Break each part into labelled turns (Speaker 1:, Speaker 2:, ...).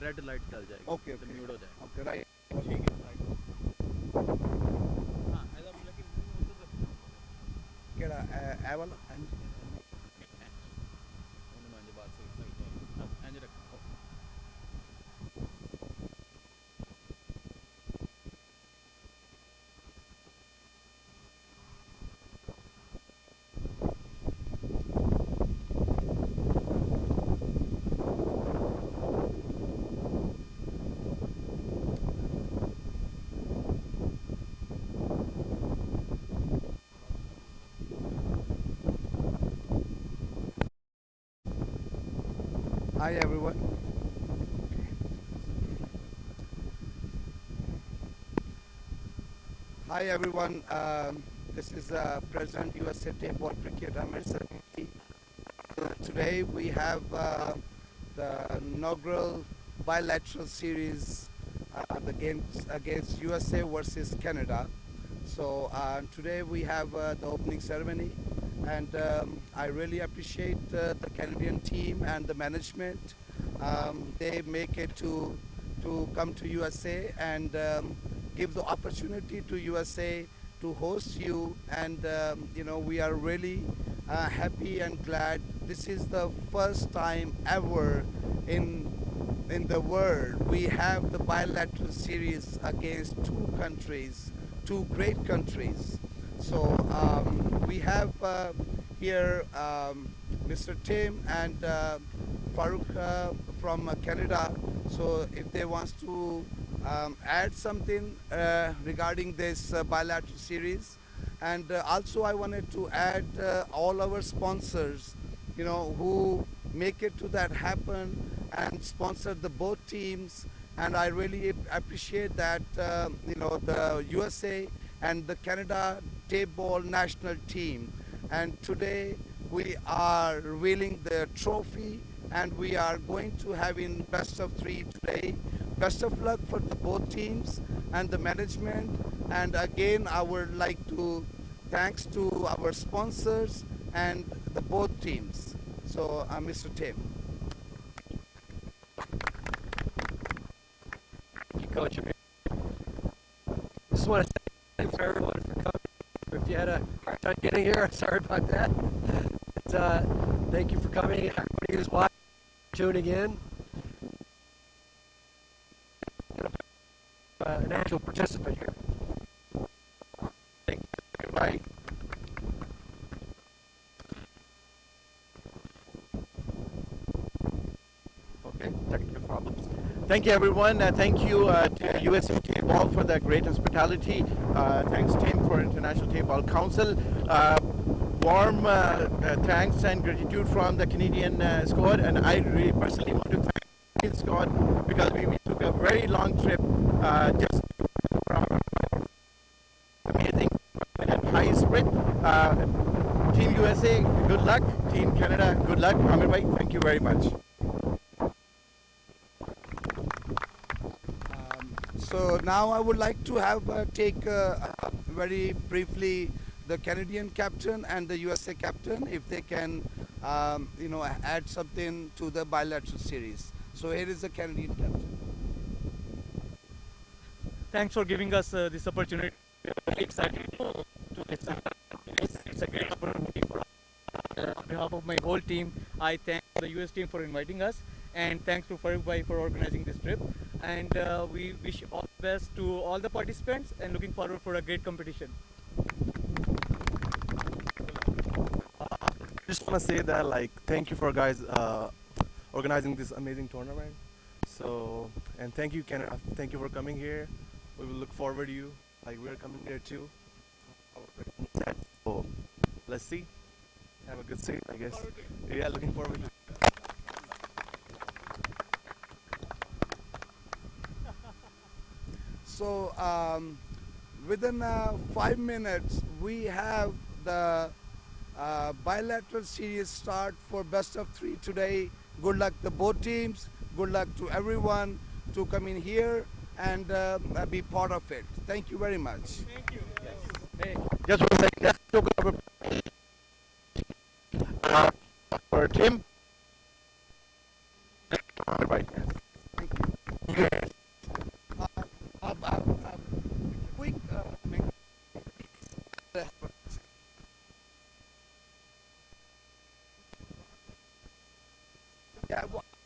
Speaker 1: Red light चल जाएगी
Speaker 2: okay
Speaker 1: तो म्यूट हो जाएगा
Speaker 2: ओके राइट
Speaker 1: ठीक है हाँ ऐसा बोला कि
Speaker 2: केड़ा ए वाला
Speaker 1: उन्होंने बात सही सही अब एंज रख
Speaker 2: Hi everyone. Hi everyone. This is President USA Tapeball Cricket America. Today we have the inaugural bilateral series against USA versus Canada. So today we have the opening ceremony, and I really appreciate the Canadian team and the management. They make it to come to USA and give the opportunity to USA to host you, and you know, we are really happy and glad. This is the first time ever in the world we have the bilateral series against two countries, two great countries. So we have here Mr. Tim and Farooq from Canada. So if they want to add something regarding this bilateral series. And also I wanted to add all our sponsors, you know, who make it to that happen and sponsor the both teams. And I really appreciate that, you know, the USA and the Canada Tapeball national team. And today we are revealing the trophy, and we are going to have in best of three today. Best of luck for the both teams and the management. And again, I would like to thanks to our sponsors and the both teams. So, Mr. Tim.
Speaker 3: Thank you, Coach. Just want to say thanks for everyone for coming. If you had a hard time getting here, sorry about that. But, thank you for coming. Everybody who's watching, tuning in. An actual participant here. Thank you, everybody.
Speaker 1: Okay, technical problems. Thank you, everyone. Thank you to USA Tapeball for the great hospitality. Thanks, Tim, for International Tapeball Council. Warm thanks and gratitude from the Canadian squad, and I really personally want to thank the Canadian squad because we took a very long trip just for our amazing and high spirit. Team USA, good luck. Team Canada, good luck. Amir bhai, thank you very much.
Speaker 2: So now I would like to have take very briefly the Canadian captain and the USA captain if they can add something to the bilateral series. So here is the Canadian captain.
Speaker 4: Thanks for giving us this opportunity. We're very excited to listen. It's a great opportunity for us. On behalf of my whole team, I thank the US team for inviting us, and thanks to Farooq Bhai for organizing this trip. And we wish all the best to all the participants, and looking forward for a great competition.
Speaker 5: Just want to say that, like, thank you for guys organizing this amazing tournament. So, and thank you, Canada. Thank you for coming here. We will look forward to you. Like, we're coming here too. So, let's see. Have a good seat, I guess. Yeah, looking forward to it.
Speaker 2: So within 5 minutes, we have the bilateral series start for best of 3 today. Good luck to both teams. Good luck to everyone to come in here and be part of it. Thank you very much.
Speaker 4: Thank you.
Speaker 1: Hey, just one second. Let's talk about our team. Right.
Speaker 2: Quick.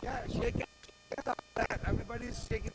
Speaker 2: Yeah, shake it. Everybody's shaking.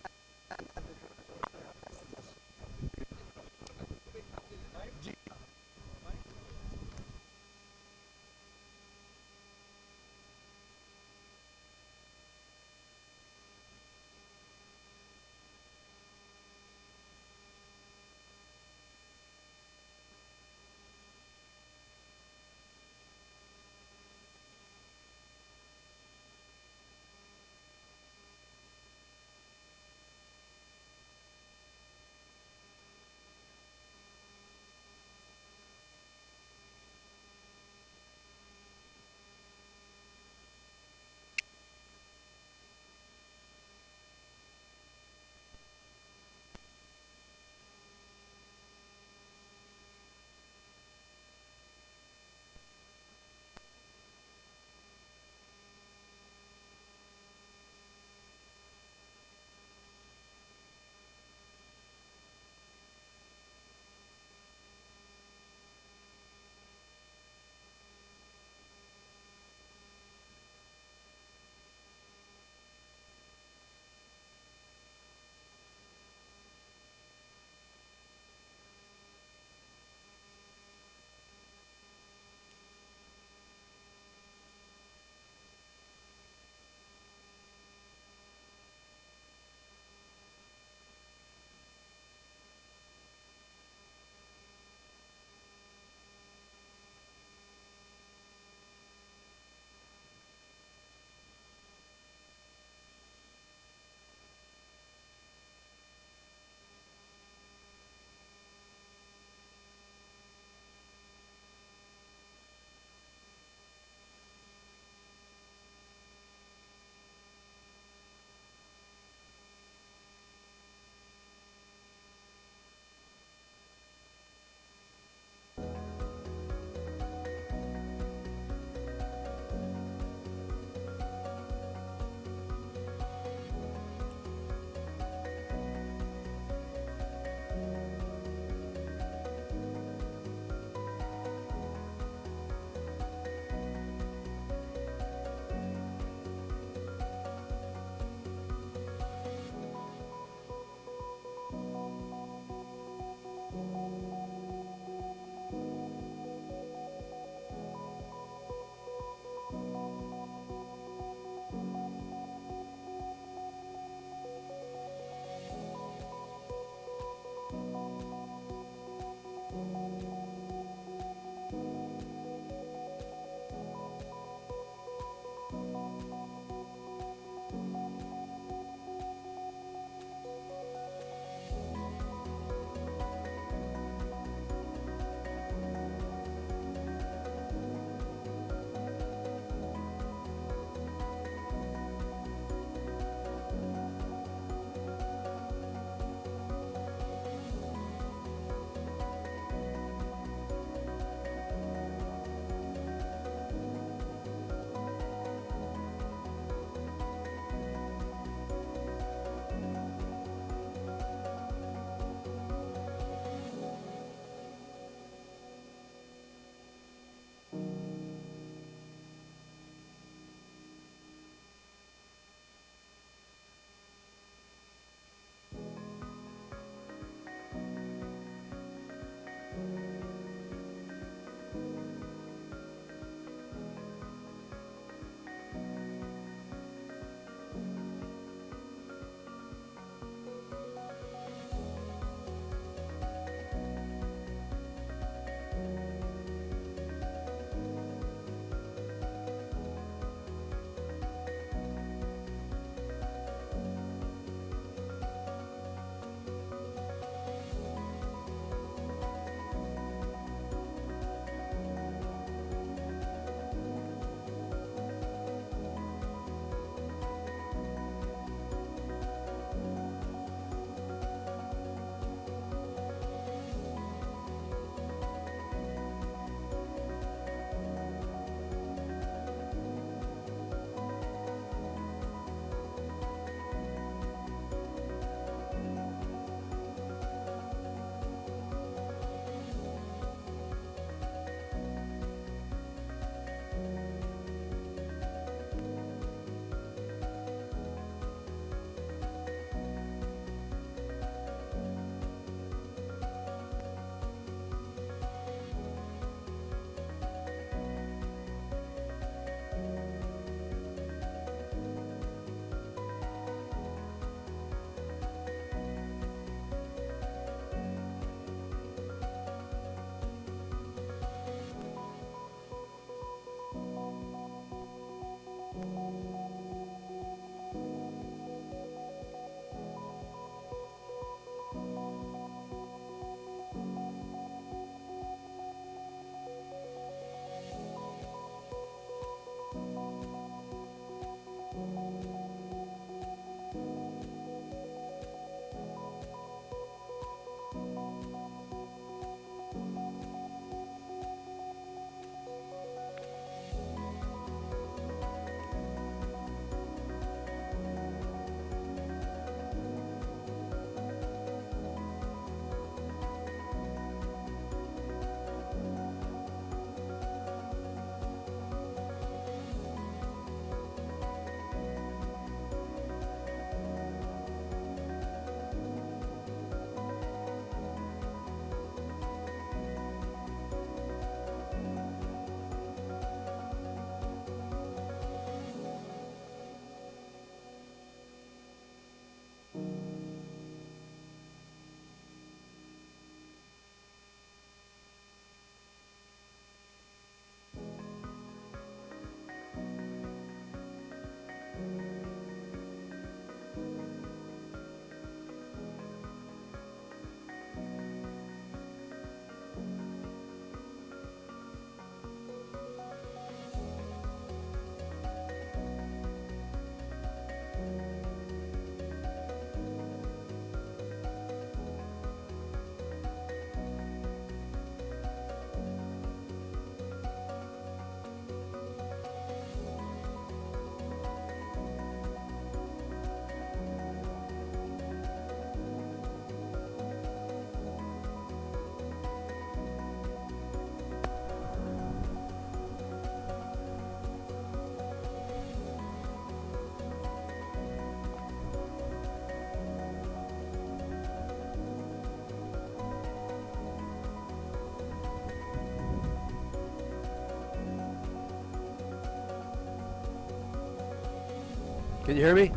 Speaker 3: Can you hear me?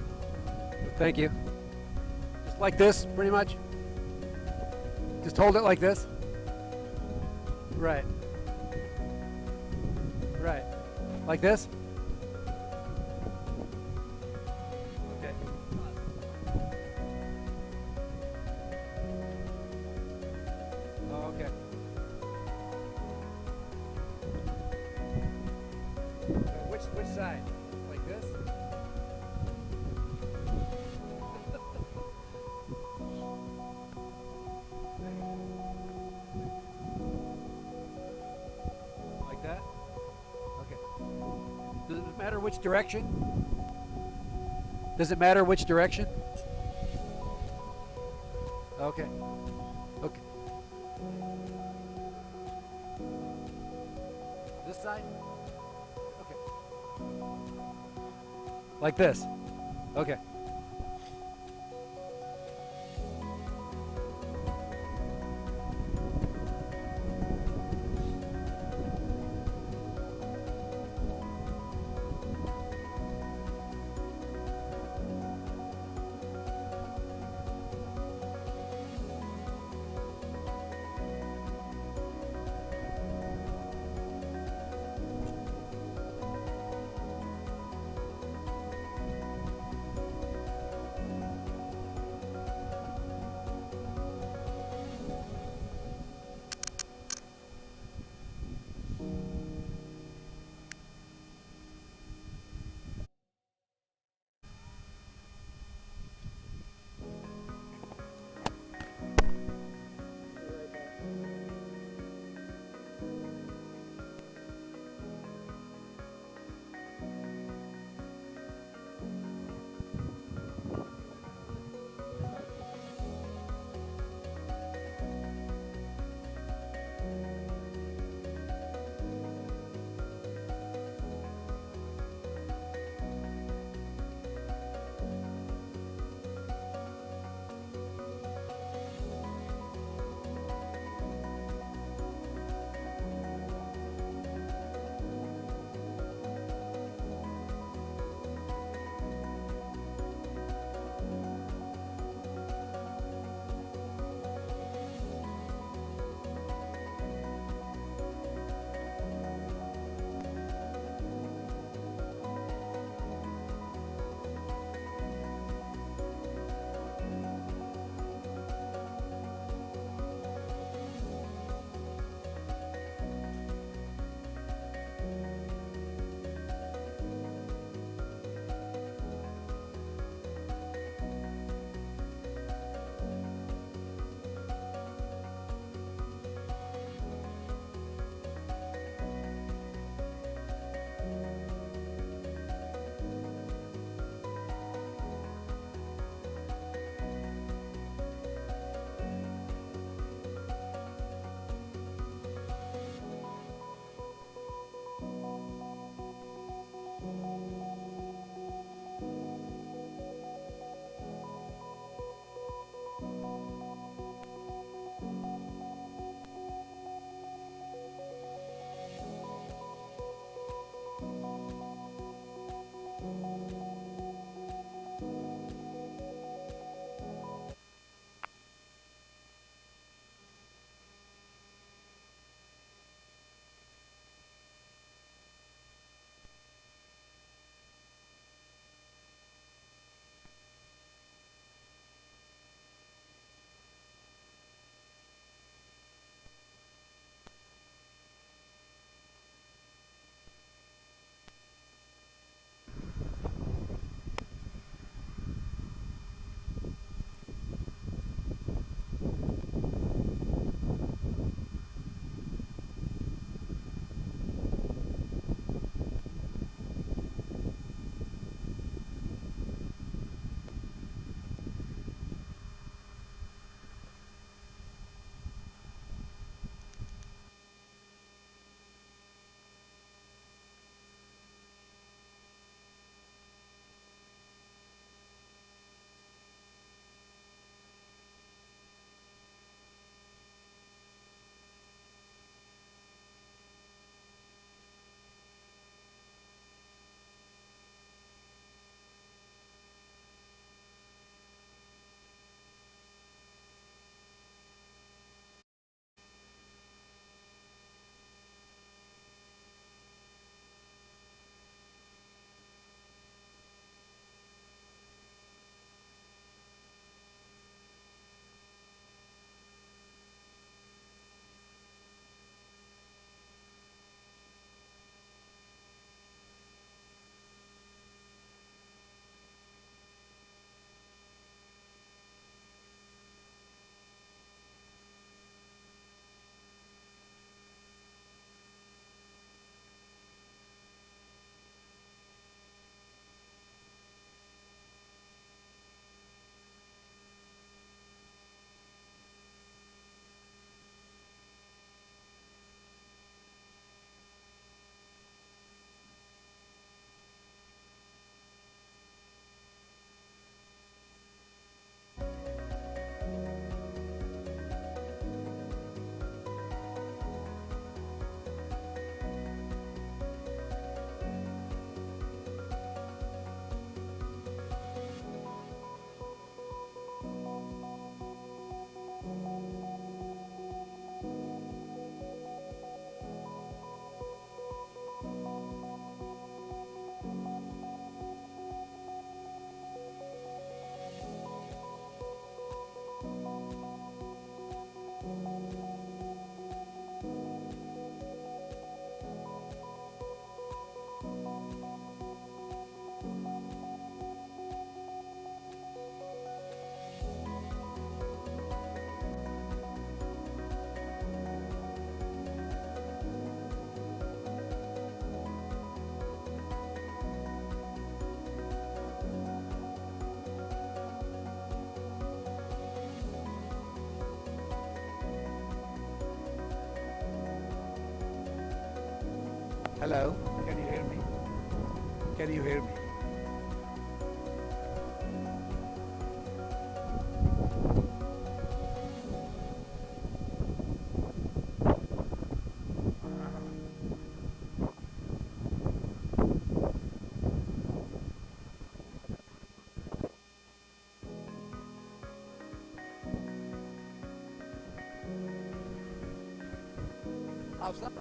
Speaker 3: Thank you. Just like this, pretty much. Just hold it like this. Right. Right. Like this? Okay. Oh, okay. Which side? Like this? Like that? Okay. Does it matter which direction? Does it matter which direction? Okay. Okay. This side? Okay. Like this? Okay.
Speaker 2: Hello, can you hear me? Can you hear me? How's that?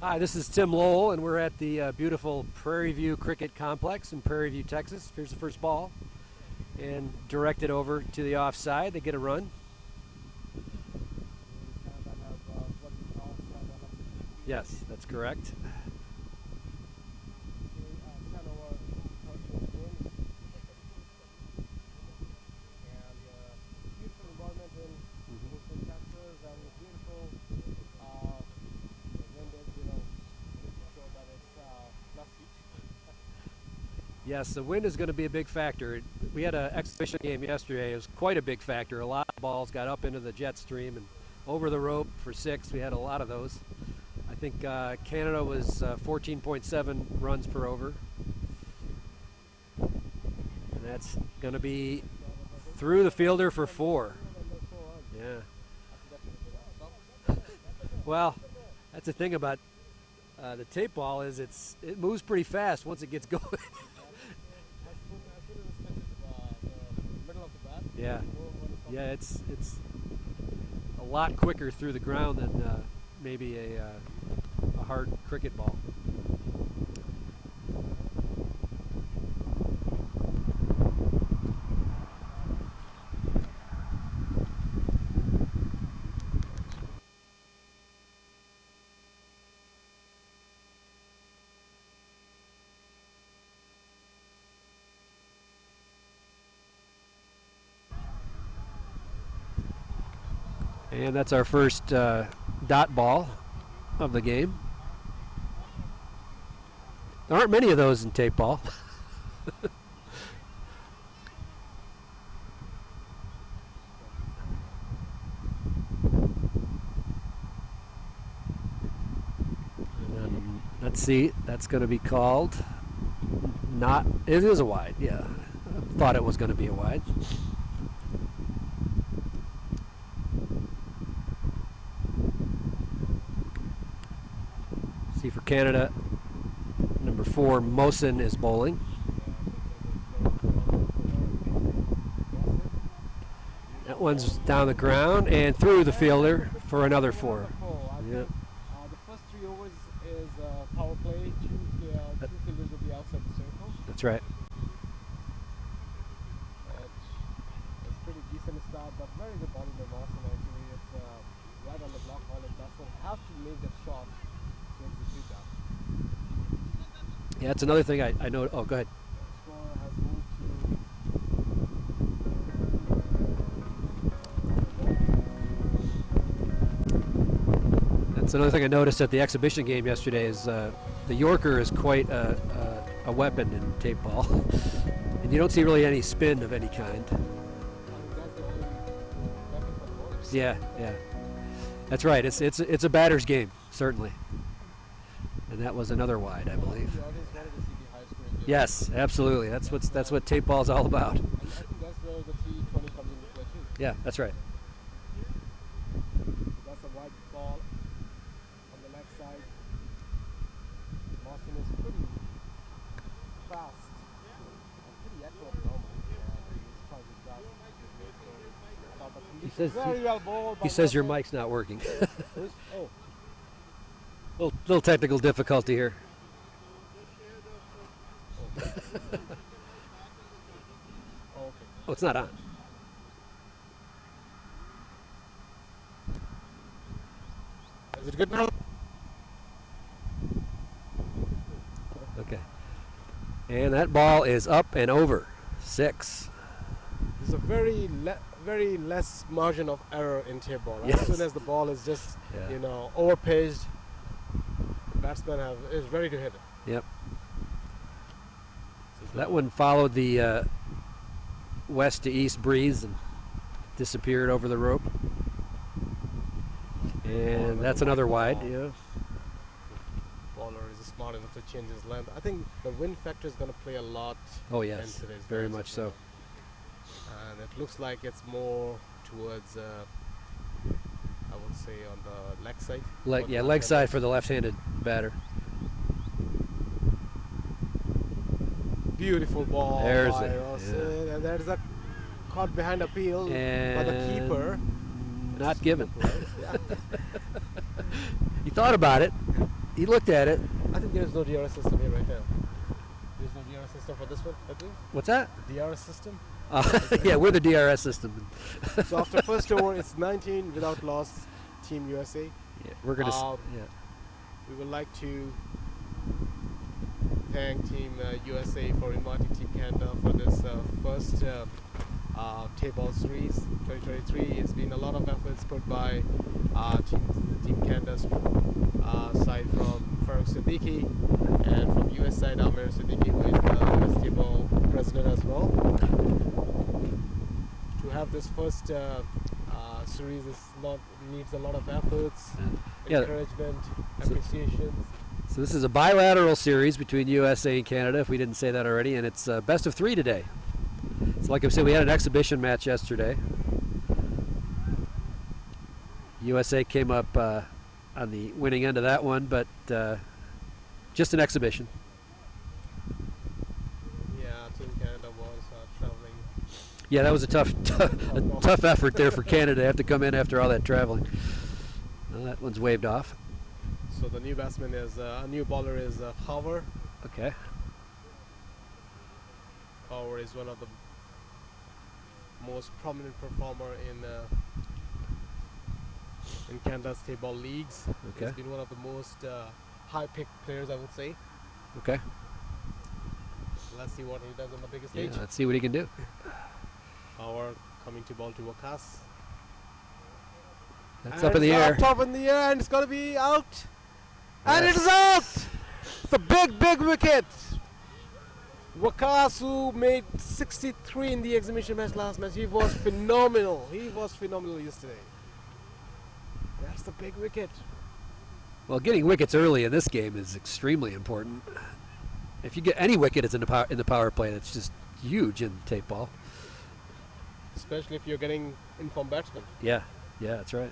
Speaker 3: Hi, this is Tim Lowell, and we're at the beautiful Prairie View Cricket Complex in Prairie View, Texas. Here's the first ball, and directed over to the offside. They get a run. Yes, that's correct. Yes, the wind is going to be a big factor. We had an exhibition game yesterday. It was quite a big factor. A lot of balls got up into the jet stream and over the rope for 6. We had a lot of those. I think Canada was 14.7 runs per over. And that's going to be through the fielder for 4. Yeah. Well, that's the thing about the tape ball is it moves pretty fast once it gets going. Yeah, yeah, it's a lot quicker through the ground than maybe a hard cricket ball. And that's our first dot ball of the game. There aren't many of those in tape ball. And let's see, that's going to be called not, it is a wide, yeah. I thought it was going to be a wide. See for Canada, number 4, Mosen is bowling. That one's down the ground and through the fielder for another 4. Yeah.
Speaker 6: The first 3 overs is power play. 2 fielders will be outside the circle.
Speaker 3: That's right.
Speaker 6: It's pretty decent start, but very good bowling by Mosen actually. It's right on the block. All it does have to make that shot.
Speaker 3: Yeah, it's another thing I know. Oh, go ahead. That's another thing I noticed at the exhibition game yesterday is the Yorker is quite a weapon in tape ball. And you don't see really any spin of any kind. Yeah, yeah. That's right. It's a batter's game, certainly. And that was another wide, I believe. Yes, absolutely. That's what tape ball is all about.
Speaker 6: I think that's where the T20 comes into play too.
Speaker 3: Yeah, that's right.
Speaker 6: That's a wide ball on the left side. Mosen is pretty fast and pretty accurate normally.
Speaker 3: He says your mic's not working. Little technical difficulty here. Oh, it's not on.
Speaker 6: Is it good now?
Speaker 3: Okay. And that ball is up and over. 6.
Speaker 6: There's a very less margin of error in tape ball. Right?
Speaker 3: Yes.
Speaker 6: As soon as the ball is just
Speaker 3: Yeah.
Speaker 6: overpitched, the batsman is ready to hit it.
Speaker 3: Yep. That one followed the west to east breeze and disappeared over the rope. And that's another wide. Yeah.
Speaker 6: Bowler is smart enough to change his length. I think the wind factor is going to play a lot.
Speaker 3: Oh yes,
Speaker 6: in today's
Speaker 3: very
Speaker 6: match.
Speaker 3: much so.
Speaker 6: And it looks like it's more towards, I would say, on the leg side.
Speaker 3: Leg side for the left-handed batter.
Speaker 6: Beautiful ball.
Speaker 3: There's
Speaker 6: by
Speaker 3: it.
Speaker 6: Rosin.
Speaker 3: Yeah.
Speaker 6: And there's a caught behind appeal by the keeper.
Speaker 3: Not given.
Speaker 6: Yeah.
Speaker 3: He thought about it. he looked at it.
Speaker 6: I think there's no DRS system here right now. There's no DRS system for this one, I think.
Speaker 3: What's that?
Speaker 6: DRS system.
Speaker 3: Yeah, we're the DRS system.
Speaker 6: So after first over, it's 19 without loss, Team USA.
Speaker 3: Yeah, we're gonna. Yeah.
Speaker 6: We would like to thank Team USA for inviting Team Canada for this first Tapeball series 2023. It's been a lot of efforts put by Team Canada's side from Farooq Siddiqui and from US side Amir Siddiqui, who is the US Tapeball president as well. To have this first series needs a lot of efforts, encouragement, appreciation.
Speaker 3: So this is a bilateral series between USA and Canada, if we didn't say that already, and it's best of 3 today. So like I said, we had an exhibition match yesterday. USA came up on the winning end of that one, but just an exhibition.
Speaker 6: Yeah, Team Canada was traveling.
Speaker 3: Yeah, that was a tough effort there for Canada to have to come in after all that traveling. Well, that one's waved off.
Speaker 6: So the new batsman is a new bowler is Howard.
Speaker 3: Okay.
Speaker 6: Howard is one of the most prominent performer in Canada's table leagues.
Speaker 3: Okay.
Speaker 6: He's been one of the most high-picked players, I would say.
Speaker 3: Okay.
Speaker 6: Let's see what he does on the biggest
Speaker 3: Yeah,
Speaker 6: stage.
Speaker 3: let's see what he can do.
Speaker 6: Howard coming to ball to Wakas.
Speaker 3: That's up in the air.
Speaker 6: Top in the air, and it's going to be out. And it is out! It's a big, big wicket. Wakas, who made 63 in the exhibition match last match, he was phenomenal. He was phenomenal yesterday. That's the big wicket.
Speaker 3: Well, getting wickets early in this game is extremely important. If you get any wicket, it's in the power play. That's just huge in tape ball.
Speaker 6: Especially if you're getting informed batsmen.
Speaker 3: Yeah, that's right.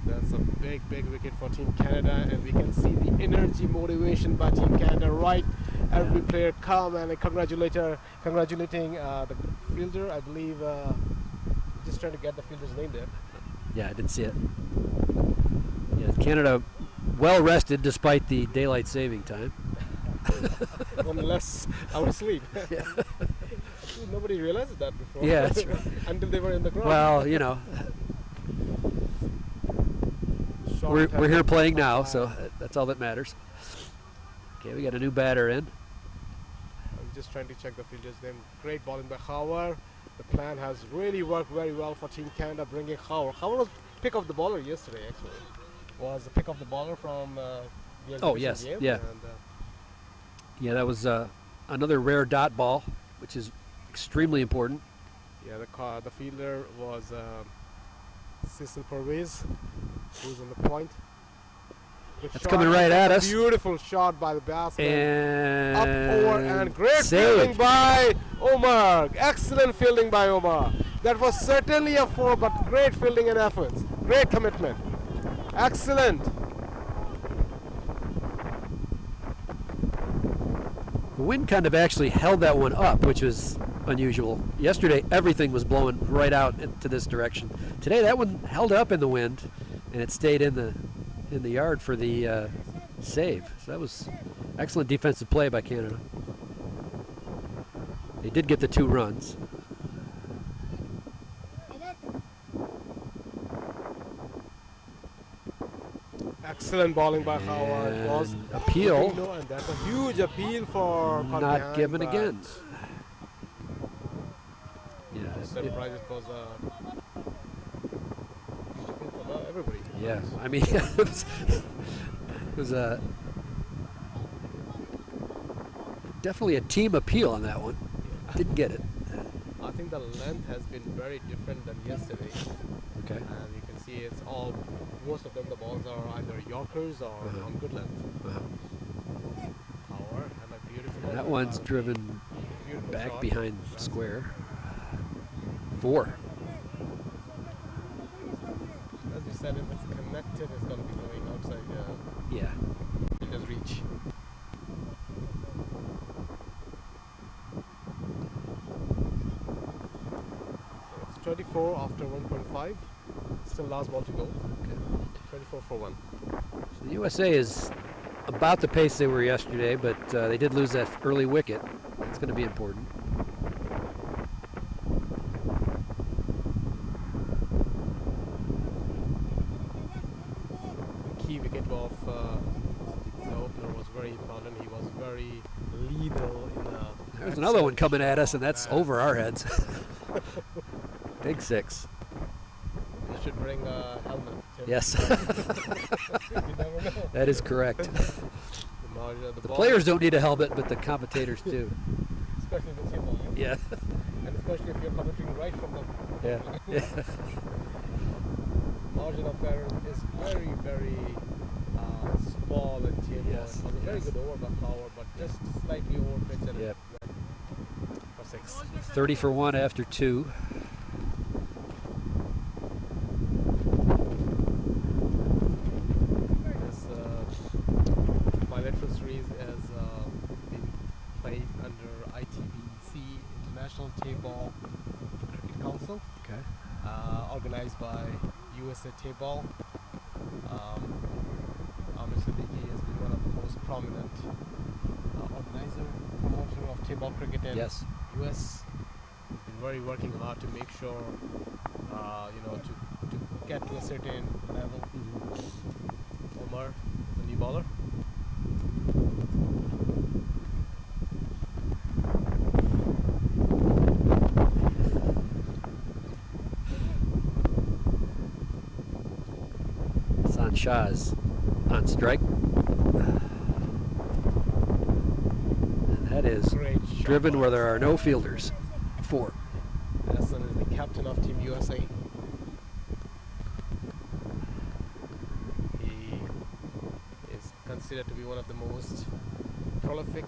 Speaker 6: That's a big, big wicket for Team Canada, and we can see the energy, motivation by Team Canada. Right, every player calm and congratulating the fielder. I believe, just trying to get the fielder's name there.
Speaker 3: Yeah, I didn't see it. Yeah, Canada well rested despite the daylight saving time.
Speaker 6: One less hour sleep.
Speaker 3: Yeah.
Speaker 6: Nobody realizes that before.
Speaker 3: Yeah, that's right.
Speaker 6: Until they were in the ground.
Speaker 3: Well, you know, we're here playing now, so that's all that matters. Okay, we got a new batter in.
Speaker 6: I'm just trying to check the fielder's name. Great bowling by Howard. The plan has really worked very well for Team Canada, bringing Howard. Howard was pick of the bowler yesterday, actually. Was the pick of the bowler from the
Speaker 3: Oh, yes,
Speaker 6: game.
Speaker 3: yeah.
Speaker 6: And,
Speaker 3: Yeah, that was another rare dot ball, which is extremely important.
Speaker 6: yeah, the fielder was Cecil Pervez, who's on the point. Good
Speaker 3: That's
Speaker 6: shot.
Speaker 3: coming right at us.
Speaker 6: Beautiful shot by the batsman.
Speaker 3: And
Speaker 6: Up over and great
Speaker 3: saved.
Speaker 6: fielding by Omar. Excellent fielding by Omar. That was certainly a 4, but great fielding and efforts. Great commitment. Excellent.
Speaker 3: The wind kind of actually held that one up, which was unusual. Yesterday, everything was blowing right out into this direction. Today, that one held up in the wind, and it stayed in the yard for the save. So that was excellent defensive play by Canada. They did get the 2 runs.
Speaker 6: Excellent bowling by Howard.
Speaker 3: And
Speaker 6: Was
Speaker 3: appeal.
Speaker 6: and that's a huge appeal for
Speaker 3: Not given
Speaker 6: but
Speaker 3: again. Yeah,
Speaker 6: I'm surprised it was for everybody.
Speaker 3: yeah. I mean, it was a definitely a team appeal on that one. Didn't get it.
Speaker 6: I think the length has been very different than yesterday.
Speaker 3: Okay.
Speaker 6: And you can see it's all, most of them, the balls are either Yorkers or on good length. Power and a beautiful.
Speaker 3: That one's driven
Speaker 6: beautiful
Speaker 3: back
Speaker 6: shot.
Speaker 3: behind square. 4.
Speaker 6: As you said, if it's connected, it's going to be going outside
Speaker 3: Yeah.
Speaker 6: fielder's reach. 24 after 1.5. Still last ball to go.
Speaker 3: Okay.
Speaker 6: 24 for 1.
Speaker 3: So the USA is about the pace they were yesterday, but they did lose that early wicket. That's going to be important.
Speaker 6: The key wicket of the opener was very important. He was very lethal in the.
Speaker 3: There's another one coming at us, and that's over our heads. Big 6.
Speaker 6: You should bring a helmet. Tim.
Speaker 3: Yes.
Speaker 6: You never know.
Speaker 3: That is correct.
Speaker 6: The
Speaker 3: The
Speaker 6: ball,
Speaker 3: players don't need a helmet, but the commentators do.
Speaker 6: especially the table,
Speaker 3: Yeah.
Speaker 6: and especially if you're commenting right from the.
Speaker 3: Yeah.
Speaker 6: Margin of error is very, very small and table.
Speaker 3: Yes,
Speaker 6: It was a very
Speaker 3: yes.
Speaker 6: good over by Power, but just slightly over pitch and
Speaker 3: Yep.
Speaker 6: it went for 6.
Speaker 3: 30 for 1 after 2.
Speaker 6: This bilateral series has been played under ITBC, International Tapeball Cricket Council,
Speaker 3: Okay.
Speaker 6: organized by USA Tapeball. Amir Siddiqui has been one of the most prominent organizer, promoter of Tapeball cricket in
Speaker 3: Yes.
Speaker 6: US. He's been very working hard to make sure, to get to a certain level. Omar, the new bowler.
Speaker 3: San Shah's on strike. And that is
Speaker 6: Great shot
Speaker 3: driven
Speaker 6: by
Speaker 3: where there
Speaker 6: Hassan.
Speaker 3: are no fielders. 4.
Speaker 6: Hassan is the captain of Team USA. He is considered to be one of the most prolific,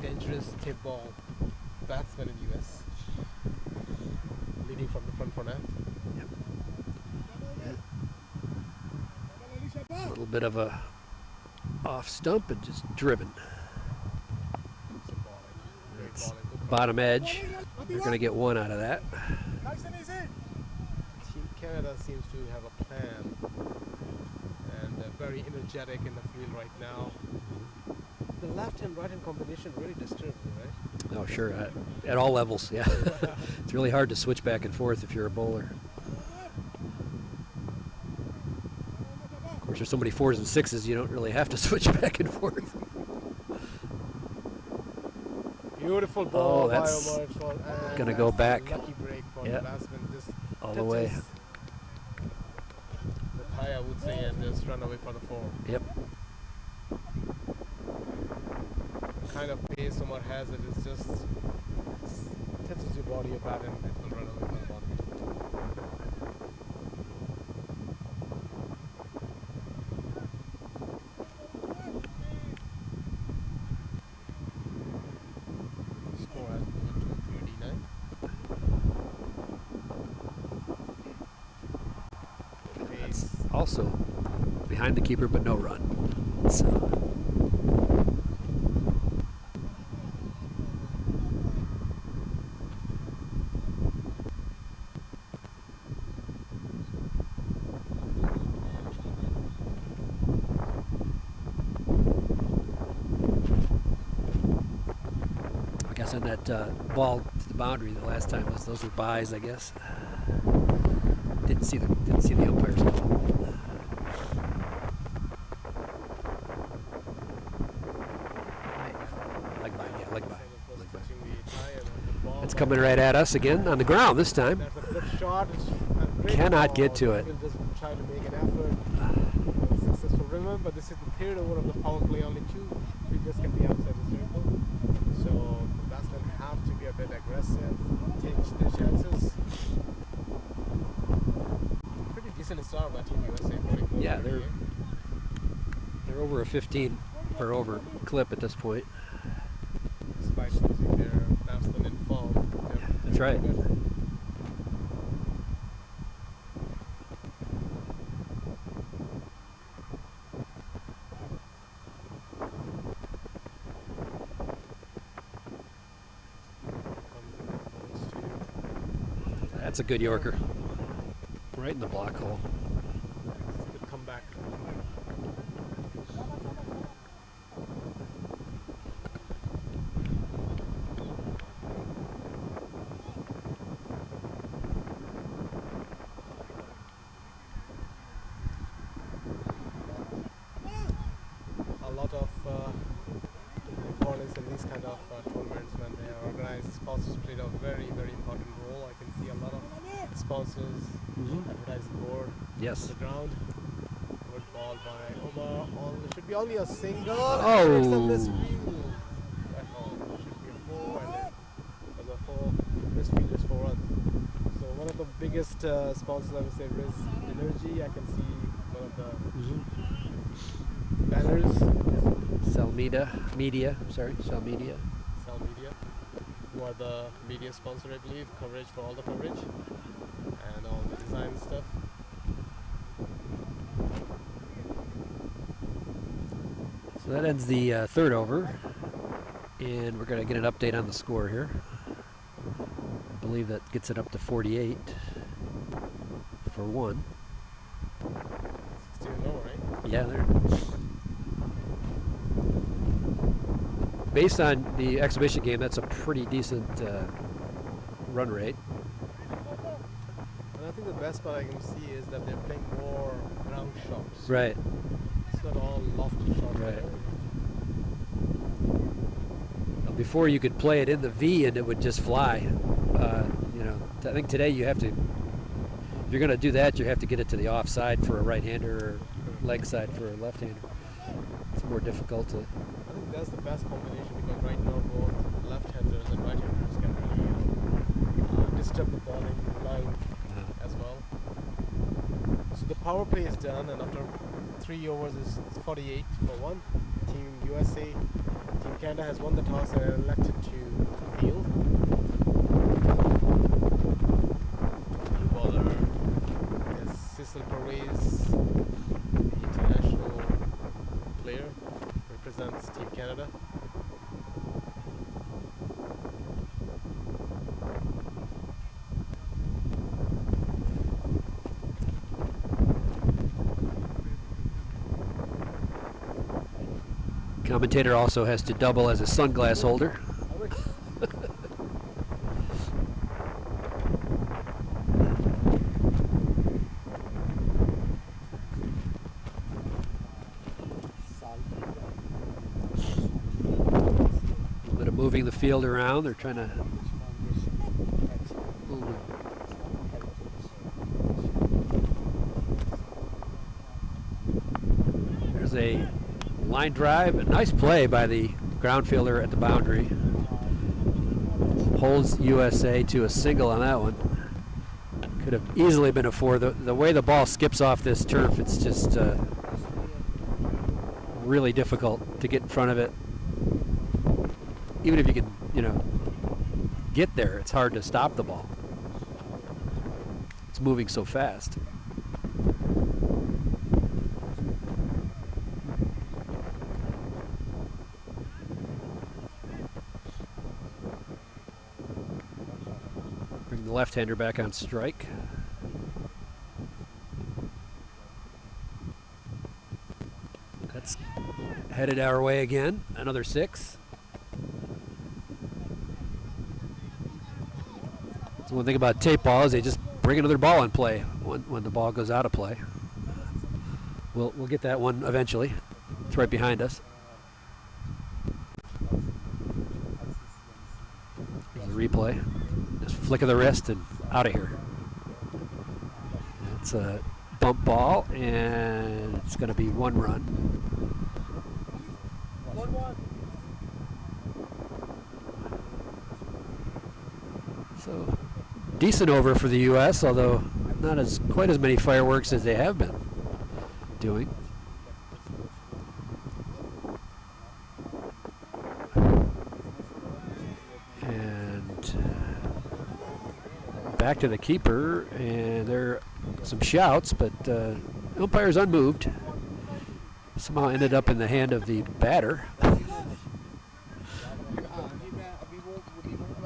Speaker 6: dangerous tip ball batsmen in US. Leading from the front for net.
Speaker 3: A little bit of a off stump and just driven.
Speaker 6: Some bowling. Great
Speaker 3: That's
Speaker 6: bowling. Good
Speaker 3: bottom edge. They're going to get 1 out of that.
Speaker 6: Team Canada seems to have a plan and very energetic in the field right now. The left and right hand combination really disturbs me, right?
Speaker 3: Oh, sure. At all levels, yeah. It's really hard to switch back and forth if you're a bowler. Of course, there's so many 4s and 6s, you don't really have to switch back and forth.
Speaker 6: Beautiful ball
Speaker 3: Oh,
Speaker 6: by
Speaker 3: that's
Speaker 6: Omar. It was- and
Speaker 3: gonna go
Speaker 6: that's a
Speaker 3: back.
Speaker 6: Lucky break for
Speaker 3: Yeah.
Speaker 6: the batsman. Just
Speaker 3: All the way.
Speaker 6: touches the thigh, I would say, and just run away for the 4.
Speaker 3: Yep.
Speaker 6: The kind of pace Omar has, it is just touches your body a bat and it will run away for the ball. Score has moved to 39.
Speaker 3: That's also behind the keeper, but no run. So I guess on that ball to the boundary the last time those were buys, I guess. Didn't see the umpire's call. Leg by, yeah, leg by. Leg by.
Speaker 6: Touching the thigh and the ball
Speaker 3: It's
Speaker 6: by-
Speaker 3: coming right at us again on the ground this time.
Speaker 6: That's a good shot. It's a great
Speaker 3: Cannot
Speaker 6: ball.
Speaker 3: get to it.
Speaker 6: We'll just try to make an effort. Successful. Remember, this is the third over of the power play. Only 2 fielders can be outside the circle. So the batsmen have to be a bit aggressive, take their chances. Pretty decent start by Team USA.
Speaker 3: Yeah, they're over a 15 per over clip at this point.
Speaker 6: Despite losing their batsman in form. they're
Speaker 3: That's right.
Speaker 6: pretty good.
Speaker 3: That's a good Yorker. Right in the block hole.
Speaker 6: Good comeback. A lot of importance in these kind of tournaments when they are organized. Sponsors played a very, very important role. I can see a lot of sponsors, advertising board,
Speaker 3: Yes.
Speaker 6: the ground. Good ball by Omar. It should be only a single.
Speaker 3: Oh.
Speaker 6: It's a misfield. Should be a 4, and it was a 4. Misfield is 4 runs. So one of the biggest sponsors, I would say, Riz Energy. I can see one of the banners.
Speaker 3: Cell Media. Cell Media.
Speaker 6: Cell Media, who are the media sponsor, I believe, coverage for all the coverage and all the design stuff.
Speaker 3: So that ends the third over, and we're going to get an update on the score here. I believe that gets it up to 48 for 1.
Speaker 6: 16-0, right?
Speaker 3: Yeah, they're based on the exhibition game. That's a pretty decent run rate.
Speaker 6: And I think the best part I can see is that they're playing more ground shots.
Speaker 3: Right.
Speaker 6: It's not all lofty shots.
Speaker 3: Right. Before you could play it in the V and it would just fly. You know, I think today you have to, if you're going to do that, you have to get it to the offside for a right-hander or leg side for a left-hander. It's more difficult to.
Speaker 6: I think that's the best combination because right now both left-handers and right-handers can really disturb the bowling line as well. So the power play is done, and after 3 overs is 48 for 1. Team USA, Team Canada has won the toss and elected to field. New bowler is Cecil Perez, the international player, represents Team Canada.
Speaker 3: Commentator also has to double as a sunglass holder. A little bit of moving the field around. They're trying to. There's a line drive, a nice play by the ground fielder at the boundary. Holds USA to a single on that one. Could have easily been a 4. The way the ball skips off this turf, it's just really difficult to get in front of it. Even if you can, you know, get there, it's hard to stop the ball. It's moving so fast. Bring the left-hander back on strike. That's headed our way again. Another 6. So one thing about tape ball is they just bring another ball in play when the ball goes out of play. We'll get that one eventually. It's right behind us. There's a replay. Just flick of the wrist and out of here. It's a bump ball, and it's going to be 1 run.
Speaker 6: 1-1.
Speaker 3: So decent over for the U.S., although not as quite as many fireworks as they have been doing. And back to the keeper, and there are some shouts, but umpire's unmoved. Somehow ended up in the hand of the batter.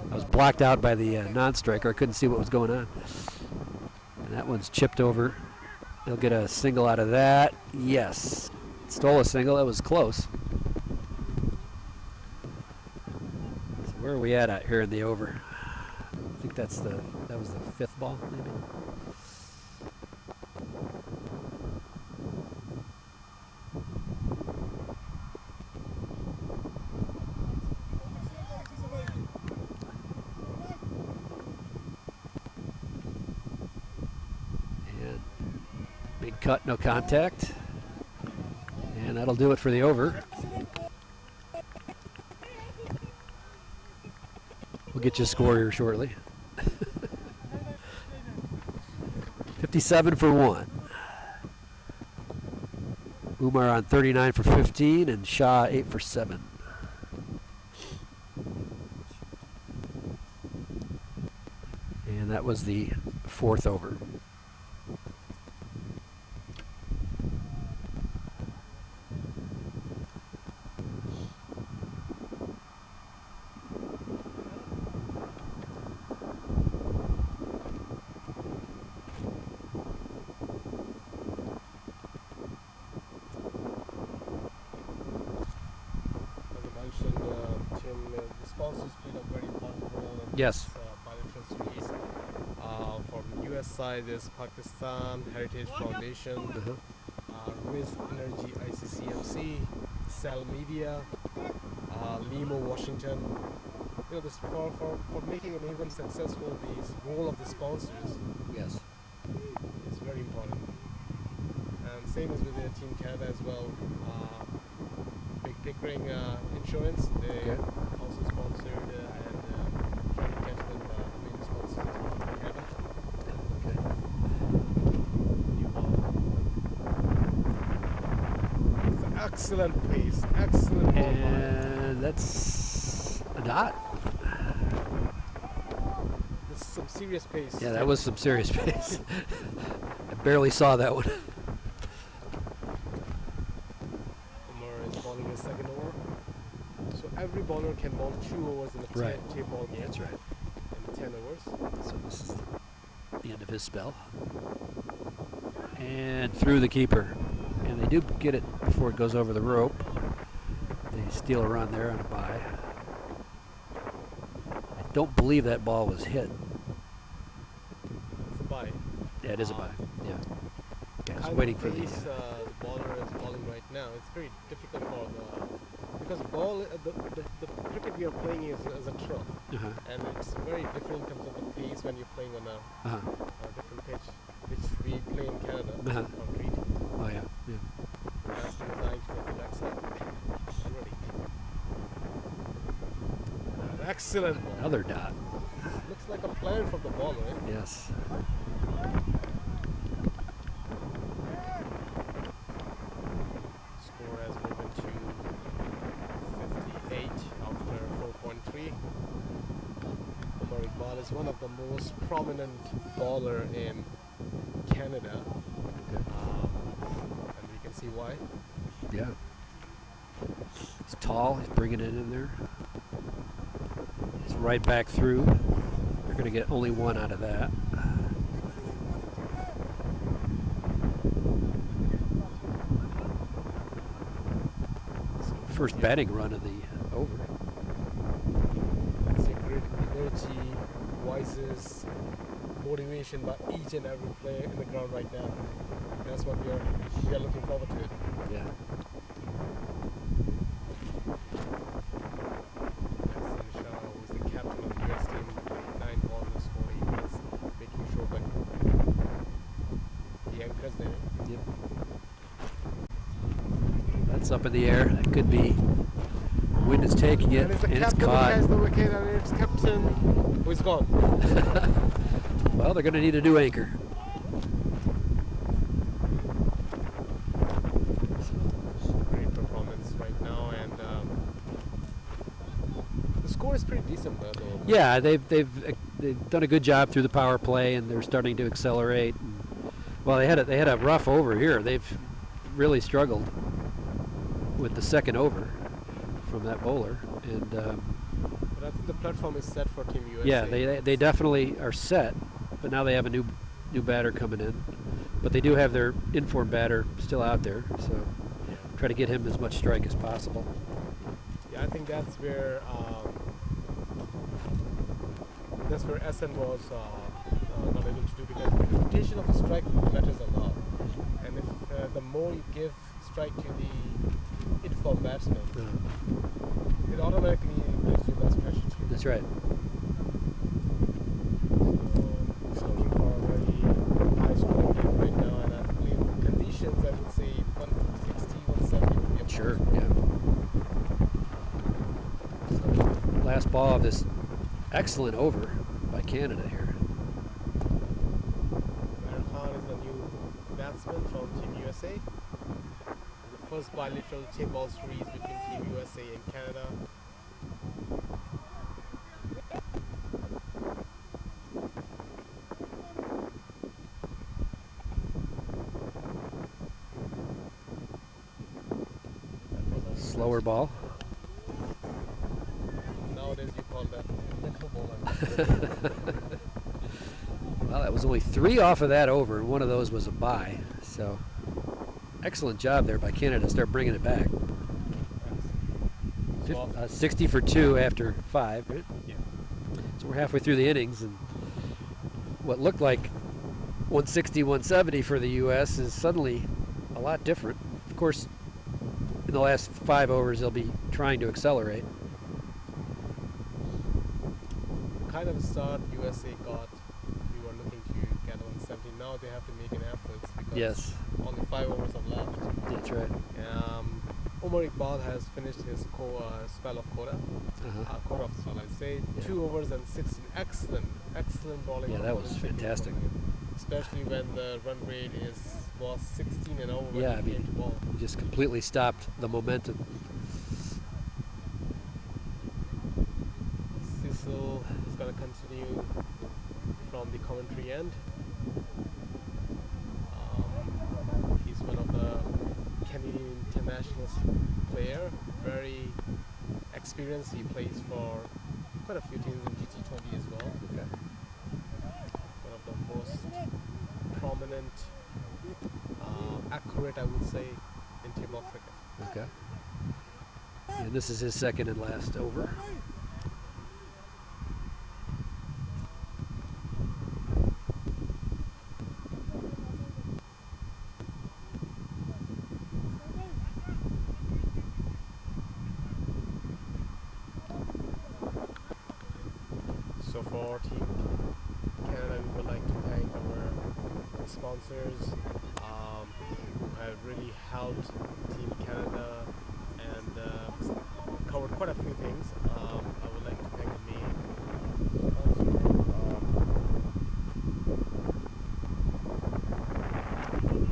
Speaker 3: That was blocked out by the non-striker. I couldn't see what was going on. And that one's chipped over. He'll get a single out of that. Yes. Stole a single. That was close. So where are we at here in the over? I think that was the 5th ball, maybe. And big cut, no contact. And that'll do it for the over. We'll get you a score here shortly. 57 for 1. Umar on 39 for 15 and Shah 8 for 7. And that was the 4th over. Yes.
Speaker 6: Bilateral series. From US side, there's Pakistan Heritage Foundation, Riz Energy ICCMC, Cell Media, Limo Washington. You know, this for making an event successful, the role of the sponsors
Speaker 3: Yes.
Speaker 6: is very important. And same as with the Team Canada as well. Big Pickering Insurance, they also sponsored and trying to catch them main sponsors as well from Canada.
Speaker 3: Okay.
Speaker 6: New ball. It's an excellent pace, excellent ball.
Speaker 3: And that's a dot.
Speaker 6: This is some serious pace.
Speaker 3: Yeah, that was some serious pace. I barely saw that one.
Speaker 6: Second over. So every bowler can bowl 2 overs in a Tapeball game.
Speaker 3: That's right.
Speaker 6: And 10 overs.
Speaker 3: So this is the end of his spell. And through the keeper. And they do get it before it goes over the rope. They steal a run there on a bye. I don't believe that ball was hit.
Speaker 6: It's a bye.
Speaker 3: Yeah, it is a bye. Yeah. I was
Speaker 6: Kind
Speaker 3: waiting
Speaker 6: of
Speaker 3: for the...
Speaker 6: pace, the bowler is bowling right now. It's very difficult for because ball the cricket we are playing is a trough, and it's very different in terms of the pace when you're playing on a different pitch, which we play in Canada concrete.
Speaker 3: Oh yeah, yeah.
Speaker 6: That's designed for the backside. Already. Excellent ball.
Speaker 3: Another dot.
Speaker 6: Looks like a plan from the bowler. Eh?
Speaker 3: Yes.
Speaker 6: Score has moved to 58 after 4.3. Umar Iqbal is one of the most prominent bowler in Canada, and we can see why.
Speaker 3: Yeah. He's tall. He's bringing it in there. He's right back through. They're going to get only 1 out of that. First batting run of the over.
Speaker 6: It's a great energy, voices, motivation by each and every player in the ground right now. That's what we are looking forward to it.
Speaker 3: Yeah.
Speaker 6: Hassan Shah, who is the captain of the US team, 9 balls and score 8 runs, making sure that the anchors there.
Speaker 3: Yep. That's up in the air. That could be. Wind is taking it,
Speaker 6: And it's the
Speaker 3: and it's
Speaker 6: captain who
Speaker 3: caught.
Speaker 6: has the wicket, and it's captain who is gone.
Speaker 3: Well, they're going to need a new anchor.
Speaker 6: Great performance right now, and the score is pretty decent though.
Speaker 3: Yeah, they've done a good job through the power play, and they're starting to accelerate. Well, they had a rough over here. They've really struggled with the second over from that bowler, and
Speaker 6: But I think the platform is set for Team USA.
Speaker 3: Yeah, they definitely are set, but now they have a new batter coming in. But they do have their informed batter still out there, so try to get him as much strike as possible.
Speaker 6: Yeah, I think that's where SN was not able to do, because the rotation of a strike matters a lot. And if the more you give strike to the informed batsman, it automatically gives you less pressure too.
Speaker 3: That's right.
Speaker 6: So looking for a very high scoring game right now, and I believe conditions, I would say 160, 170 would be a
Speaker 3: Sure,
Speaker 6: possible.
Speaker 3: yeah. So, last ball of this excellent over by Canada here.
Speaker 6: Khan is the new batsman from Team USA. It's the first bilateral Tapeball series between Team USA and Canada.
Speaker 3: Slower ball.
Speaker 6: Nowadays you call that nickel ball.
Speaker 3: Well, that was only 3 off of that over, and one of those was a bye. So, excellent job there by Canada to start bringing it back. 60 for 2 after 5, right?
Speaker 6: Yeah.
Speaker 3: So we're halfway through the innings, and what looked like 160, 170 for the U.S. is suddenly a lot different. Of course, in the last 5 overs, they'll be trying to accelerate.
Speaker 6: Kind of a start USA got. We were looking to get 170. Now they have to make an effort because
Speaker 3: Yes.
Speaker 6: only 5 overs are left.
Speaker 3: That's right.
Speaker 6: Omar Iqbal has finished his spell of quota. Quarter of the spell, I'd say.
Speaker 3: Yeah.
Speaker 6: 2 overs and 16. Excellent bowling.
Speaker 3: Yeah, that was
Speaker 6: performance.
Speaker 3: fantastic.
Speaker 6: Especially when the run rate was 16 and over when
Speaker 3: Yeah,
Speaker 6: he
Speaker 3: I mean,
Speaker 6: came to ball.
Speaker 3: He just completely stopped the momentum.
Speaker 6: Cecil is going to continue from the commentary end. He's one of the Canadian international player, very experienced. He plays for quite a few teams in GT20 as well.
Speaker 3: Okay.
Speaker 6: One of the most prominent, accurate, I would say, in table cricket.
Speaker 3: Okay. And this is his second and last over.
Speaker 6: So for Team Canada, we would like to thank our sponsors who have really helped Team Canada and covered quite a few things. I would like to thank the main sponsor,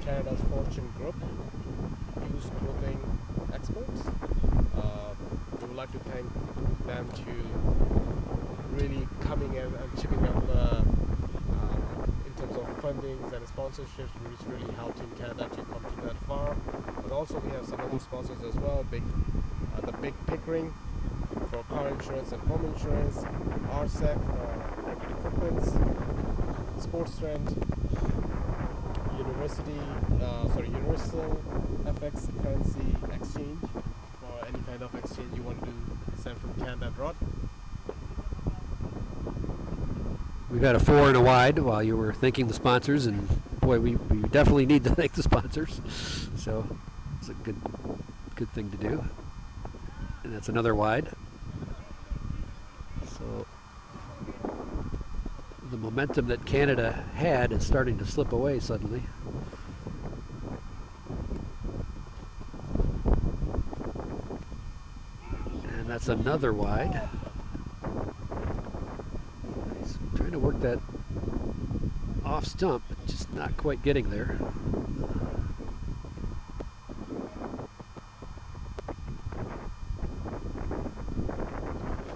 Speaker 6: Canada's Fortune Group, used clothing experts. We would like to thank them to really coming in and chipping up in terms of fundings and sponsorships, which really helped Team Canada to come to that far. But also we have some other sponsors as well, the Big Pickering for car insurance and home insurance, RSEC for cricket equipments, Sports Trend, Universal FX currency exchange for any kind of exchange you want to send from Canada abroad.
Speaker 3: We've had a 4 and a wide while you were thanking the sponsors, and boy, we definitely need to thank the sponsors. So it's a good thing to do. And that's another wide. So the momentum that Canada had is starting to slip away suddenly. And that's another wide. He's trying to work that off stump, but just not quite getting there.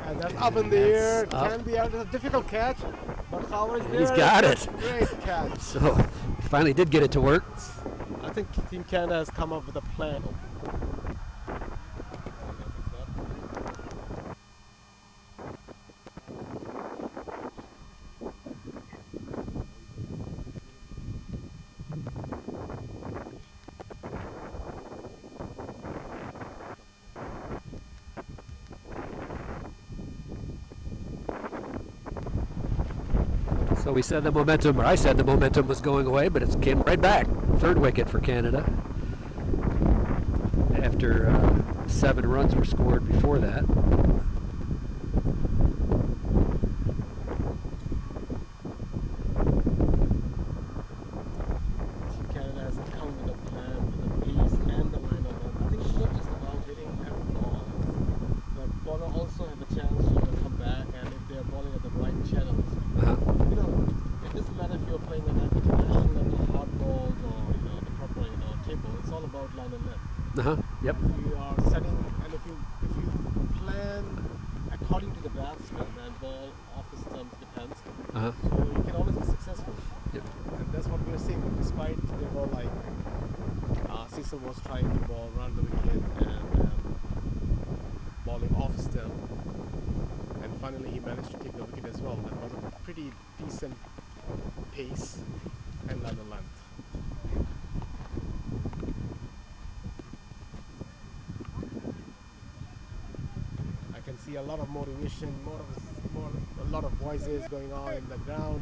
Speaker 6: And that's up in the air. Can be out. It's a difficult catch, but Howard is there.
Speaker 3: He's got it.
Speaker 6: Great catch.
Speaker 3: So he finally did get it to work.
Speaker 6: I think Team Canada has come up with a plan.
Speaker 3: So we said the momentum, or I said the momentum was going away, but it came right back. Third wicket for Canada. After 7 runs were scored before that.
Speaker 6: Team Canada has come with a plan, with the pace and the lineup. I think it's not just about hitting every ball. The bowler also have a chance to come back, and if they are bowling at the right channels. You know, it doesn't matter if you're playing an international level hard balls or the proper table. It's all about line and length.
Speaker 3: Yep.
Speaker 6: If you are setting, and if you plan according to the batsman and ball off his stumps depends, so you can always be successful.
Speaker 3: Yep.
Speaker 6: And that's what we're seeing. Despite they were like Cecil was trying to ball around the wicket and bowling off stump, and finally he managed to take the wicket as well. That was a pretty decent pace and line and length. See a lot of motivation, a lot of voices going on in the ground,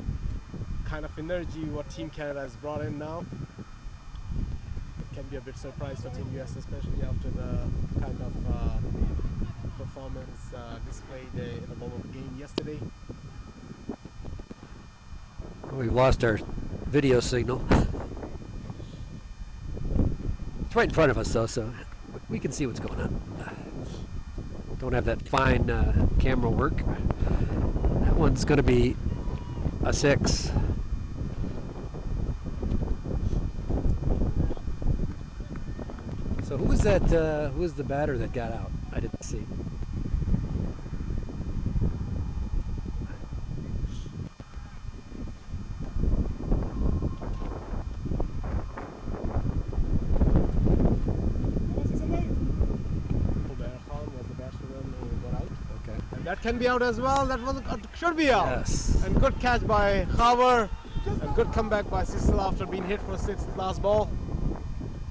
Speaker 6: kind of energy what Team Canada has brought in now. It can be a bit surprise for Team US, especially after the kind of performance displayed in the moment of the game yesterday.
Speaker 3: We've lost our video signal. It's right in front of us though, so we can see what's going on. Don't have that fine camera work. That one's going to be a 6. So who was that? Who was the batter that got out? I didn't see.
Speaker 6: That can be out as well. That was should be out.
Speaker 3: Yes.
Speaker 6: And good catch by Haver. And good comeback by Cecil after being hit for 6 last ball.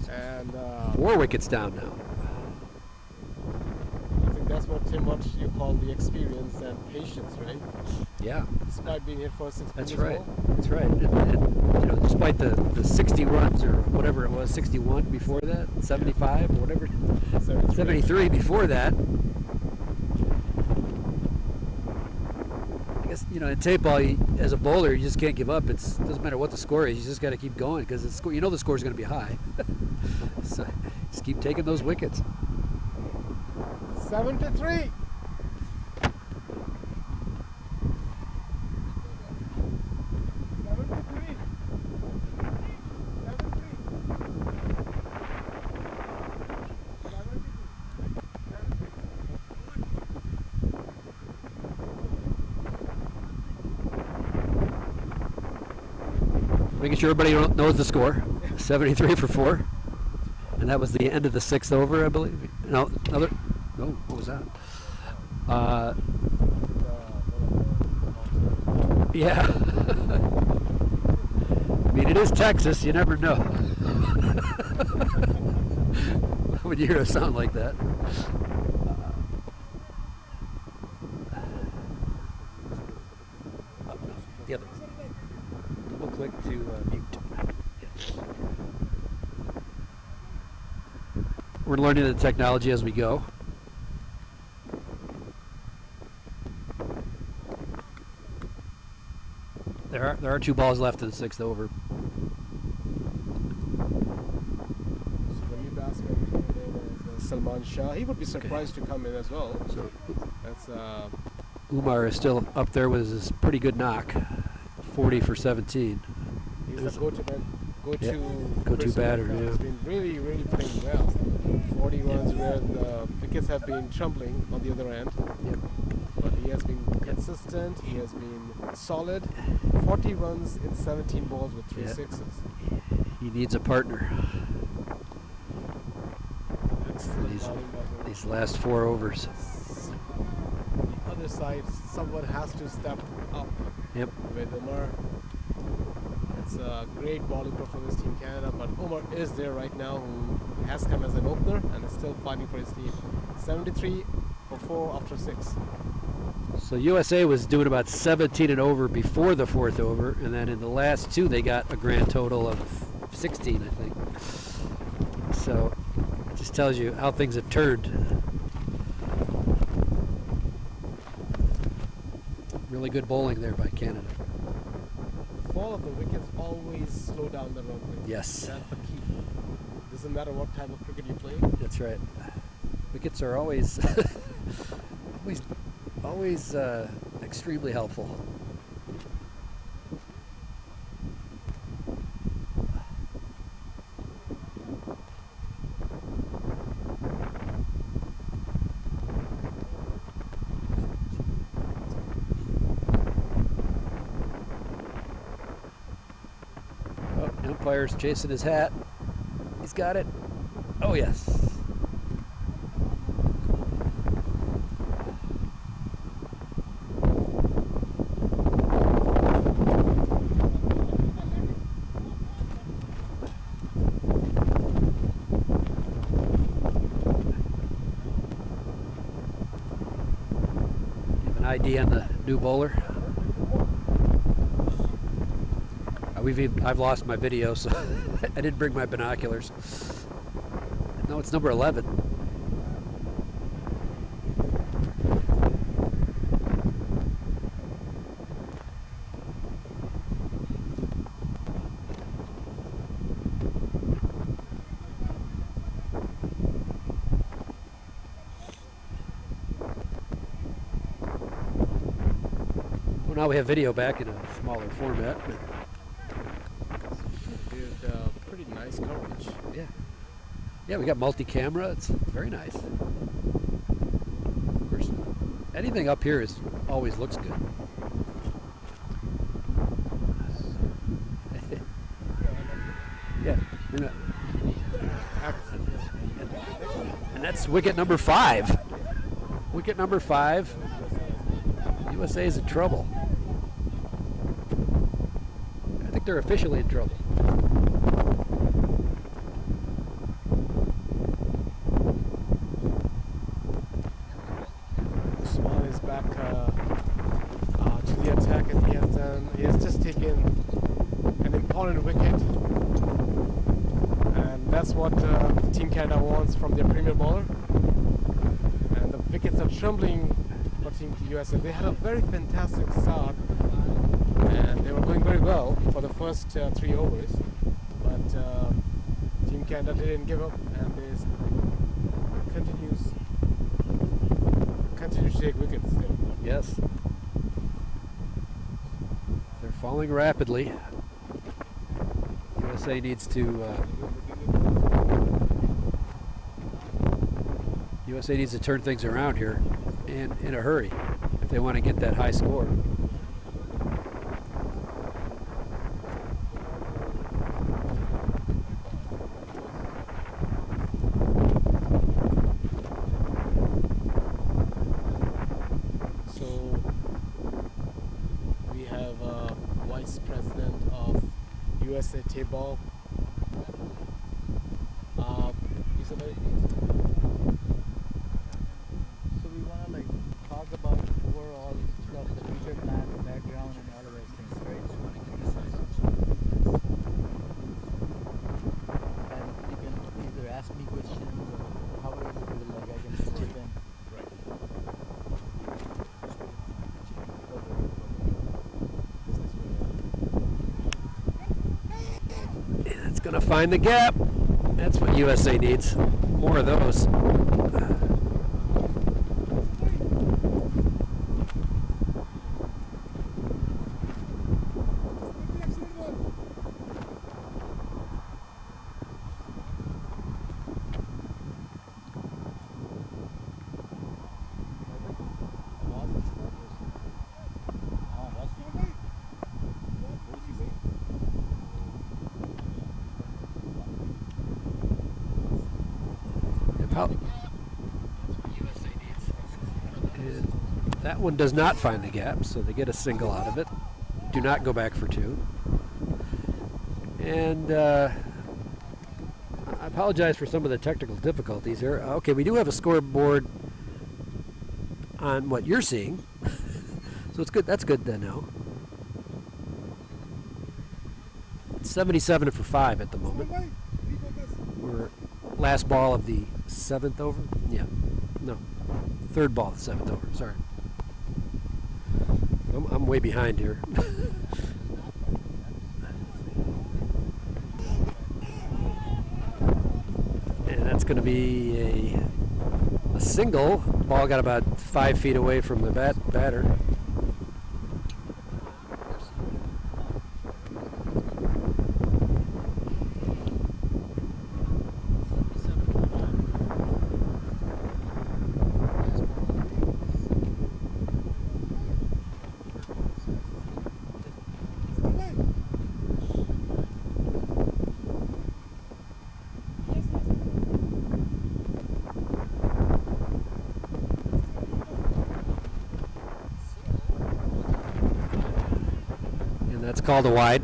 Speaker 6: And
Speaker 3: 4 wickets down now.
Speaker 6: I think that's what you call the experience and patience, right?
Speaker 3: Yeah.
Speaker 6: Despite being hit for 6.
Speaker 3: That's right. That's right. And despite the 60 runs or whatever it was, 61 before that, 75 or whatever, 73 before that. In Tapeball, as a bowler, you just can't give up. It doesn't matter what the score is. You just got to keep going because the score is going to be high. So just keep taking those wickets.
Speaker 6: 7-3.
Speaker 3: Making sure everybody knows the score. 73 for 4. And that was the end of the 6th over, I believe. No, another. No, what was that? Yeah. I mean, it is Texas. You never know. When you hear a sound like that. The other. Double click to mute. Yes. We're learning the technology as we go. There are 2 balls left in the 6th over.
Speaker 6: So the new batsman is Salman Shah. He would be surprised to come in as well.
Speaker 3: So
Speaker 6: that's
Speaker 3: Umar is still up there with his pretty good knock, 40 for 17.
Speaker 6: He's a go-to
Speaker 3: batter. Yeah.
Speaker 6: He's been really, really playing well. 40 runs where the wickets have been trembling on the other end.
Speaker 3: Yep.
Speaker 6: But he has been consistent. He has been solid. 40 runs in 17 balls with 3 sixes.
Speaker 3: He needs a partner. These last 4 overs.
Speaker 6: The other side, someone has to step up.
Speaker 3: Yep.
Speaker 6: With Umar. It's a great bowling performance, Team Canada, but Umar is there right now, who has come as an opener and is still fighting for his team. 73 for 4 after 6.
Speaker 3: So USA was doing about 17 and over before the fourth over, and then in the last two they got a grand total of 16, I think. So it just tells you how things have turned. Really good bowling there by Canada.
Speaker 6: Fall of the wickets always slow down the run rate.
Speaker 3: Yes.
Speaker 6: That's the key. Doesn't matter what type of cricket you play.
Speaker 3: That's right. Wickets are always, always extremely helpful. Oh, umpire's chasing his hat. He's got it. Oh, yes. Give an ID on the new bowler. I've lost my video, so I didn't bring my binoculars. No, it's number 11. Well, now we have video back in a smaller format.
Speaker 6: Pretty nice coverage.
Speaker 3: Yeah. Yeah, we got multi-camera. It's very nice. Of course, anything up here always looks good. Yeah. And that's wicket number 5. Wicket number 5. USA is in trouble. I think they're officially in trouble.
Speaker 6: To the attack, and he has just taken an important wicket, and that's what Team Canada wants from their premier bowler. And the wickets are trembling for Team USA. They had a very fantastic start, and they were going very well for the first 3 overs, but Team Canada didn't give up, and they continue to take wickets still.
Speaker 3: Yes. They're falling rapidly. USA needs to turn things around here and in a hurry if they want to get that high score.
Speaker 6: Vice President of USA Tapeball. So
Speaker 7: we want to talk about overall stuff, the future plan, the background, and all of those things, right? And you can either ask me questions or however you feel like I can chip in.
Speaker 3: It's going to find the gap. That's what USA needs. More of those. And that one does not find the gap, so they get a single out of it. Do not go back for 2. And I apologize for some of the technical difficulties here. Okay, we do have a scoreboard on what you're seeing. So it's good. That's good then now. It's 77 for 5 at the moment. We're last ball of the 7th over. Yeah. No. Third ball of the 7th over. Sorry. I'm way behind here. And that's going to be a single. Ball got about 5 feet away from the batter. That's called a wide.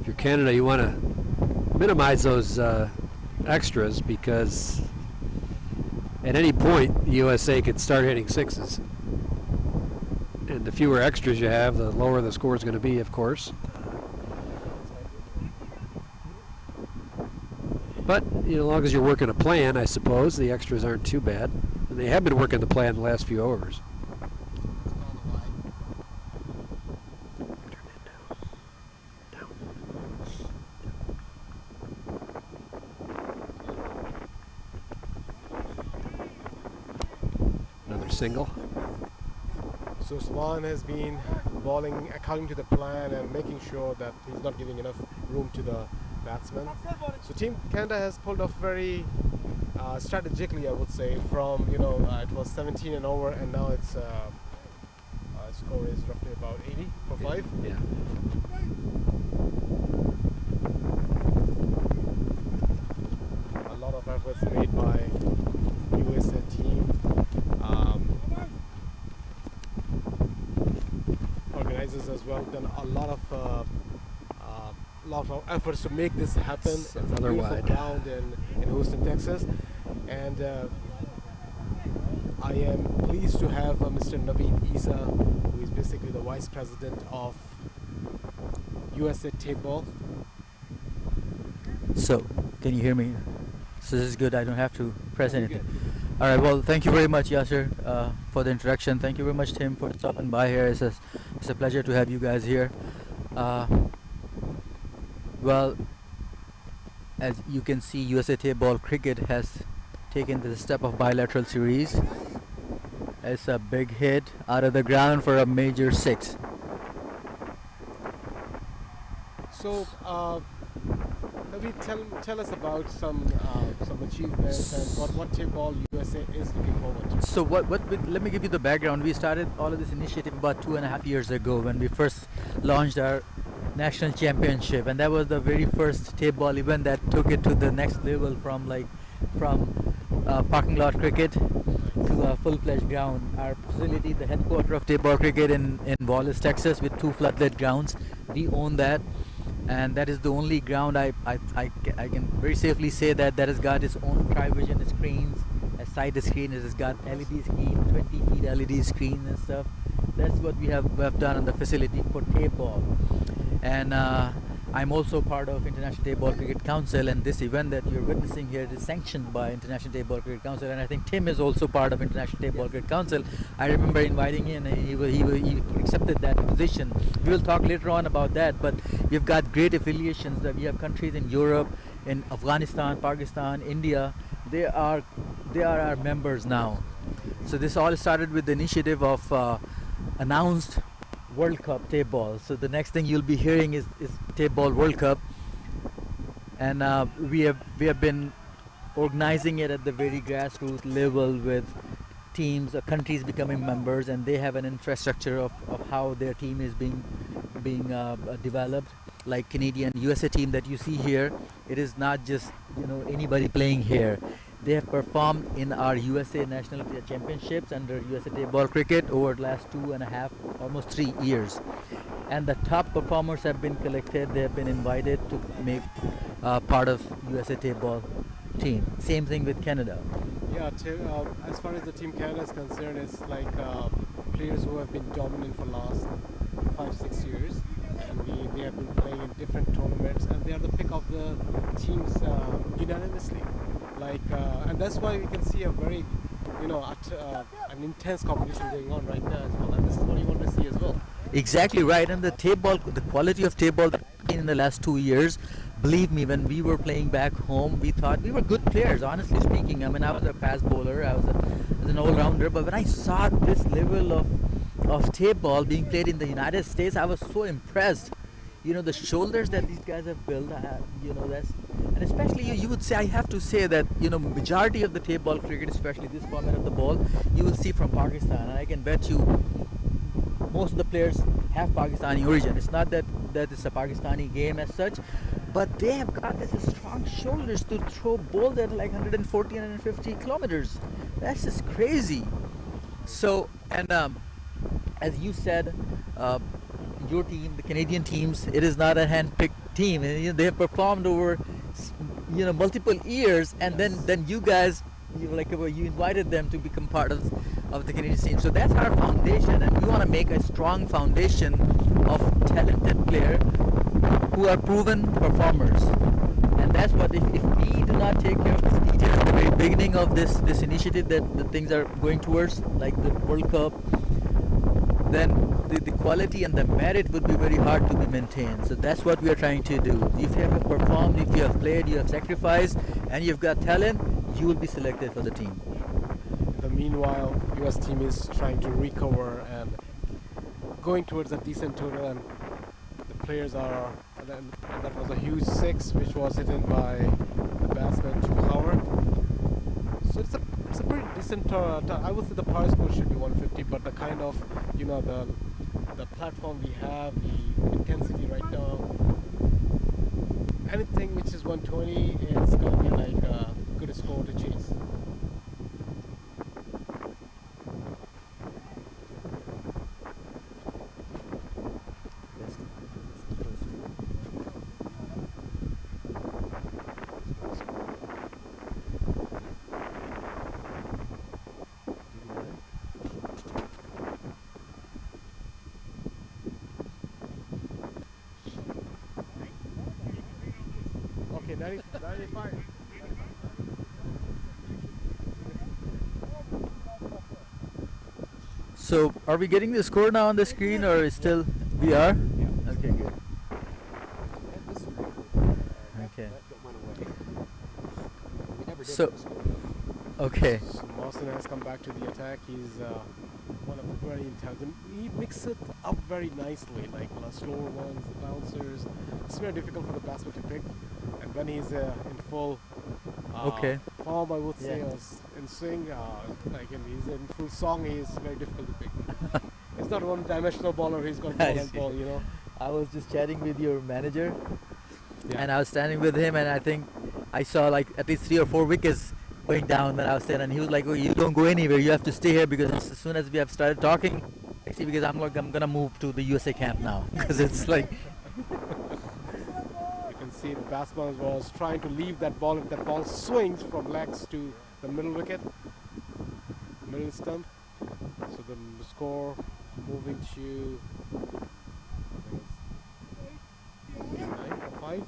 Speaker 3: If you're Canada, you want to minimize those extras because at any point the USA could start hitting sixes. And the fewer extras you have, the lower the score is going to be, of course. But as long as you're working a plan, I suppose the extras aren't too bad. And they have been working the plan the last few overs. Another single.
Speaker 6: So Swan has been bowling according to the plan and making sure that he's not giving enough room to the batsman. So Team Canada has pulled off very strategically, I would say, from it was 17 and over, and now it's score is roughly about 80 for 5.
Speaker 3: Yeah.
Speaker 6: A lot of efforts made by USA team. Organizers as well done a lot of efforts to make this happen. It's a beautiful
Speaker 3: wide
Speaker 6: ground in Houston, Texas, and I am pleased to have Mr. Naveed Isa, who is basically the Vice President of USA Tapeball.
Speaker 7: So, can you hear me? So this is good. I don't have to press anything. All right. Well, thank you very much, Yasser, for the introduction. Thank you very much, Tim, for stopping by here. It's a pleasure to have you guys here. Well, as you can see, USA Tapeball Cricket has taken the step of bilateral series. It's a big hit out of the ground for a major 6.
Speaker 6: So, maybe tell us about some achievements and what Tapeball USA is looking forward to.
Speaker 7: So let me give you the background. We started all of this initiative about 2.5 years ago when we first launched our national championship, and that was the very first Tapeball event that took it to the next level from parking lot cricket to a full-fledged ground. Our facility, the headquarters of Tapeball Cricket in Wallace, Texas, with 2 floodlit grounds, we own that, and that is the only ground I can very safely say that has got its own tri-vision screens, a side screen. It has got LED screen, 20 feet LED screen and stuff. That's what we have done on the facility for Tapeball. And I'm also part of International Tapeball Cricket Council, and this event that you're witnessing here is sanctioned by International Tapeball Cricket Council, and I think Tim is also part of International Tapeball Cricket Council. I remember inviting him, and he accepted that position. We will talk later on about that, but we've got great affiliations. That we have countries in Europe, in Afghanistan, Pakistan, India. They are our members now. So this all started with the initiative of announced World Cup Tapeball. So the next thing you'll be hearing is Tapeball World Cup, and we have been organizing it at the very grassroots level with teams, countries becoming members, and they have an infrastructure of how their team is being developed. Like Canadian USA team that you see here, it is not just anybody playing here. They have performed in our USA National Championships under USA Tapeball Cricket over the last 2.5, almost 3 years. And the top performers have been collected. They have been invited to make part of USA Tapeball team. Same thing with Canada.
Speaker 6: Yeah, as far as the Team Canada is concerned, it's like players who have been dominant for last 5-6 years, and they have been playing in different tournaments, and they are the pick of the teams unanimously. And that's why we can see a very, an intense competition going on right now as well, and this is what you want to see as well.
Speaker 7: Exactly right, and the Tapeball, the quality of Tapeball that I've seen in the last 2 years, believe me, when we were playing back home, we thought we were good players, honestly speaking. I mean, I was a fast bowler, I was an all-rounder, but when I saw this level of Tapeball being played in the United States, I was so impressed. You know, the shoulders that these guys have built, and especially you would say, I have to say that, majority of the Tapeball cricket, especially this format of the ball, you will see from Pakistan, and I can bet you most of the players have Pakistani origin. It's not that it's a Pakistani game as such, but they have got this strong shoulders to throw balls at like 140, 150 kilometers. That's just crazy. So, and as you said, your team, the Canadian teams, it is not a hand-picked team. And, they have performed over, multiple years, and then you guys, you invited them to become part of the Canadian team. So that's our foundation, and we want to make a strong foundation of talented players who are proven performers. And that's what, if we do not take care of this detail at the very beginning of this initiative that the things are going towards, like the World Cup, then the quality and the merit would be very hard to be maintained. So that's what we are trying to do. If you have performed, if you have played, you have sacrificed, and you've got talent, you will be selected for the team.
Speaker 6: Meanwhile, US team is trying to recover and going towards a decent total, and the players are, and that was a huge six which was hit in by the batsman to Howard. So it's a pretty decent I would say the power score should be 150, but the kind of the platform we have, the intensity right now, anything which is 120, it's gonna be like a good score to chase. Okay, 95.
Speaker 7: So, are we getting the score now on the screen, or is still we are? Okay, good. Okay. So, okay.
Speaker 6: So Mawson has come back to the attack. He's one of the very intelligent. He mixes it up very nicely, like the slower ones, the bouncers. It's very difficult for the batsman to pick. And when he's in full form, I would say, or in swing, like when he's in full song, he's very difficult to pick. It's not a one-dimensional bowler. He's got ball and ball,
Speaker 7: I was just chatting with your manager, and I was standing with him, and I think I saw like at least 3 or 4 wickets going down when I was there, and he was like, "Oh, you don't go anywhere. You have to stay here, because as soon as we have started talking, because I'm gonna move to the USA camp now, because it's like."
Speaker 6: You can see the batsman was trying to leave that ball. If that ball swings from legs to the middle wicket, middle stump, so the score moving to 9 for 5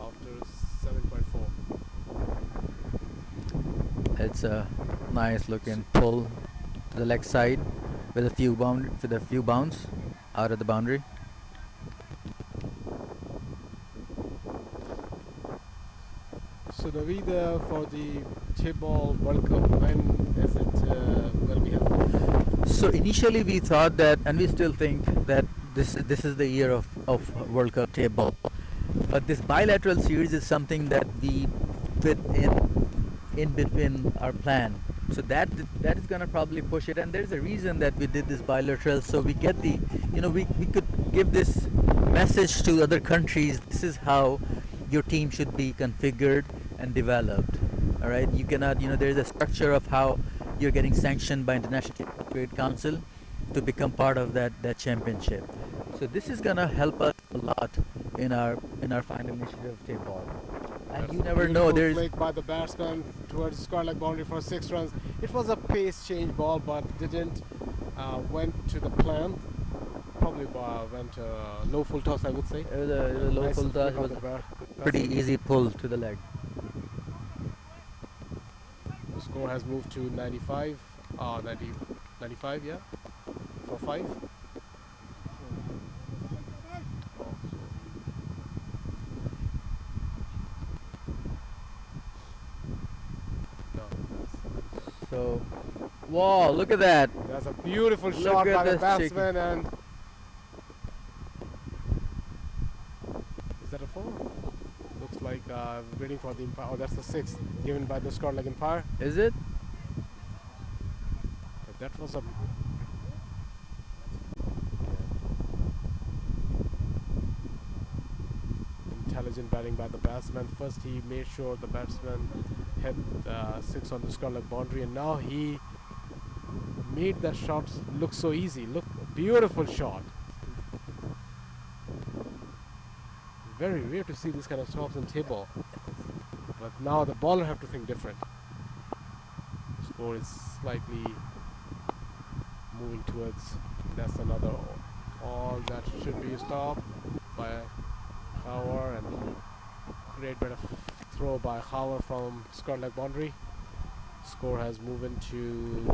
Speaker 6: after 7.4.
Speaker 7: It's a nice looking pull to the leg side with a few bounce out of the boundary.
Speaker 6: So Naveed, for the Tapeball World Cup, when is it going to be held?
Speaker 7: So initially we thought that, and we still think that this is the year of World Cup Tapeball, but this bilateral series is something that we fit in between our plan. So that is gonna probably push it, and there's a reason that we did this bilateral, so we get the, we could give this message to other countries. This is how your team should be configured and developed. All right, you cannot, there's a structure of how you're getting sanctioned by International Cricket Council to become part of that championship. So this is gonna help us a lot in our final initiative of Tapeball. And
Speaker 6: That's
Speaker 7: you
Speaker 6: a
Speaker 7: never know.
Speaker 6: beautiful
Speaker 7: There's
Speaker 6: flick by the batsman towards the square leg boundary for 6 runs. It was a pace change ball, but didn't went to the plan. Probably went low full toss, I would say.
Speaker 7: it was a low
Speaker 6: Nice
Speaker 7: full toss.
Speaker 6: flick
Speaker 7: It
Speaker 6: of
Speaker 7: was
Speaker 6: the
Speaker 7: a pretty easy pull to the leg.
Speaker 6: The score has moved to 95. 95, yeah, for 5.
Speaker 7: So, wow, look at that.
Speaker 6: That's a beautiful
Speaker 7: Look
Speaker 6: shot
Speaker 7: at
Speaker 6: by the
Speaker 7: this chicken.
Speaker 6: batsman, and is that a 4? Looks like waiting for the umpire. Oh, that's the 6 given by the score leg umpire.
Speaker 7: Is it?
Speaker 6: But that was a intelligent batting by the batsman. First, he made sure the batsman hit 6 on the score leg boundary, and now he made that shot look so easy. Look, beautiful shot. Very rare to see this kind of stops in Tapeball. But now the bowler have to think different. The score is slightly moving towards. That's another all that should be stopped by Howard, and great bit of throw by Howard from square leg boundary. Score has moved into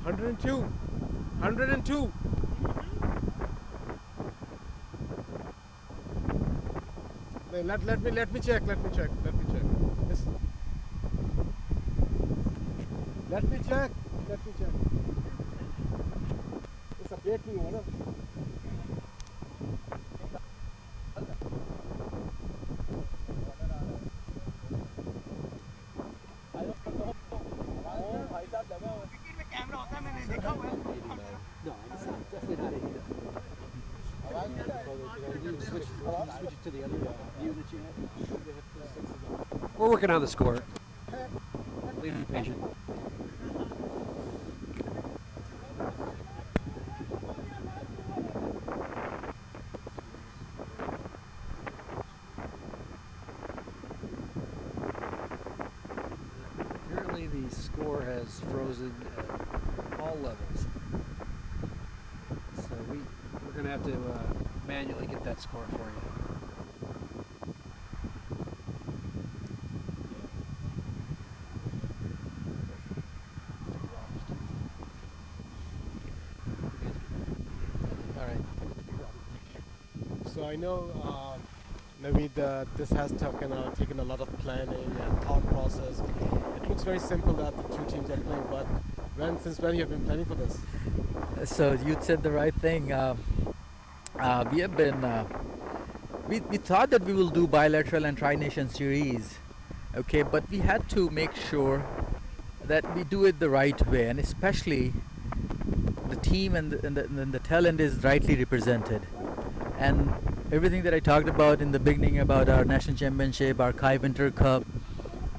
Speaker 6: 102. 102. Let me check. Yes. Let me check. It's a breaking one.
Speaker 3: We're working on the score. Please be patient. Apparently the score has frozen at all levels. So we're going to have to manually get that score for you.
Speaker 6: So I know Naveed, this has taken a lot of planning and thought process. It looks very simple that the two teams are playing, but since when you have been planning for this?
Speaker 7: So you said the right thing. We have been. We thought that we will do bilateral and tri-nation series, okay, but we had to make sure that we do it the right way, and especially the team and the talent is rightly represented. And everything that I talked about in the beginning about our national championship, our Kai Winter Cup,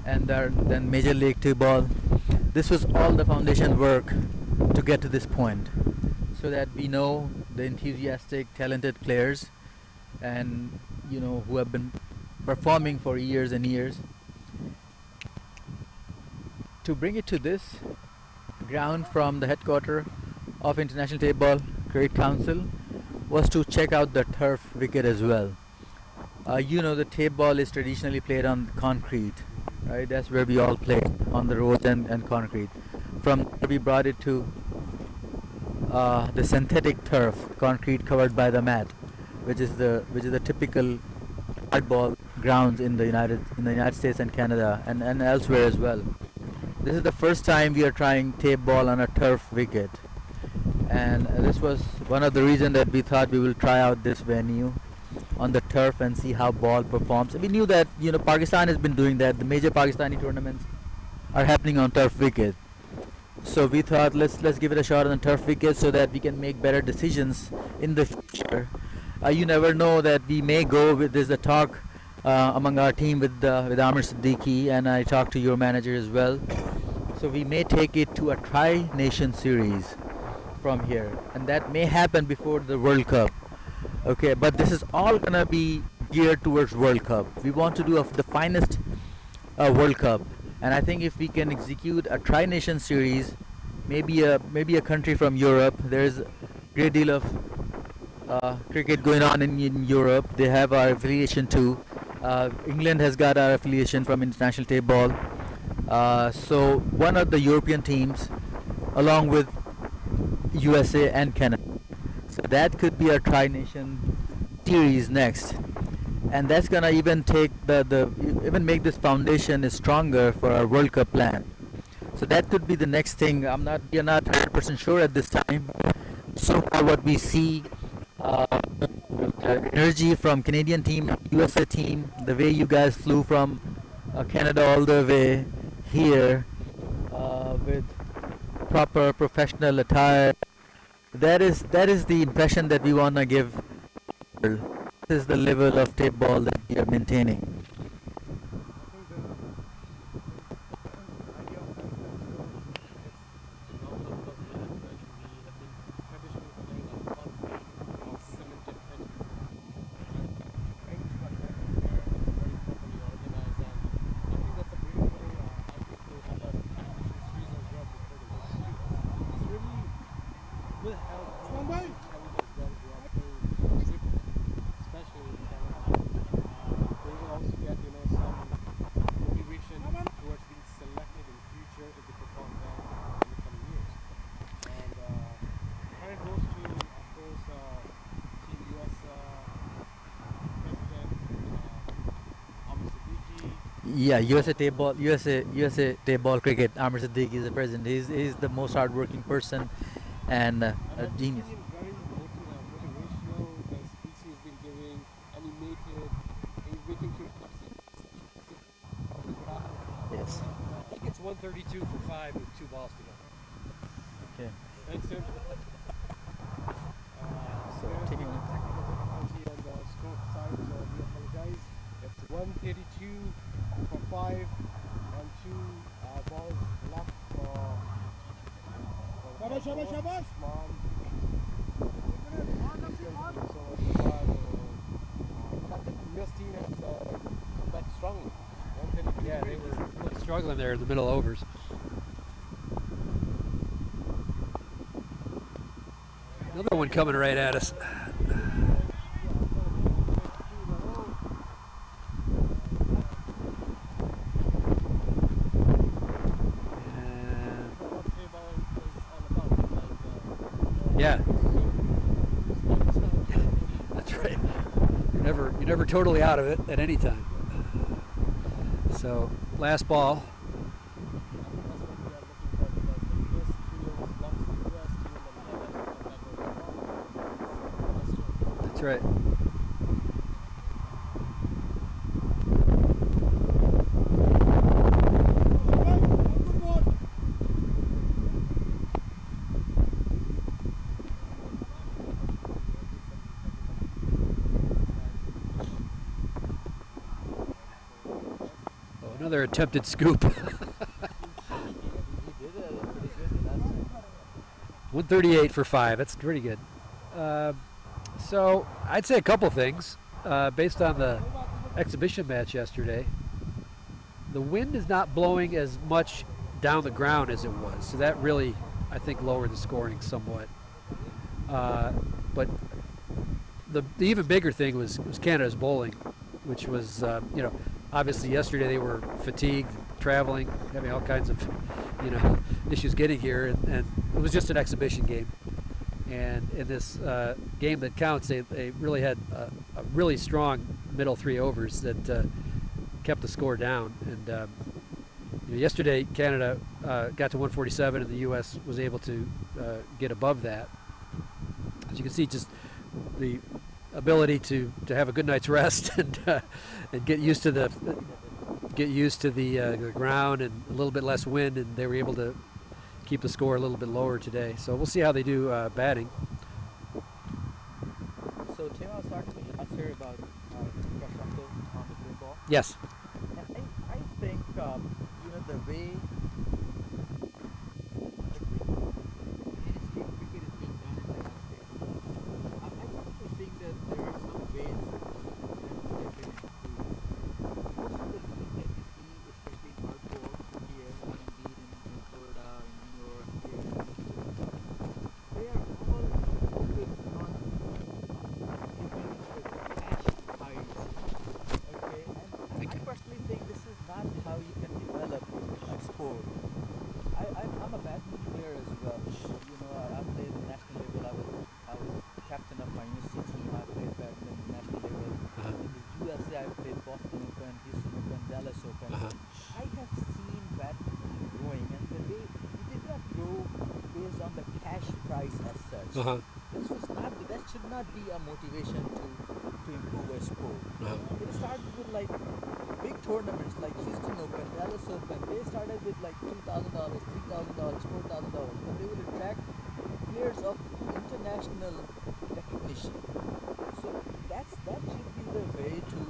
Speaker 7: and our then Major League Tapeball, this was all the foundation work to get to this point, so that we know the enthusiastic, talented players, and who have been performing for years and years. To bring it to this ground from the headquarters of International Tapeball Cricket Council was to check out the turf wicket as well. The tape ball is traditionally played on concrete, right? That's where we all play, on the roads and concrete. From there we brought it to the synthetic turf, concrete covered by the mat, which is the typical hardball grounds in the United States and Canada and elsewhere as well. This is the first time we are trying tape ball on a turf wicket. And this was one of the reasons that we thought we will try out this venue on the turf and see how ball performs. We knew that Pakistan has been doing that. The major Pakistani tournaments are happening on turf wicket. So we thought let's give it a shot on the turf wicket so that we can make better decisions in the future. You never know that we may go with. There's a talk among our team with Amir Siddiqui, and I talked to your manager as well. So we may take it to a tri-nation series from here, and that may happen before the World Cup. Okay, but this is all gonna be geared towards World Cup. We want to do the finest World Cup, and I think if we can execute a Tri-Nation series, maybe a country from Europe. There's a great deal of cricket going on in Europe. They have our affiliation too. England has got our affiliation from International Tapeball. So one of the European teams, along with USA and Canada. So that could be a Tri-Nation series next, and that's gonna even take even make this foundation stronger for our World Cup plan. So that could be the next thing. We are not 100% sure at this time. So far, what we see, the energy from Canadian team, USA team, the way you guys flew from Canada all the way here with proper professional attire. That is the impression that we wanna give. This is the level of tape ball that we are maintaining. Yeah, USA Tapeball Cricket. Amir Siddiqui is the president. He's the most hardworking person and a genius.
Speaker 6: Very motivational. The speech he's been giving, animated. He's making sure.
Speaker 7: Yes.
Speaker 3: I think it's 132 for 5 with 2 balls to go.
Speaker 7: Okay.
Speaker 6: Thanks, Tim.
Speaker 7: So taking
Speaker 6: Difficulty on the stroke side, so we apologize. It's 132 for 5 and 2 balls left for Shabash. US team has come back strongly.
Speaker 3: Yeah, they were struggling there in the middle overs. Another one coming right at us. Yeah. That's right. You're never totally out of it at any time. So, last ball. That's right. Another attempted scoop. 138 for 5. That's pretty good. So I'd say a couple things based on the exhibition match yesterday. The wind is not blowing as much down the ground as it was, so that really, I think, lowered the scoring somewhat. But the even bigger thing was Canada's bowling, which was obviously yesterday they were fatigued, traveling, having all kinds of issues getting here, and it was just an exhibition game. And in this game that counts, they really had a really strong middle 3 overs that kept the score down. And yesterday Canada got to 147, and the U.S. was able to get above that. As you can see, just the ability to have a good night's rest and get used to the ground and a little bit less wind, and they were able to keep the score a little bit lower today. So we'll see how they do batting.
Speaker 7: So Tim, I was talking to you last year about infrastructure on the play ball.
Speaker 3: Yes.
Speaker 7: And I think the way British cricket is not how you can develop a sport. I'm a badminton player as well. You know, I played at national level. I was captain of my university team. I played badminton at national level. In the USA, I played Boston Open, Houston Open, Dallas Open. I have seen badminton growing, and the way it did not grow based on the cash price as such. That should not be a motivation to improve a sport. It started with like big tournaments like Houston Open, Dallas Open. They started with like $2,000, $3,000, $4,000, but they will attract players of international recognition. So that should be the way to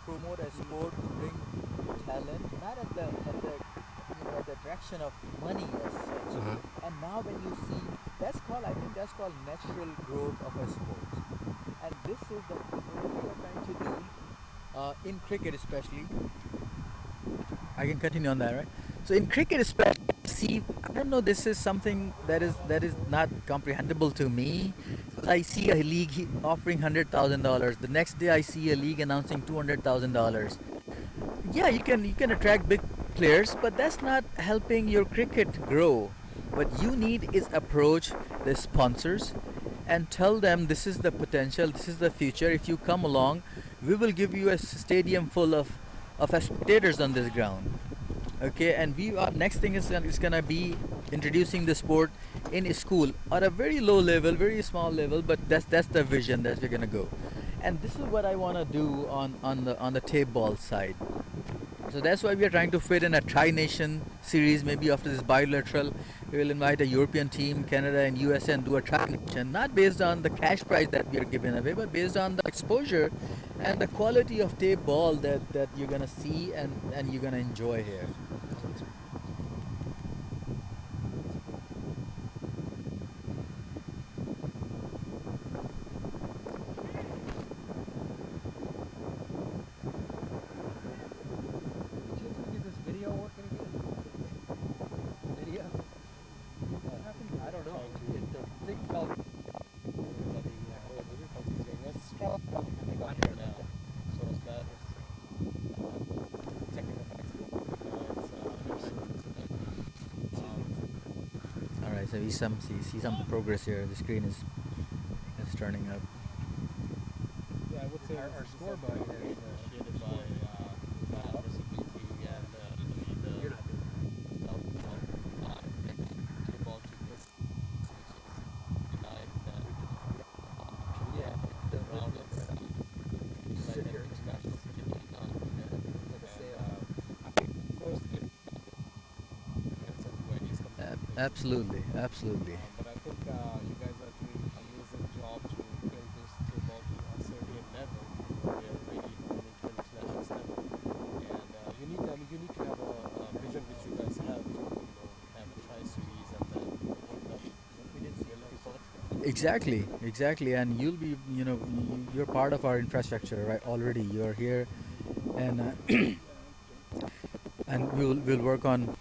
Speaker 7: promote a sport, to bring talent, not at the attraction of money as such. And now when you see, I think that's called natural growth of a sport. And this is what we are trying to do in cricket especially. I can continue on that, right? So in cricket especially, see, I don't know, this is something that is not comprehensible to me. I see a league offering $100,000. The next day I see a league announcing $200,000. Yeah, you can attract big players, but that's not helping your cricket grow. What you need is approach the sponsors and tell them this is the potential, this is the future. If you come along, we will give you a stadium full of spectators on this ground. Okay, and next thing is gonna be introducing the sport in a school at a very low level, very small level, but that's the vision that we're gonna go. And this is what I wanna do on the Tapeball side. So that's why we are trying to fit in a tri-nation series. Maybe after this bilateral, we will invite a European team, Canada and USA, and do a tri-nation, not based on the cash prize that we are giving away, but based on the exposure and the quality of tape ball that you're gonna see and you're gonna enjoy here. Alright, so we see some progress here. The screen is turning up.
Speaker 6: Yeah, I would say our scoreboard is initiated by RCBT and the Tapeball to this, which is nice and the round itself like an international city. I think first
Speaker 7: Absolutely.
Speaker 6: but I think you guys are doing an amazing job to build this table to a certain level where really coming to an international standard. And you need to have a vision which you guys have to have a tri-series and then World Cup. We're looking forward to that.
Speaker 7: Exactly, and you'll be, you're part of our infrastructure, right? Already, you're here, and and we'll work on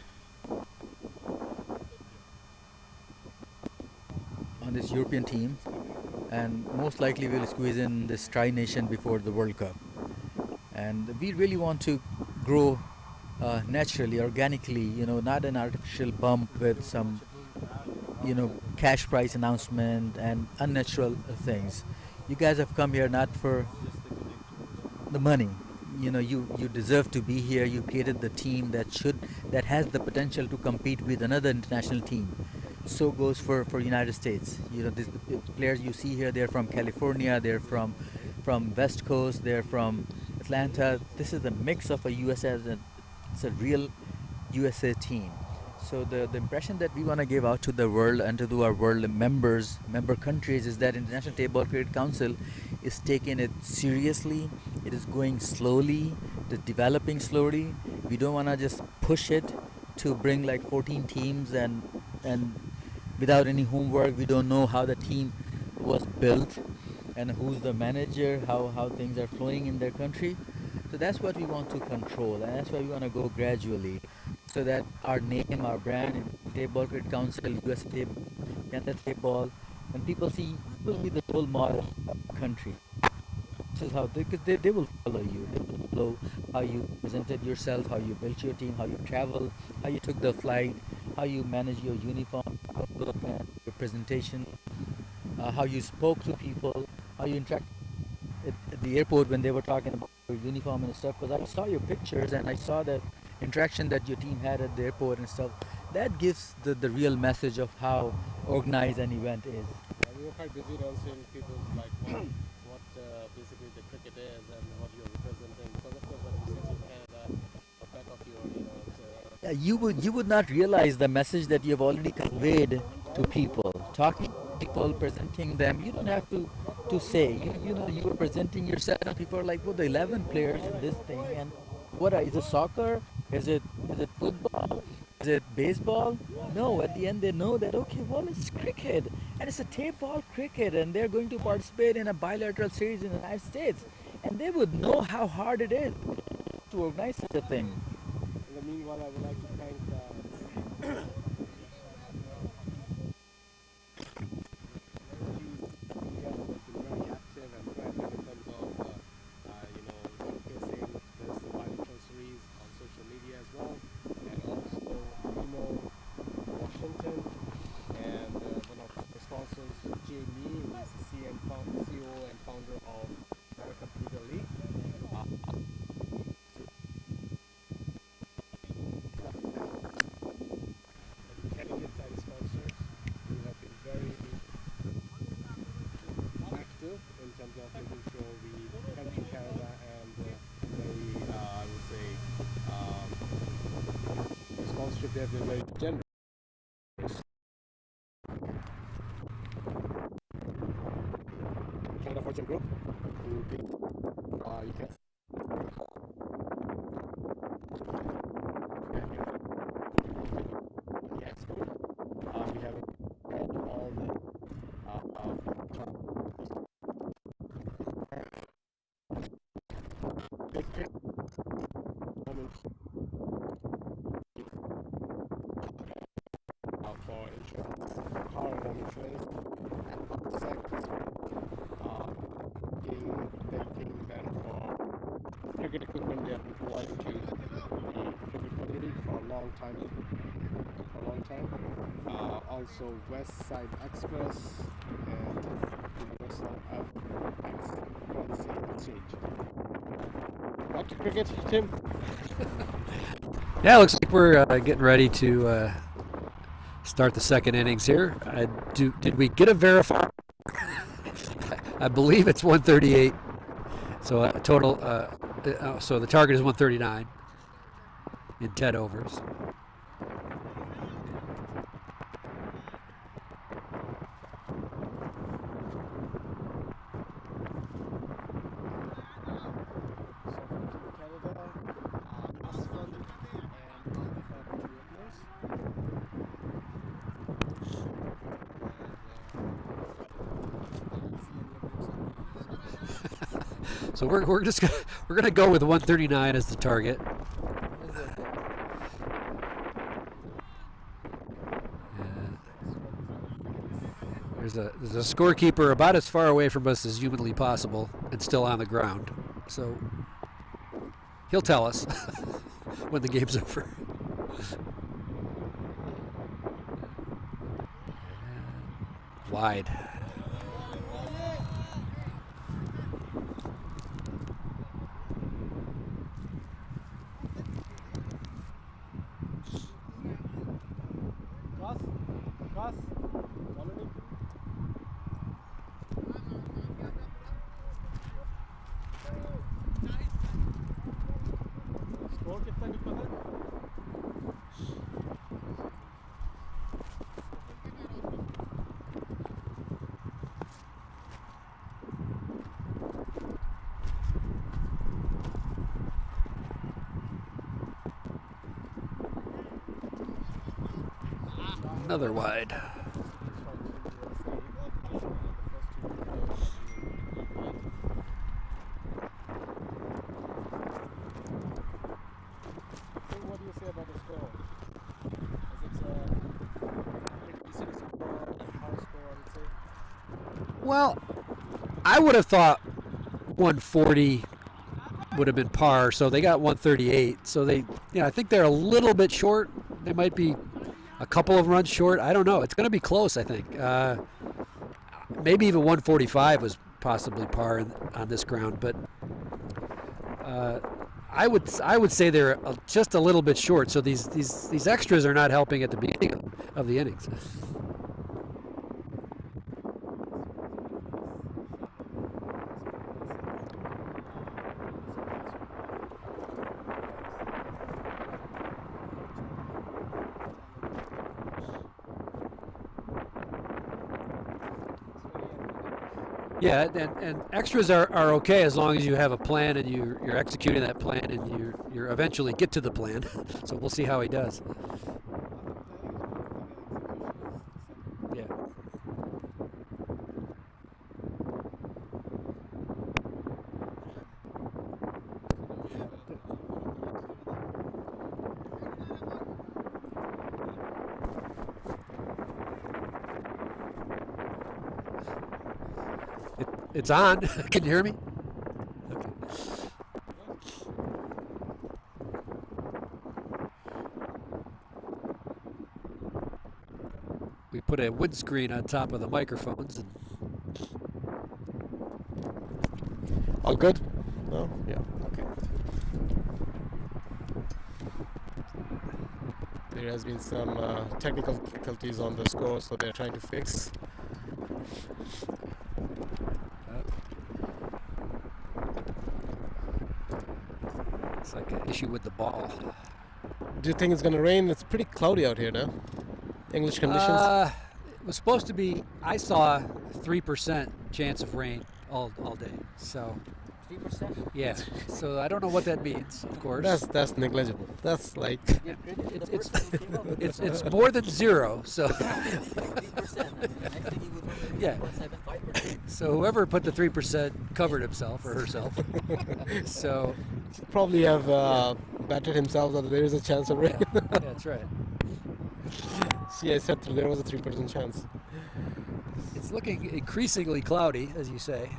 Speaker 7: this European team, and most likely we'll squeeze in this tri-nation before the World Cup. And we really want to grow naturally, organically, not an artificial bump with some, cash price announcement and unnatural things. You guys have come here not for the money. You deserve to be here. You created the team that has the potential to compete with another international team. So goes for United States. The players you see here, they're from California, they're from West Coast, they're from Atlanta. This is a mix of a USA. It's a real USA team. So the impression that we want to give out to the world and to our world member countries is that International Table Cricket Council is taking it seriously. It is going slowly, it is developing slowly. We don't want to just push it to bring like 14 teams and without any homework. We don't know how the team was built and who's the manager, how things are flowing in their country. So that's what we want to control, and that's why we want to go gradually, so that our name, our brand, Table Cricket Council, USA Table, Canada Tapeball, when people see, will be the role model of the country. This is how they will follow you. They will flow, how you presented yourself, how you built your team, how you traveled, how you took the flight, how you manage your uniform outlook and your presentation, how you spoke to people, how you interact at the airport when they were talking about your uniform and stuff. Because I saw your pictures and I saw that interaction that your team had at the airport and stuff. That gives the real message of how organized an event is.
Speaker 6: Yeah, we were quite busy answering people's like what basically the cricket is and what you're representing. Because of course when you sit in Canada, the back of your
Speaker 7: Yeah, you would not realize the message that you have already conveyed to people. Talking to people, presenting them. You don't have to say. You know you are presenting yourself, and people are like, "Well, the 11 players in this thing, and what is it? Soccer? Is it football? Is it baseball?" No. At the end, they know that okay, well, it's cricket, and it's a tape ball cricket, and they're going to participate in a bilateral series in the United States, and they would know how hard it is to organize such a thing.
Speaker 6: In the meanwhile, I would like to thank media that has been very active and proactive in terms of showcasing this bilateral series on social media as well, and also Washington and one of the sponsors, Jamie, who is the CEO and founder of American Premier League. Candidate side sponsors who have been very active in terms of making sure we come to Canada and very, I would say, the sponsorship they have been very generous. Canada Fortune Group, who did, you can we have all the for insurance, car and home insurance, and second, in them for cricket equipment they have been providing to the cricket community for a long time. Also West Side Express and Universal FX Currency Exchange. Back to cricket, Tim.
Speaker 3: Yeah, looks like we're getting ready to start the second innings here. Did we get a verify? I believe it's 138. So a total. So the target is 139 in 10 overs. So we're just gonna go with 139 as the target. There's a scorekeeper about as far away from us as humanly possible and still on the ground. So he'll tell us when the game's over. Wide. Another wide.
Speaker 6: What do you say about the score? Is it a high score, I would say?
Speaker 3: Well, I would have thought 140
Speaker 8: would have been par, so they got 138. So they, I think they're a little bit short. They might be a couple of runs short. I don't know. It's going to be close, I think. Maybe even 145 was possibly par on this ground, but I would say they're just a little bit short. So these extras are not helping at the beginning of the innings. Yeah, and extras are okay as long as you have a plan and you're executing that plan and you're eventually get to the plan. So we'll see how he does. Yeah. It's on. Can you hear me? Okay. We put a windscreen on top of the microphones. And
Speaker 6: All good? No? Yeah. Okay. There has been some technical difficulties on the score, so they're trying to fix.
Speaker 8: It's like an issue with the ball.
Speaker 6: Do you think it's going to rain? It's pretty cloudy out here now. English conditions?
Speaker 8: It was supposed to be, I saw 3% chance of rain all day. So
Speaker 7: 3%?
Speaker 8: yeah. So I don't know what that means, of course.
Speaker 6: That's negligible. That's like...
Speaker 8: It's more than zero, so
Speaker 7: 3%.
Speaker 8: yeah. So whoever put the 3% covered himself or herself. So
Speaker 6: Probably have batted himself that there is a chance of rain.
Speaker 8: yeah, that's right.
Speaker 6: See, I said there was a 3% chance.
Speaker 8: It's looking increasingly cloudy, as you say.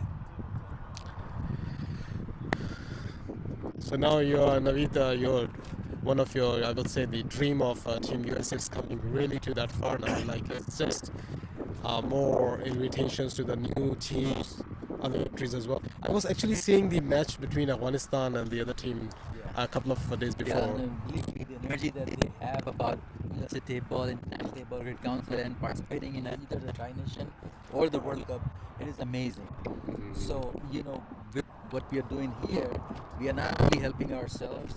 Speaker 6: So now you're, Navita, you're one of your, I would say, the dream of Team USA is coming really to that far now. Like, it's just more invitations to the new teams, other countries as well. I was actually seeing the match between Afghanistan and the other team a couple of days before.
Speaker 7: Yeah, and the energy that they have about USA Tapeball, International Tapeball Cricket Council, and participating in either the Tri-Nation or the World Cup, it is amazing. So, with what we are doing here, we are not only helping ourselves,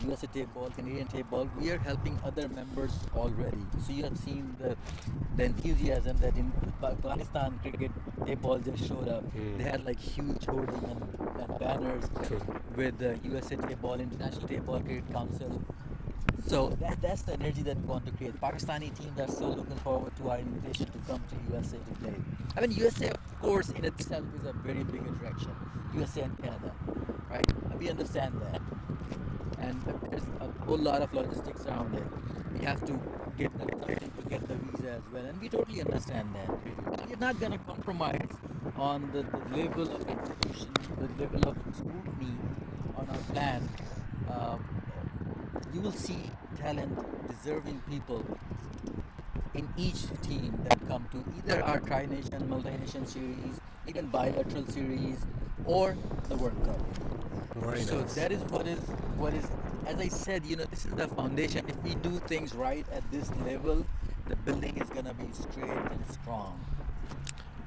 Speaker 7: USA Tapeball, Canadian Tapeball, we are helping other members already. So you have seen the enthusiasm that in Pakistan cricket Tapeball just showed up. They had like huge hoarding and banners with the USA Tapeball, International Tapeball Cricket Council. So that's the energy that we want to create. Pakistani teams are so looking forward to our invitation to come to USA to play. I mean, USA, of course, in itself is a very big attraction. USA and Canada, right? We understand that. And there's a whole lot of logistics around it. We have to get the authority to get the visa as well, and we totally understand that. We're not going to compromise on the level of execution, the level of scrutiny on our plan. You will see talent, deserving people in each team that come to either our Tri-Nation, Multi-Nation series, even Bilateral series, or the World Cup. So that is what is, as I said, this is the foundation. If we do things right at this level, the building is going to be straight and strong.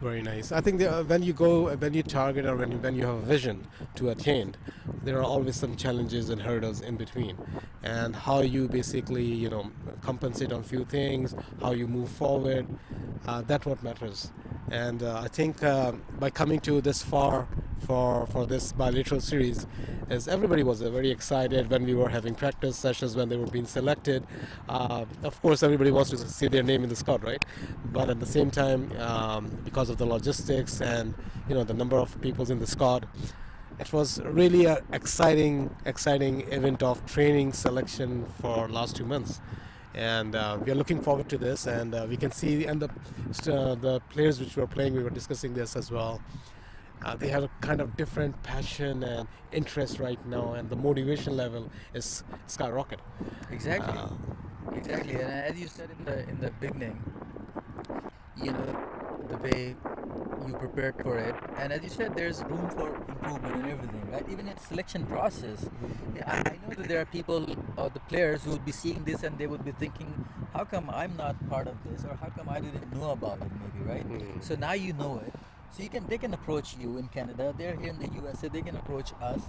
Speaker 6: Very nice. I think when you target or when you have a vision to attain, there are always some challenges and hurdles in between. And how you basically, compensate on few things, how you move forward, that's what matters. And I think by coming to this far for this bilateral series, as everybody was very excited when we were having practice sessions, when they were being selected. Of course, everybody wants to see their name in the squad, right? But at the same time, because of the logistics and the number of people in the squad, it was really an exciting event of training selection for last 2 months. And we are looking forward to this, and we can see, and the players which were playing, we were discussing this as well. they have a kind of different passion and interest right now, and the motivation level is skyrocket.
Speaker 7: Exactly. Exactly. And as you said in the beginning, you know, the way you prepared for it, and as you said, there's room for improvement and everything, right? Even in selection process, yeah, I know that there are people or the players who would be seeing this and they would be thinking, how come I'm not part of this, or how come I didn't know about it, maybe, right? So now you know it, so they can approach you in Canada. They're here in the USA. They can approach us,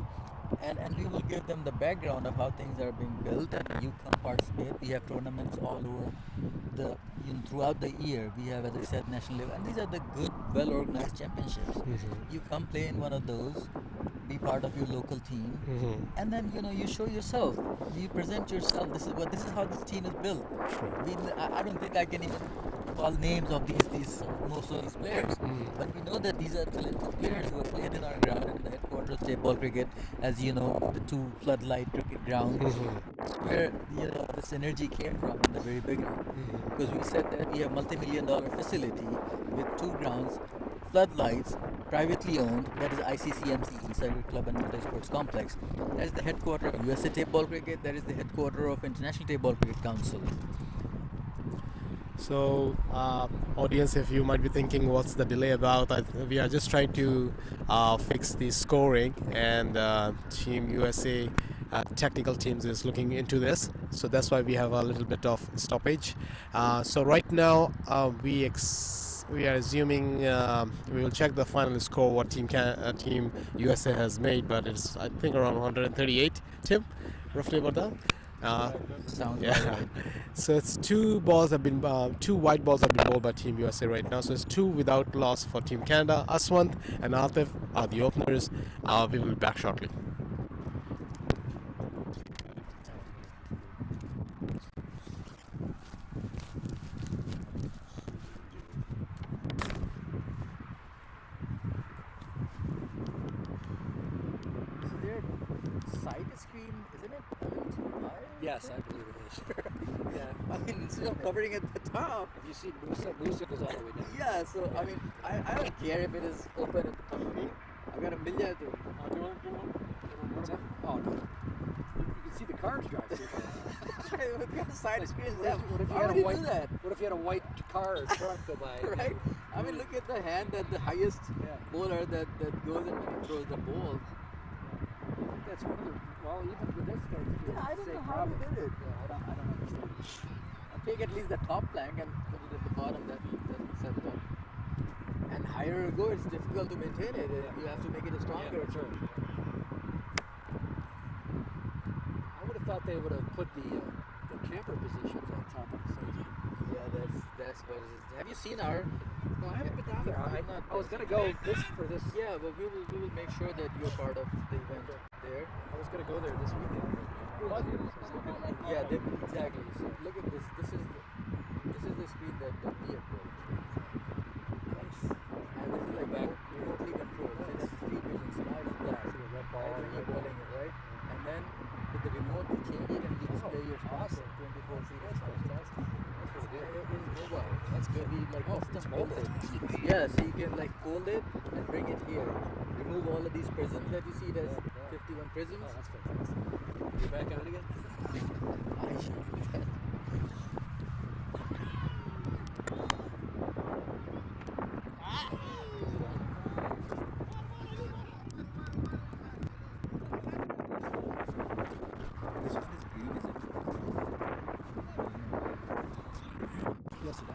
Speaker 7: and we will give them the background of how things are being built, and you come participate. We have tournaments all over the throughout the year. We have, as I said, national level, and these are the good, well organized championships. You come play in one of those, be part of your local team, and then you show yourself, you present yourself. This is how this team is built. I don't think I can even call names of these most of these players, but we know that these are talented players who have played in our ground in the headquarters of Tapeball cricket, as you know, the two floodlight cricket grounds, where this energy came from in the very beginning. Because we said that we have multi-million-dollar facility with two grounds, floodlights, privately owned. That is ICCMC, Circuit Club and Multi-Sports Complex. That is the headquarters of USA Tapeball Cricket. That is the headquarters of International Tapeball Cricket Council.
Speaker 6: So, audience, if you might be thinking, what's the delay about? We are just trying to fix the scoring, and Team USA technical teams is looking into this. So that's why we have a little bit of stoppage. So right now, we are assuming we will check the final score what Team USA has made, but it's I think around 138. Tim, roughly about that.
Speaker 7: Sounds
Speaker 6: Yeah.
Speaker 7: right.
Speaker 6: So it's two white balls have been bowled by Team USA right now. So it's 2 without loss for Team Canada. Aswant and Atif are the openers. We will be back shortly.
Speaker 7: So their side screen, isn't it a little too high?
Speaker 8: Yes, I believe it is.
Speaker 7: Yeah. I mean, instead of covering at the top.
Speaker 8: You see Musa goes all the way down.
Speaker 7: Yeah. So I mean, I don't care if it is open at the top. I've got a million.
Speaker 8: Do you want what's that? Oh, no. You can see the cars drive through.
Speaker 7: What kind of side screen is
Speaker 8: What
Speaker 7: that?
Speaker 8: if you
Speaker 7: Why
Speaker 8: had
Speaker 7: would
Speaker 8: a
Speaker 7: you
Speaker 8: white
Speaker 7: do that?
Speaker 8: What if you had a white car or truck go by?
Speaker 7: Right? I mean, look at the hand that the highest
Speaker 8: Yeah.
Speaker 7: bowler that goes and throws the ball.
Speaker 8: That's one of the. Well, even with this guy,
Speaker 7: Yeah, I don't know how he did it.
Speaker 8: Yeah, I don't understand.
Speaker 7: Take at least the top plank and put it at the bottom. That sets up. And higher you go, it's difficult to maintain it. You have to make it stronger.
Speaker 8: Yeah, sure. I would have thought they would have put the camper positions on top of the side.
Speaker 7: Yeah, that's what it is. Have you seen our?
Speaker 8: No, I haven't been down there.
Speaker 7: I'm not.
Speaker 8: I was gonna go for this.
Speaker 7: Yeah, but we will make sure that you're part of the event there.
Speaker 8: I was gonna go there this weekend.
Speaker 7: Yeah, exactly. So look at this. This is the screen that we have built.
Speaker 8: Nice.
Speaker 7: And this is like remotely controlled. So it's 3 vision. So now it's black.
Speaker 8: See a red ball.
Speaker 7: And then you're bowling it, right? And then with the remote you change it and you display your spots.
Speaker 8: awesome.
Speaker 7: 24 feet.
Speaker 8: That's fantastic. That's really good.
Speaker 7: And it is mobile. That's good. We like
Speaker 8: Oh,
Speaker 7: custom
Speaker 8: it's
Speaker 7: built
Speaker 8: mobile.
Speaker 7: it. Yeah, so you can like fold it and bring it here. Remove all of these prisms that you see. There's 51 prisms.
Speaker 8: Oh, that's fantastic. You back on again?
Speaker 7: I should do that. This one is green, is it?
Speaker 8: Yes, it is.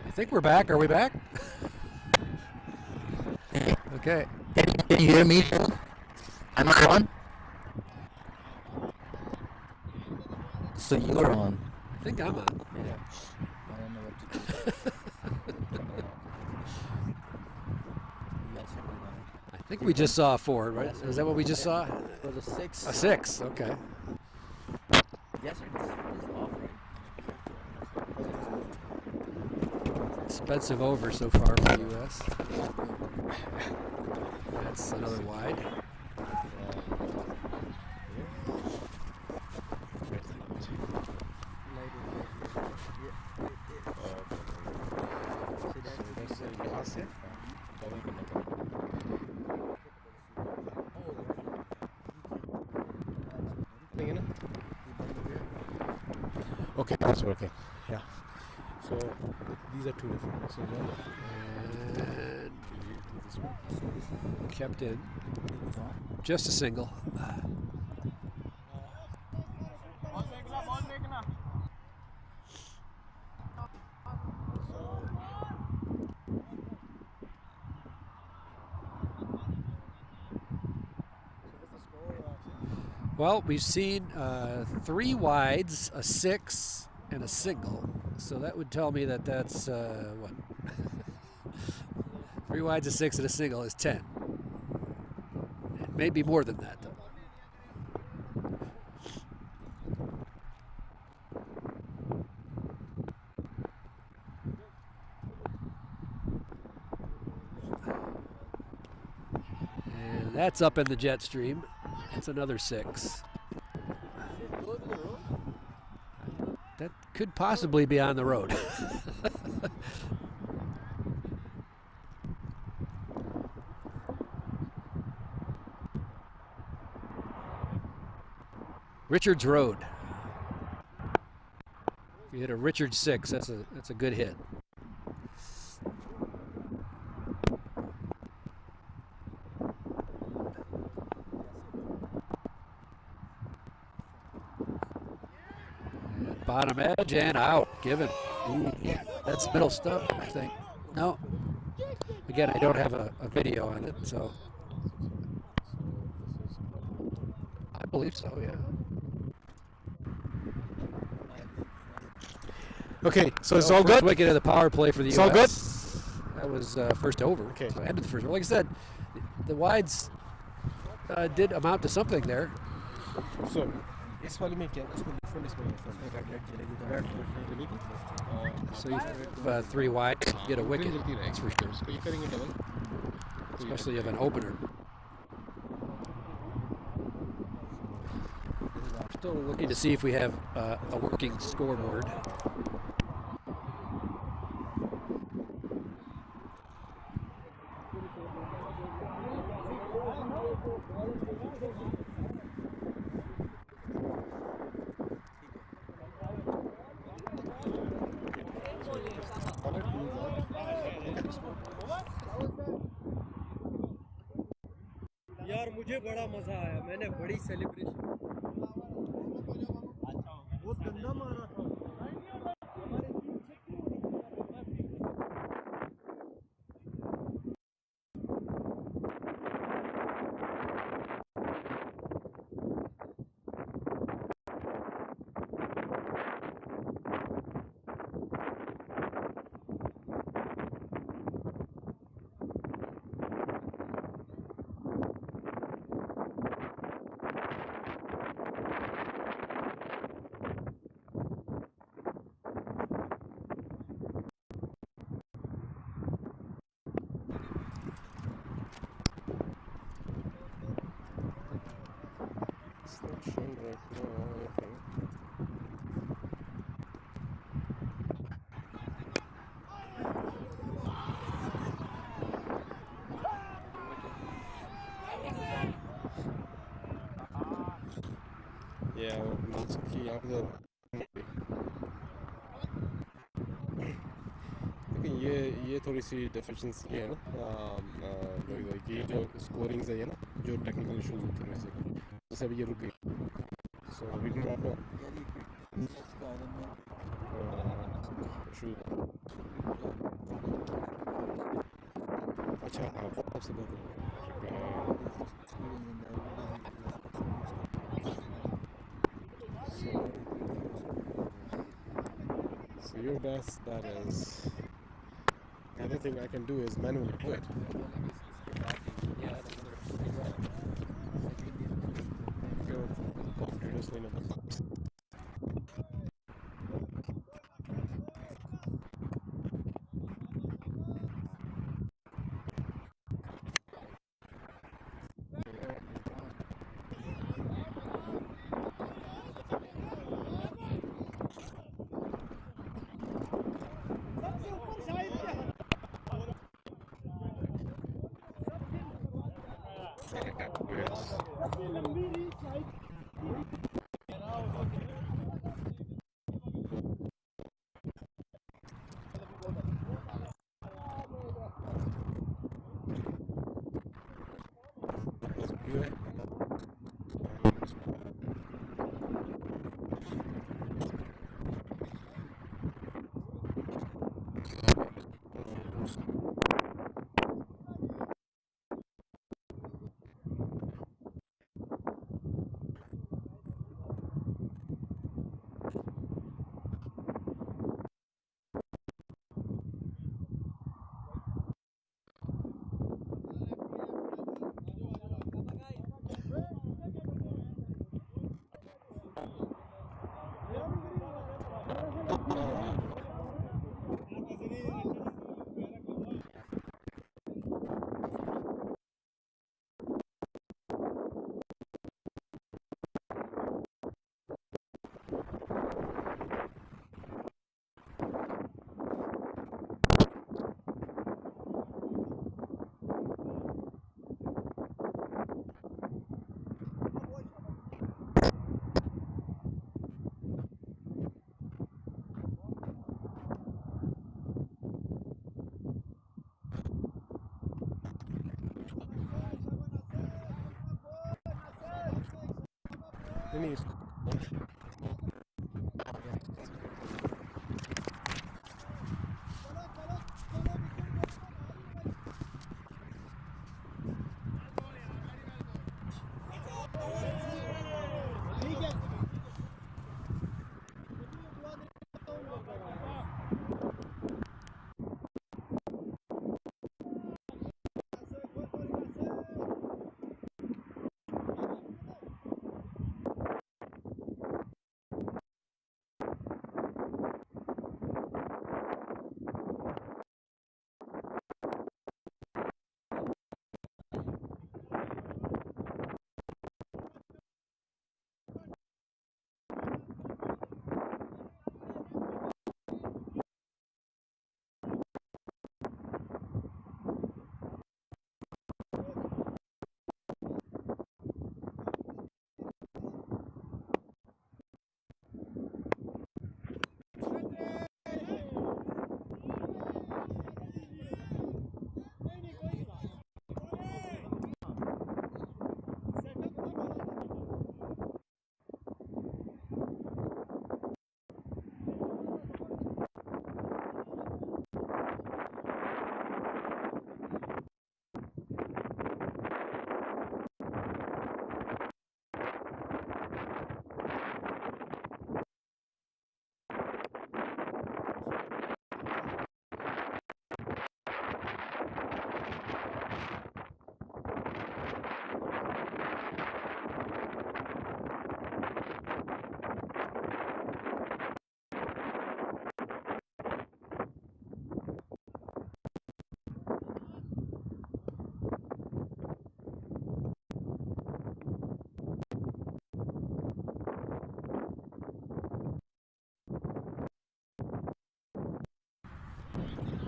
Speaker 8: I think we're back. Are we back? Okay.
Speaker 7: Can you hear me? Am I on? So you're on.
Speaker 8: I think I'm on.
Speaker 7: Yeah. I don't know what to do. You guys are on.
Speaker 8: I think we just saw 4, right? Is that what we just saw?
Speaker 7: For the 6.
Speaker 8: A 6. Okay.
Speaker 7: Yes, sir. This is off, right?
Speaker 8: Expensive over so far for the U.S. That's another wide.
Speaker 6: Okay, that's working. Yeah. So these are two different. So one
Speaker 8: And
Speaker 6: this one.
Speaker 8: kept in. Just a single. Well, we've seen 3 wides, a 6, and a single. So that would tell me that that's what? 3 wides, a 6, and a single is 10. It may be more than that, though. And that's up in the jet stream. It's another 6. That could possibly be on the road. Richards Road. If you hit a Richards 6, that's a good hit. And bottom edge and out. Given. Ooh, that's middle stump, I think. No. Again, I don't have a video on it, so. I believe so, yeah.
Speaker 6: Okay, so it's
Speaker 8: So
Speaker 6: all
Speaker 8: first
Speaker 6: good.
Speaker 8: wicket of the power play for the
Speaker 6: It's
Speaker 8: U.S.
Speaker 6: all good?
Speaker 8: That was first over.
Speaker 6: Okay.
Speaker 8: So end of the first. Like I said, the wides did amount to something there.
Speaker 6: So इस वाली में क्या उसमें different इसमें
Speaker 8: So you 3 wide, get a wicket. That's for sure.
Speaker 6: इसको ये करेंगे double.
Speaker 8: Especially if an opener. Still looking to see if we have a working scoreboard.
Speaker 3: यार मुझे बड़ा मजा आया, मैंने बड़ी सेलिब्रेशन बहुत गंदा मारा था।
Speaker 6: It's not showing right now anything. Yeah, means कि यहाँ पे लेकिन ये थोड़ी सी डेफिशिएंसी है ना like ये जो स्कोरिंग्स है ना जो टेक्निकल इश्यूज होते हैं बेसिकली जैसे अभी ये रुक गई so we do not know shoot अच्छा हाँ बहुत से बात so your best bet is the other thing I can do is manually do it. Continuously in the Denise.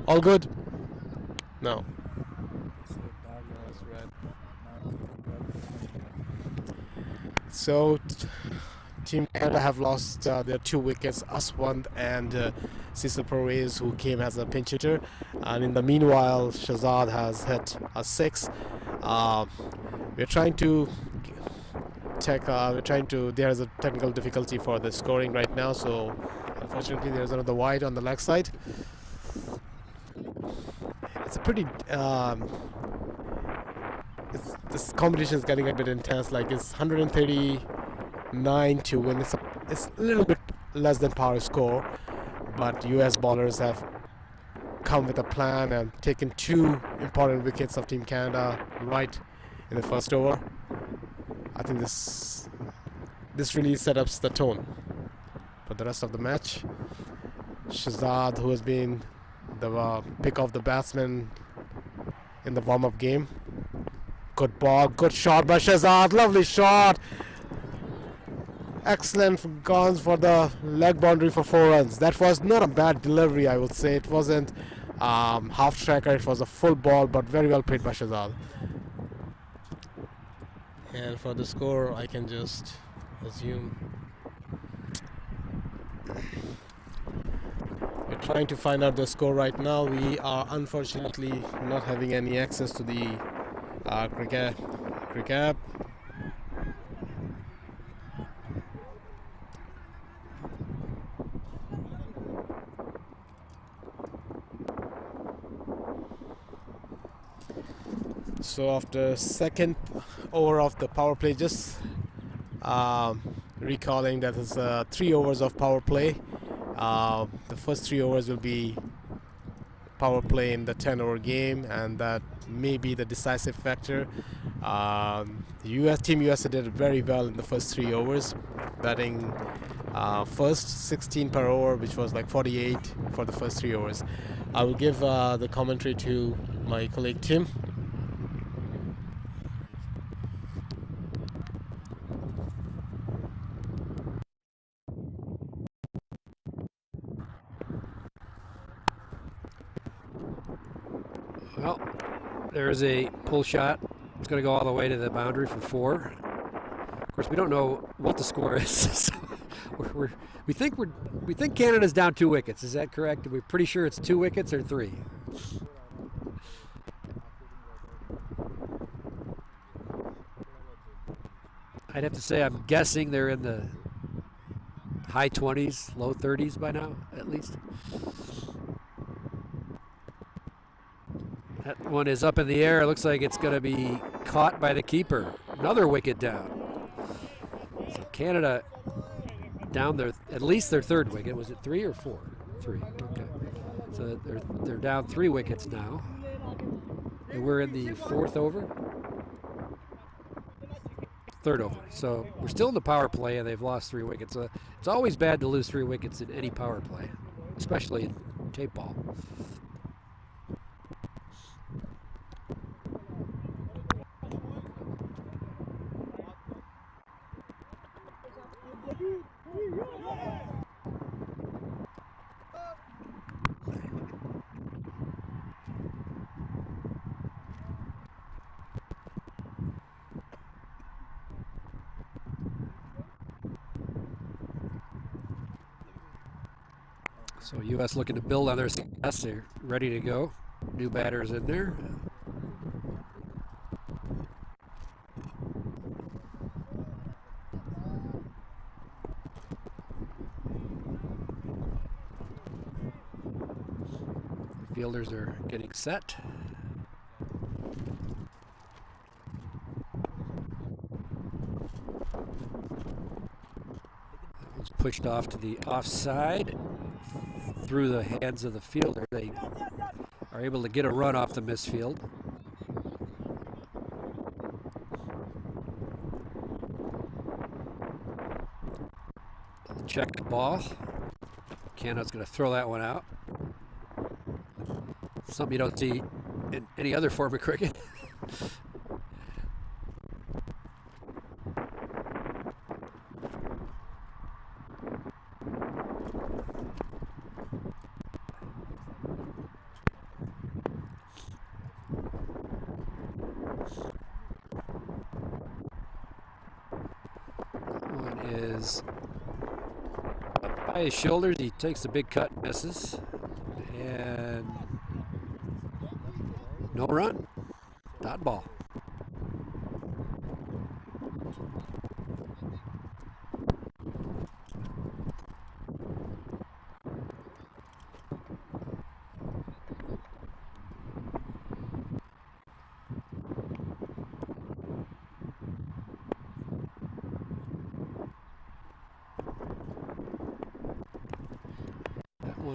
Speaker 6: All good? No. That's red. So, Team Canada have lost their 2 wickets, Aswand and Cecil Perez, who came as a pinch hitter. And in the meanwhile, Shahzad has hit a 6. We're trying to there's a technical difficulty for the scoring right now, so unfortunately there's another wide on the leg side. It's a pretty this competition is getting a bit intense. Like, it's 139 to win. It's a little bit less than par score, but US bowlers have come with a plan and taken 2 important wickets of Team Canada right in the first over. I think this really set up the tone for the rest of the match. Shahzad, who has been the pick of the batsman in the warm-up game. Good ball, good shot by Shahzad, lovely shot. Excellent guns for the leg boundary for 4 runs. That was not a bad delivery, I would say. It wasn't half tracker, it was a full ball, but very well played by Shahzad. And for the score, I can just assume. We're trying to find out the score right now. We are unfortunately not having any access to the cricket app. So after second over of the power play, just recalling that it's 3 overs of power play. The first 3 overs will be power play in the 10-over game, and that may be the decisive factor. Team USA did very well in the first 3 overs, batting first 16 per over, which was like 48 for the first 3 overs. I will give the commentary to my colleague Tim.
Speaker 8: Well, there's a pull shot. It's going to go all the way to the boundary for 4. Of course, we don't know what the score is. So we think Canada's down 2 wickets. Is that correct? We're pretty sure it's 2 wickets or 3. I'd have to say I'm guessing they're in the high 20s, low 30s by now, at least. That one is up in the air. It looks like it's going to be caught by the keeper. Another wicket down. So Canada down at least their 3rd wicket. Was it 3 or 4? 3. Okay. So they're down 3 wickets now. And we're in the 4th over. 3rd over. So we're still in the power play, and they've lost 3 wickets. So it's always bad to lose 3 wickets in any power play, especially in tape ball. So U.S. looking to build on their success. They're ready to go. New batters in there. Fielders are getting set. That one's pushed off to the offside. Through the hands of the fielder. They are able to get a run off the misfield. Check ball. Canada's going to throw that one out. Something you don't see in any other form of cricket. Is up by his shoulders. He takes a big cut, misses, and no run. Dot ball.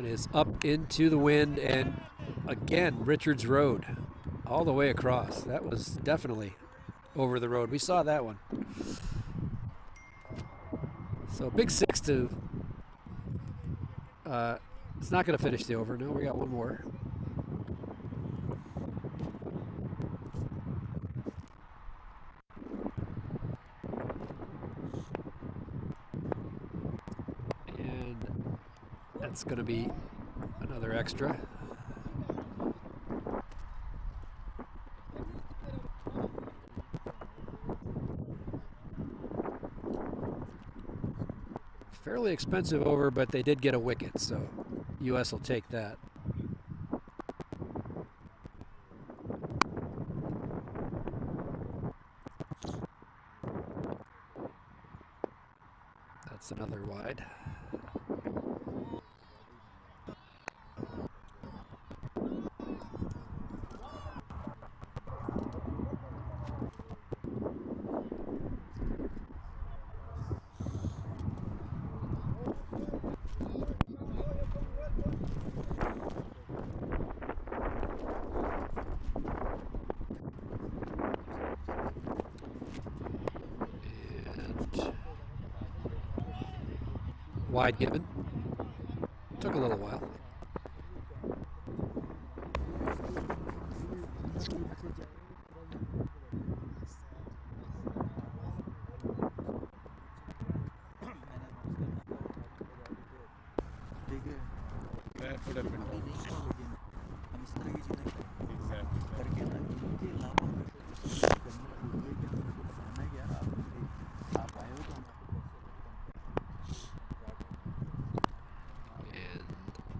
Speaker 8: Is up into the wind, and again Richards Road all the way across. That was definitely over the road. We saw that one. So big 6 to it's not going to finish the over. No, we got one more. And that's going to be another extra. Fairly expensive over, but they did get a wicket, so U.S. will take that. That's another wide. Wide given. Took a little while.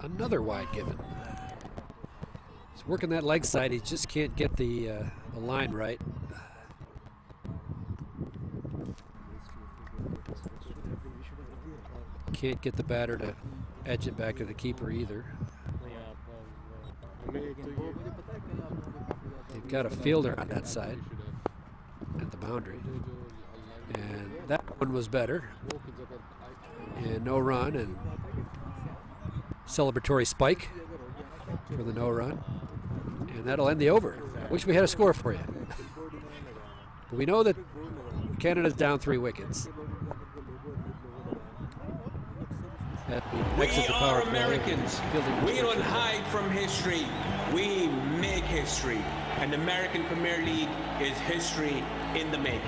Speaker 8: Another wide given. He's working that leg side. He just can't get the line right. Can't get the batter to edge it back to the keeper either. They've got a fielder on that side at the boundary. And that one was better. And no run, and celebratory spike for the no run. And that'll end the over. I wish we had a score for you. But we know that Canada's down 3 wickets.
Speaker 9: We are Americans. We don't hide from history. We make history. And the American Premier League is history in the making.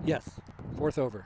Speaker 8: Yes, 4th over.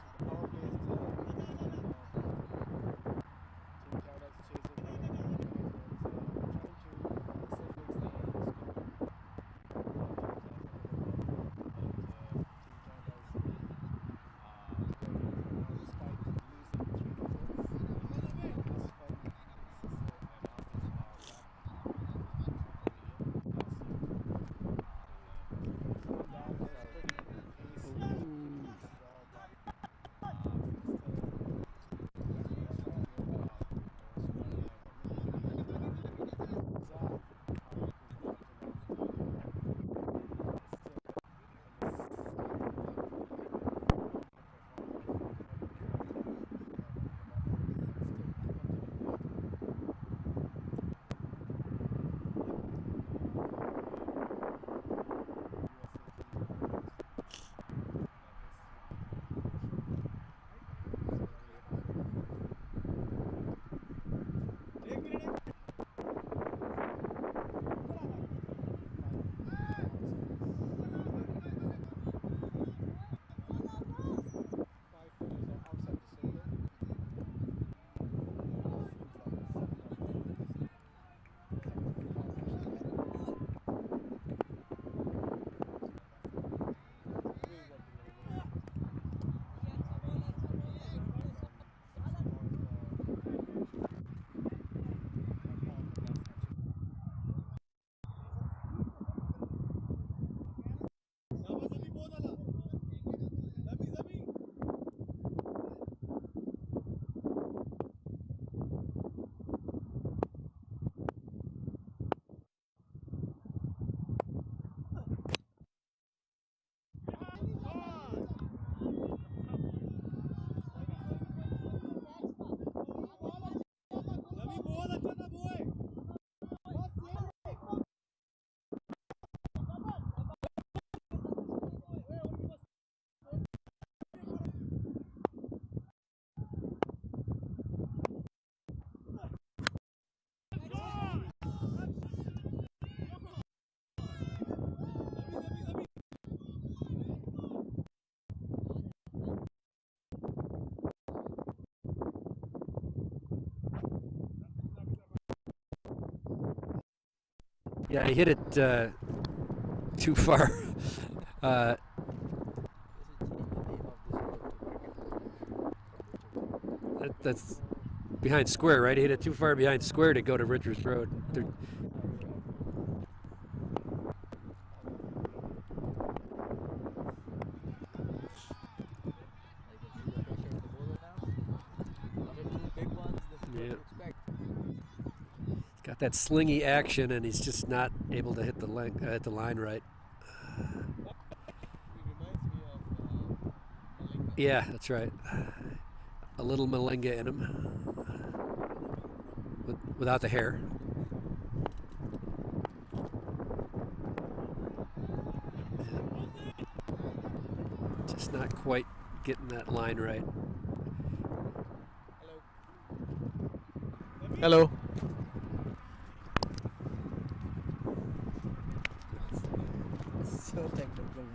Speaker 8: Yeah, he hit it too far. That's behind square, right? He hit it too far behind square to go to Richards Road. Yeah. Got that slingy action, and he's just not able to hit the line right. Yeah, that's right. A little Malinga in him, without the hair. Just not quite getting that line right.
Speaker 6: Hello.
Speaker 7: So technical, man.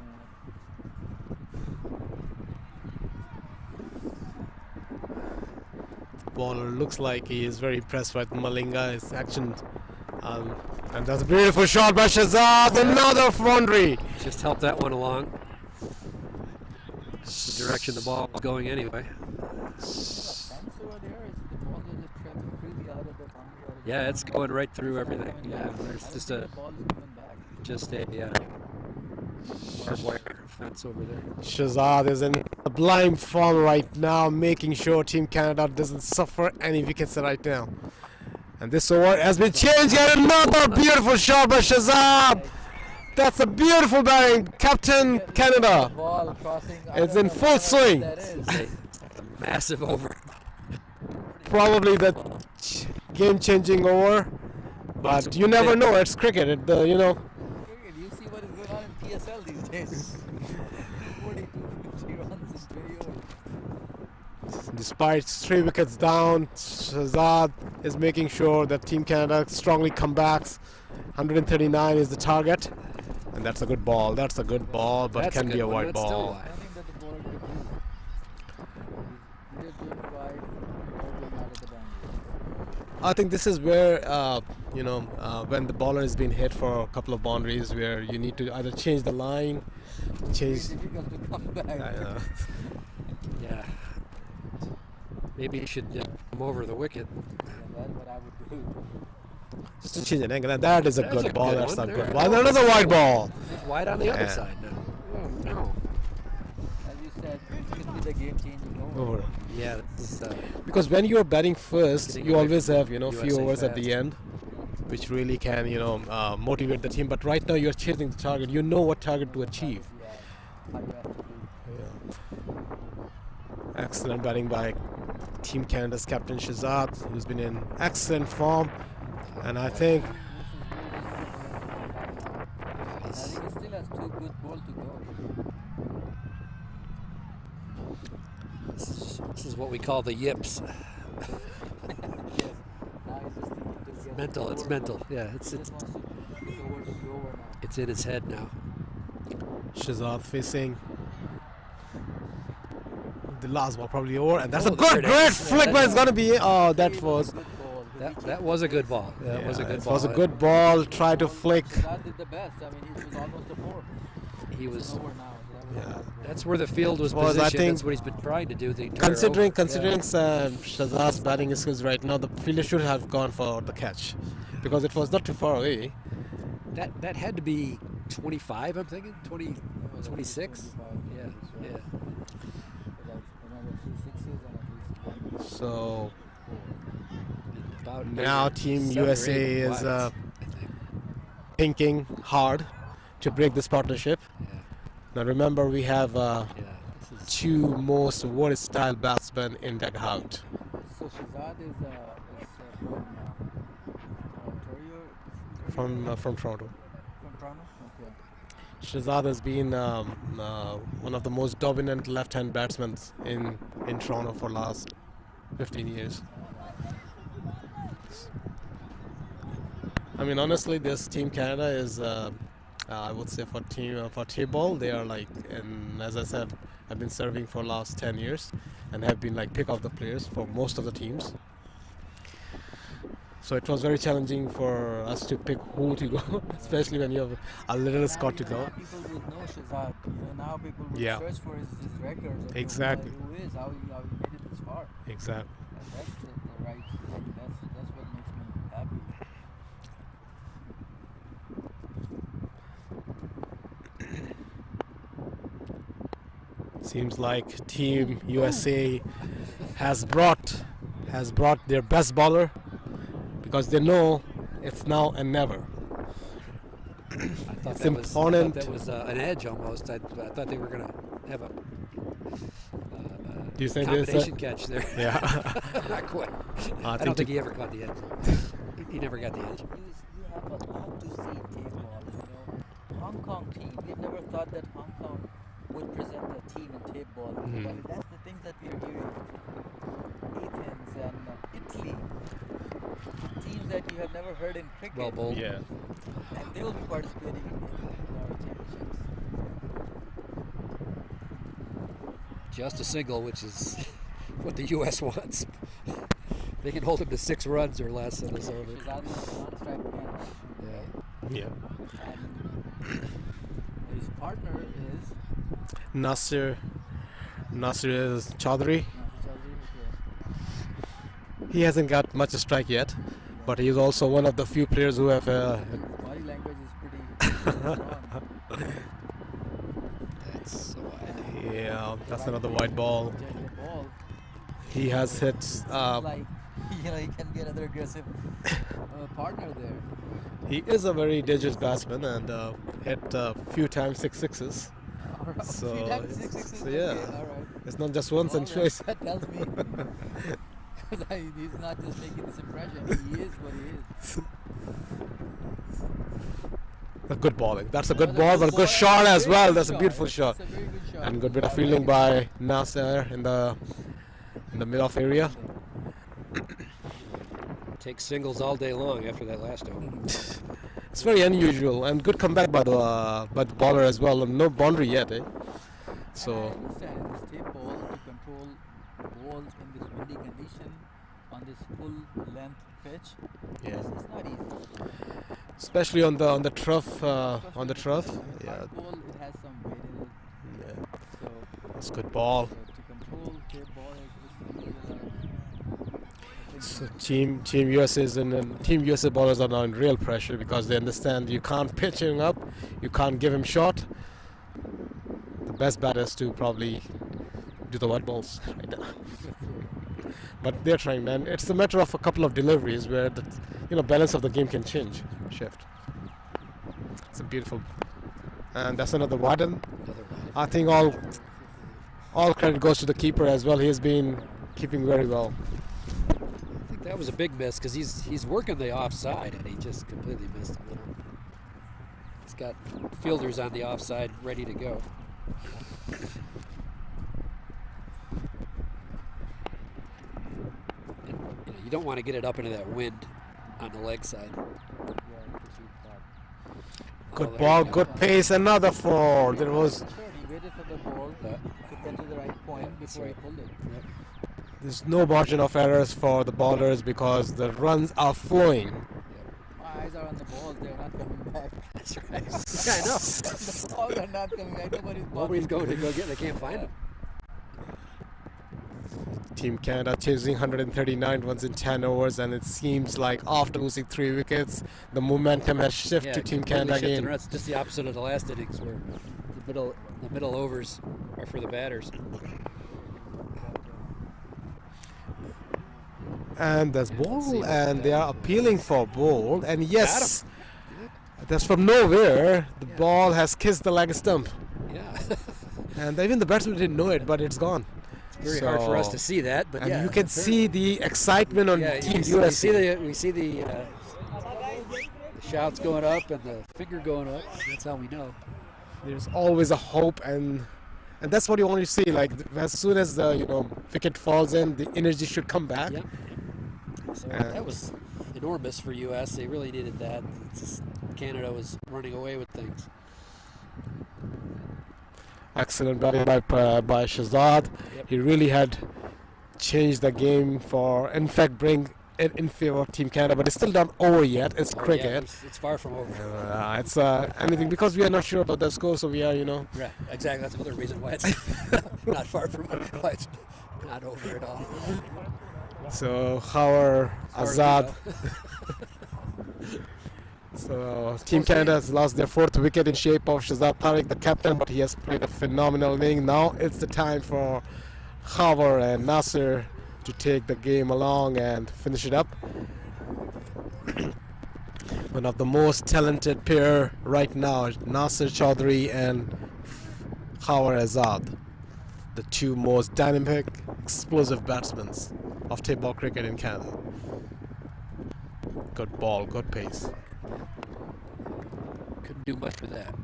Speaker 6: Bowler looks like he is very impressed with Malinga's action. And that's a beautiful shot by Shahzad. Another boundary.
Speaker 8: Just helped that one along. The direction the ball was going anyway. Yeah, it's going right through everything. Yeah, there's just a barbed wire fence over there.
Speaker 6: Shahzad is in sublime form right now, making sure Team Canada doesn't suffer any wickets right now. And this over has been changed. Yet another beautiful shot by Shahzad. That's a beautiful batting, Captain Canada. It's in full swing.
Speaker 8: Massive over.
Speaker 6: Probably the game-changing over, but you never know. It's cricket. You know.
Speaker 7: You see what is going on in PSL these days. 42, 50 runs in 20 overs.
Speaker 6: Despite 3 wickets down, Shahzad is making sure that Team Canada strongly comebacks. 139 is the target, and that's a good ball. That's a good ball, but
Speaker 8: That's
Speaker 6: can be a
Speaker 8: good one.
Speaker 6: wide
Speaker 8: That's still
Speaker 6: ball.
Speaker 8: wide.
Speaker 7: I think that the bowler could do. They're doing wide, or being out of the boundary.
Speaker 6: I think this is where when the bowler has been hit for a couple of boundaries, where you need to either change the line, change.
Speaker 7: It's difficult to come back.
Speaker 8: Yeah. Maybe you should come over the wicket.
Speaker 7: Yeah, that's what I would do.
Speaker 6: Just to change an angle, and that is a
Speaker 8: That's
Speaker 6: good
Speaker 8: a
Speaker 6: ball.
Speaker 8: good
Speaker 6: That's
Speaker 8: one.
Speaker 6: a
Speaker 8: There
Speaker 6: good
Speaker 8: we
Speaker 6: ball.
Speaker 8: go.
Speaker 6: Another wide ball.
Speaker 8: He's wide on the other
Speaker 6: Yeah.
Speaker 8: side now. Oh, no.
Speaker 7: As you said, it could be the game changing over.
Speaker 6: Over.
Speaker 8: Yeah, this is,
Speaker 6: Because when you are batting first,
Speaker 8: Getting
Speaker 6: you
Speaker 8: away
Speaker 6: always
Speaker 8: from
Speaker 6: have few
Speaker 8: USA
Speaker 6: overs at
Speaker 8: fast.
Speaker 6: the end, which really can motivate the team. But right now you're chasing the target. You know what target to achieve.
Speaker 7: How you have to do.
Speaker 6: Yeah. Excellent batting by Team Canada's captain Shahzad, who's been in excellent form, and I think
Speaker 7: I think he still has 2 good balls to go.
Speaker 8: this is what we call the yips.
Speaker 7: Yes. Now he's just thinking to get
Speaker 8: Mental, it's
Speaker 7: over.
Speaker 8: mental. Yeah,
Speaker 7: He just wants to this over to be over now.
Speaker 8: it's in his head now.
Speaker 6: Shahzad facing the last ball probably over, and that's
Speaker 8: Oh,
Speaker 6: a
Speaker 8: there
Speaker 6: good,
Speaker 8: it
Speaker 6: great
Speaker 8: is.
Speaker 6: flick, but it's gonna be. Oh, that was.
Speaker 7: Good ball.
Speaker 8: That was a good ball. That was a good
Speaker 6: It
Speaker 8: ball.
Speaker 6: was a good ball. Try to flick.
Speaker 7: That did the best. I mean, it was almost a 4.
Speaker 8: He was.
Speaker 7: Over now. So that was
Speaker 6: Yeah.
Speaker 8: That's where the field was
Speaker 6: Well, I
Speaker 8: positioned.
Speaker 6: think
Speaker 8: That's what he's been trying to do the entire
Speaker 6: Considering
Speaker 8: over.
Speaker 6: Shahzad's batting skills right now, the fielder should have gone for the catch, because it was not too far away.
Speaker 8: That had to be 25. I'm thinking 20, 26. Yeah, yeah.
Speaker 7: Another 2 sixes and at least 1.
Speaker 6: So
Speaker 8: About
Speaker 6: now
Speaker 8: maybe
Speaker 6: Team
Speaker 8: 7 or
Speaker 6: USA
Speaker 8: 8
Speaker 6: is
Speaker 8: wides, I think.
Speaker 6: thinking hard to break this partnership.
Speaker 8: Yeah,
Speaker 6: Now remember, we have
Speaker 8: yeah. This is
Speaker 6: 2 most versatile batsmen in that out.
Speaker 7: So Shahzad is from Ontario,
Speaker 6: From Toronto.
Speaker 7: from Toronto. Okay.
Speaker 6: Shahzad has been one of the most dominant left-hand batsmen in Toronto for last 15 years. I mean, honestly, this Team Canada is, I would say, for Tapeball, they are like, and as I said, I've been serving for last 10 years, and have been like pick of the players for most of the teams. So it was very challenging for us to pick who to go, especially when you have a little squad to go.
Speaker 7: People would know Shazad. Now people would
Speaker 6: Yeah.
Speaker 7: search for his records. And
Speaker 6: Exactly.
Speaker 7: Who is, how he made it this far.
Speaker 6: Exactly.
Speaker 7: And that's the right thing. That's what makes me happy.
Speaker 6: Seems like Team USA has brought their best bowler because they know it's now and never.
Speaker 8: I
Speaker 6: It's
Speaker 8: thought
Speaker 6: important.
Speaker 8: that was an edge almost. I thought they were going to have a
Speaker 6: Do you think there's
Speaker 8: combination catch there.
Speaker 6: Yeah.
Speaker 8: Not quite.
Speaker 6: I
Speaker 8: I don't think
Speaker 6: to-
Speaker 8: he ever caught the edge. He never got the edge.
Speaker 7: You have a lot to see in Tapeball. Hong Kong team. We've never thought that Hong Kong would present a team in Tapeball. But that's the things that we're hearing. Athens and Italy. Teams that you have never heard in cricket.
Speaker 8: Well bowled.
Speaker 6: Yeah.
Speaker 7: And they will be participating in our championships.
Speaker 8: Just a single, which is what the U.S. wants. They can hold him to 6 runs or less, and it's over.
Speaker 7: Shazad is non-strike again.
Speaker 8: Yeah.
Speaker 6: Yeah.
Speaker 7: And his partner is
Speaker 6: Nasir is Chaudhary.
Speaker 7: Nasir Chaudhary.
Speaker 6: He hasn't got much strike yet, but he's also one of the few players who have.
Speaker 7: His body language is pretty strong.
Speaker 8: That's so wide.
Speaker 6: Yeah, that's another wide ball.
Speaker 7: Check the ball.
Speaker 6: He has hit.
Speaker 7: Like, he can get another aggressive partner there.
Speaker 6: He is a very dangerous batsman and hit a few times 6 sixes.
Speaker 7: All right.
Speaker 6: So,
Speaker 7: Few times six sixes,
Speaker 6: so yeah.
Speaker 7: okay, all right.
Speaker 6: It's not just once and
Speaker 7: Well,
Speaker 6: twice.
Speaker 7: That tells me. Because he's not just making this impression. He is what he is.
Speaker 6: A good bowling. That's a
Speaker 7: That
Speaker 6: good
Speaker 7: was
Speaker 6: ball, but a
Speaker 7: ball
Speaker 6: good
Speaker 7: and
Speaker 6: shot
Speaker 7: a
Speaker 6: as
Speaker 7: very
Speaker 6: well.
Speaker 7: good
Speaker 6: That's a beautiful shot.
Speaker 7: That's a very good shot.
Speaker 6: And good bit of
Speaker 7: I
Speaker 6: fielding
Speaker 7: like
Speaker 6: by Nasser in the mid-off area.
Speaker 8: Takes singles all day long after that last over.
Speaker 6: It's very unusual and good comeback by the bowler as well. No boundary yet, eh?
Speaker 7: And I
Speaker 6: So
Speaker 7: understand this tape ball to control balls in this windy condition on this full length pitch.
Speaker 6: yeah,
Speaker 7: It's not easy.
Speaker 6: especially on the trough. On the trough, yeah,
Speaker 7: Hard ball, it has some weight in it.
Speaker 6: yeah.
Speaker 7: So,
Speaker 6: That's good ball.
Speaker 7: so to control tape ball is really
Speaker 6: So Team USA Team USA bowlers are now in real pressure because they understand you can't pitch him up, you can't give him shot. The best bet is to probably do the white balls right now. But they're trying, man. It's a matter of a couple of deliveries where the balance of the game can shift. It's a beautiful, and that's another wide.
Speaker 8: Another wide.
Speaker 6: I think all credit goes to the keeper as well. He has been keeping very well.
Speaker 8: I think that was a big miss because he's working the offside and he just completely missed a little. He's got fielders on the offside ready to go. And, you don't want to get it up into that wind on the leg side.
Speaker 6: Good
Speaker 8: there
Speaker 6: ball,
Speaker 8: you go.
Speaker 6: good pace, another 4. There was
Speaker 7: he waited for the ball
Speaker 8: Yeah.
Speaker 7: to get to the right point
Speaker 8: That's
Speaker 7: before
Speaker 8: right.
Speaker 7: he pulled it.
Speaker 8: Yep.
Speaker 6: there's no margin of errors for the bowlers because the runs are flowing.
Speaker 7: My eyes are on the balls, they're not coming back.
Speaker 8: That's right. Yeah, I know.
Speaker 7: The balls are not coming back, nobody's
Speaker 8: Nobody's going to go get. They can't find him.
Speaker 6: Team Canada chasing 139 runs in 10 overs, and it seems like after losing 3 wickets, the momentum has shifted to Team
Speaker 8: completely
Speaker 6: Canada
Speaker 8: shifted
Speaker 6: again.
Speaker 8: around. It's just the opposite of the last innings, where the middle overs are for the batters.
Speaker 6: And there's
Speaker 8: let's see
Speaker 6: ball,
Speaker 8: what
Speaker 6: and they
Speaker 8: that
Speaker 6: are appealing for ball, and yes,
Speaker 8: Got
Speaker 6: that's from nowhere. The ball has kissed the leg stump,
Speaker 8: Yeah.
Speaker 6: and even the batsman didn't know it, but it's gone.
Speaker 8: Very hard for us
Speaker 6: So-
Speaker 8: to see that, but
Speaker 6: And
Speaker 8: yeah,
Speaker 6: you can see the excitement on
Speaker 8: yeah,
Speaker 6: Team
Speaker 8: we
Speaker 6: USA.
Speaker 8: see the shouts going up and the finger going up. That's how we know.
Speaker 6: There's always a hope, and that's what you want to see. Like as soon as the wicket falls in, the energy should come back.
Speaker 8: Yep. So
Speaker 6: And-
Speaker 8: that was enormous for U.S. They really needed that. It's just Canada was running away with things.
Speaker 6: Excellent batting by Shazad.
Speaker 8: Yep.
Speaker 6: He really had changed the game in fact, bring in favor of Team Canada, but it's still not over yet. It's
Speaker 8: Oh, yeah,
Speaker 6: cricket.
Speaker 8: it's far from over.
Speaker 6: It's anything because we are not sure about the score, so we are,
Speaker 8: Right, exactly. That's another reason why it's not far from why it's not over at all.
Speaker 6: So our
Speaker 8: As far as
Speaker 6: Azad. So Team Canada has lost their 4th wicket in shape of Shahzad Tariq, the captain, but he has played a phenomenal inning. Now it's the time for Khabar and Nasser to take the game along and finish it up. One of the most talented pair right now, Nasser Chaudhary and Khabar Azad, the two most dynamic, explosive batsmen of Tapeball cricket in Canada. Good ball, good pace.
Speaker 8: Couldn't do much with that.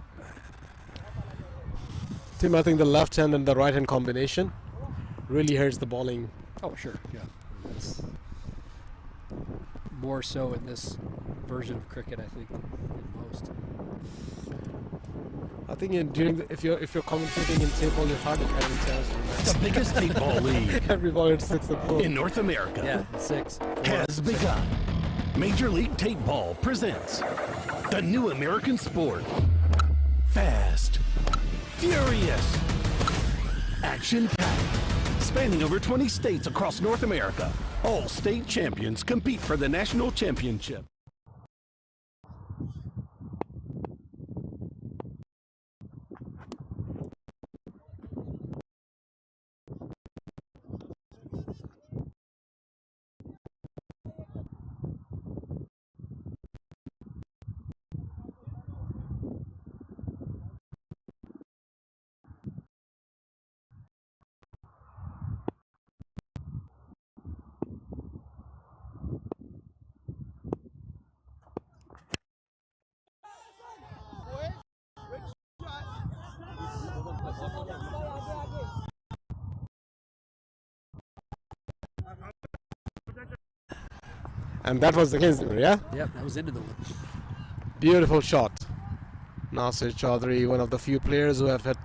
Speaker 6: Tim, I think the left hand and the right hand combination really hurts the bowling.
Speaker 8: Oh, sure, yeah. It's more so in this version of cricket, I think, than most.
Speaker 6: I think if you're commentating in Tapeball, you're hard to carry chance.
Speaker 10: The biggest Tapeball league
Speaker 6: Every ball at 6 and 4.
Speaker 10: in North America
Speaker 8: Yeah, 6.
Speaker 10: has begun. Major League Tapeball presents the new American sport. Fast, furious, action-packed, spanning over 20 states across North America. All state champions compete for the national championship.
Speaker 6: And that was against him, yeah?
Speaker 8: Yep, that was into the one.
Speaker 6: Beautiful shot. Nasir Chaudhary, one of the few players who have had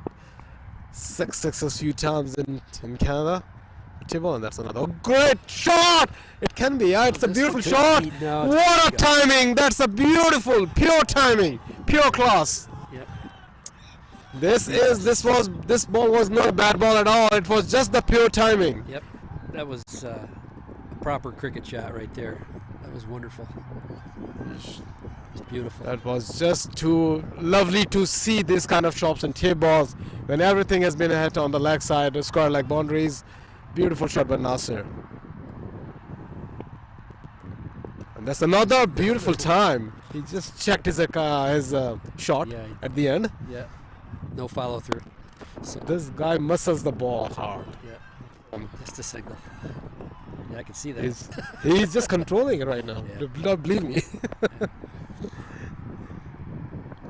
Speaker 6: 6 sixes few times in Canada. Table, and that's another great shot! It can be, yeah, it's a beautiful shot! What a timing! That's a beautiful, pure timing, pure class.
Speaker 8: Yep.
Speaker 6: This ball was not a bad ball at all. It was just the pure timing.
Speaker 8: Yep, that was a proper cricket shot right there. That was wonderful. It was beautiful.
Speaker 6: That was just too lovely to see this kind of shots and tape balls when everything has been hit on the leg side, square leg boundaries. Beautiful shot by Nasir. And that's another beautiful time. He just checked his shot at the end.
Speaker 8: Yeah, no follow through. So
Speaker 6: this guy muscles the ball hard.
Speaker 8: Yeah, just a signal. Yeah, I can see that.
Speaker 6: He's just controlling it right now.
Speaker 8: Yeah.
Speaker 6: Do not believe me.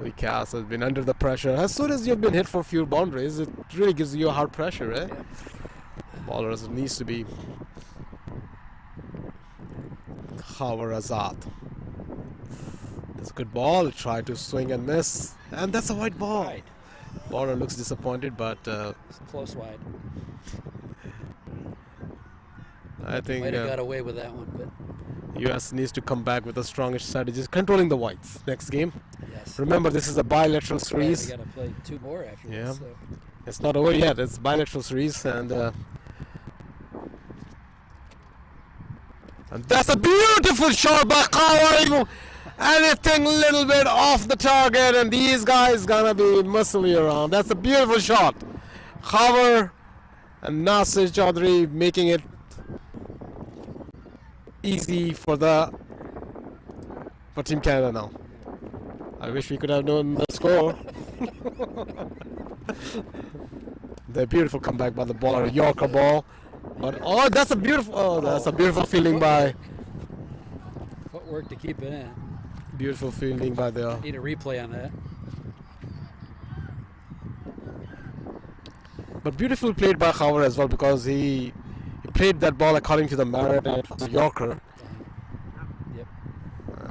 Speaker 6: Vikas has been under the pressure. As soon as you've been hit for few boundaries, it really gives you a hard pressure, eh?
Speaker 8: Yeah.
Speaker 6: Bowlers needs to be Khabar Azad. That's a good ball. Try to swing and miss, and that's a white ball.
Speaker 8: Right.
Speaker 6: Bowler looks disappointed, but
Speaker 8: It's close wide.
Speaker 6: I think
Speaker 8: Might have got away with that one, but
Speaker 6: US needs to come back with a strongish strategy, controlling the whites next game.
Speaker 8: yes.
Speaker 6: Remember, this is a bilateral
Speaker 8: Right,
Speaker 6: series.
Speaker 8: we got to play 2 more after
Speaker 6: Yeah.
Speaker 8: this. So.
Speaker 6: It's not over yet. It's bilateral series, and that's a beautiful shot by Khabar. Anything a little bit off the target, and these guys gonna be muscly around. That's a beautiful shot. Khabar and Nasir Chaudhary making it easy for Team Canada now. I wish we could have known the score. The beautiful comeback by the bowler, Yorker ball. But that's a beautiful fielding by.
Speaker 8: Footwork to keep it in.
Speaker 6: Beautiful fielding by the.
Speaker 8: Need a replay on that.
Speaker 6: But beautiful played by Khabar as well, because he played that ball according to the merit, and it was a Yorker.
Speaker 8: Yep.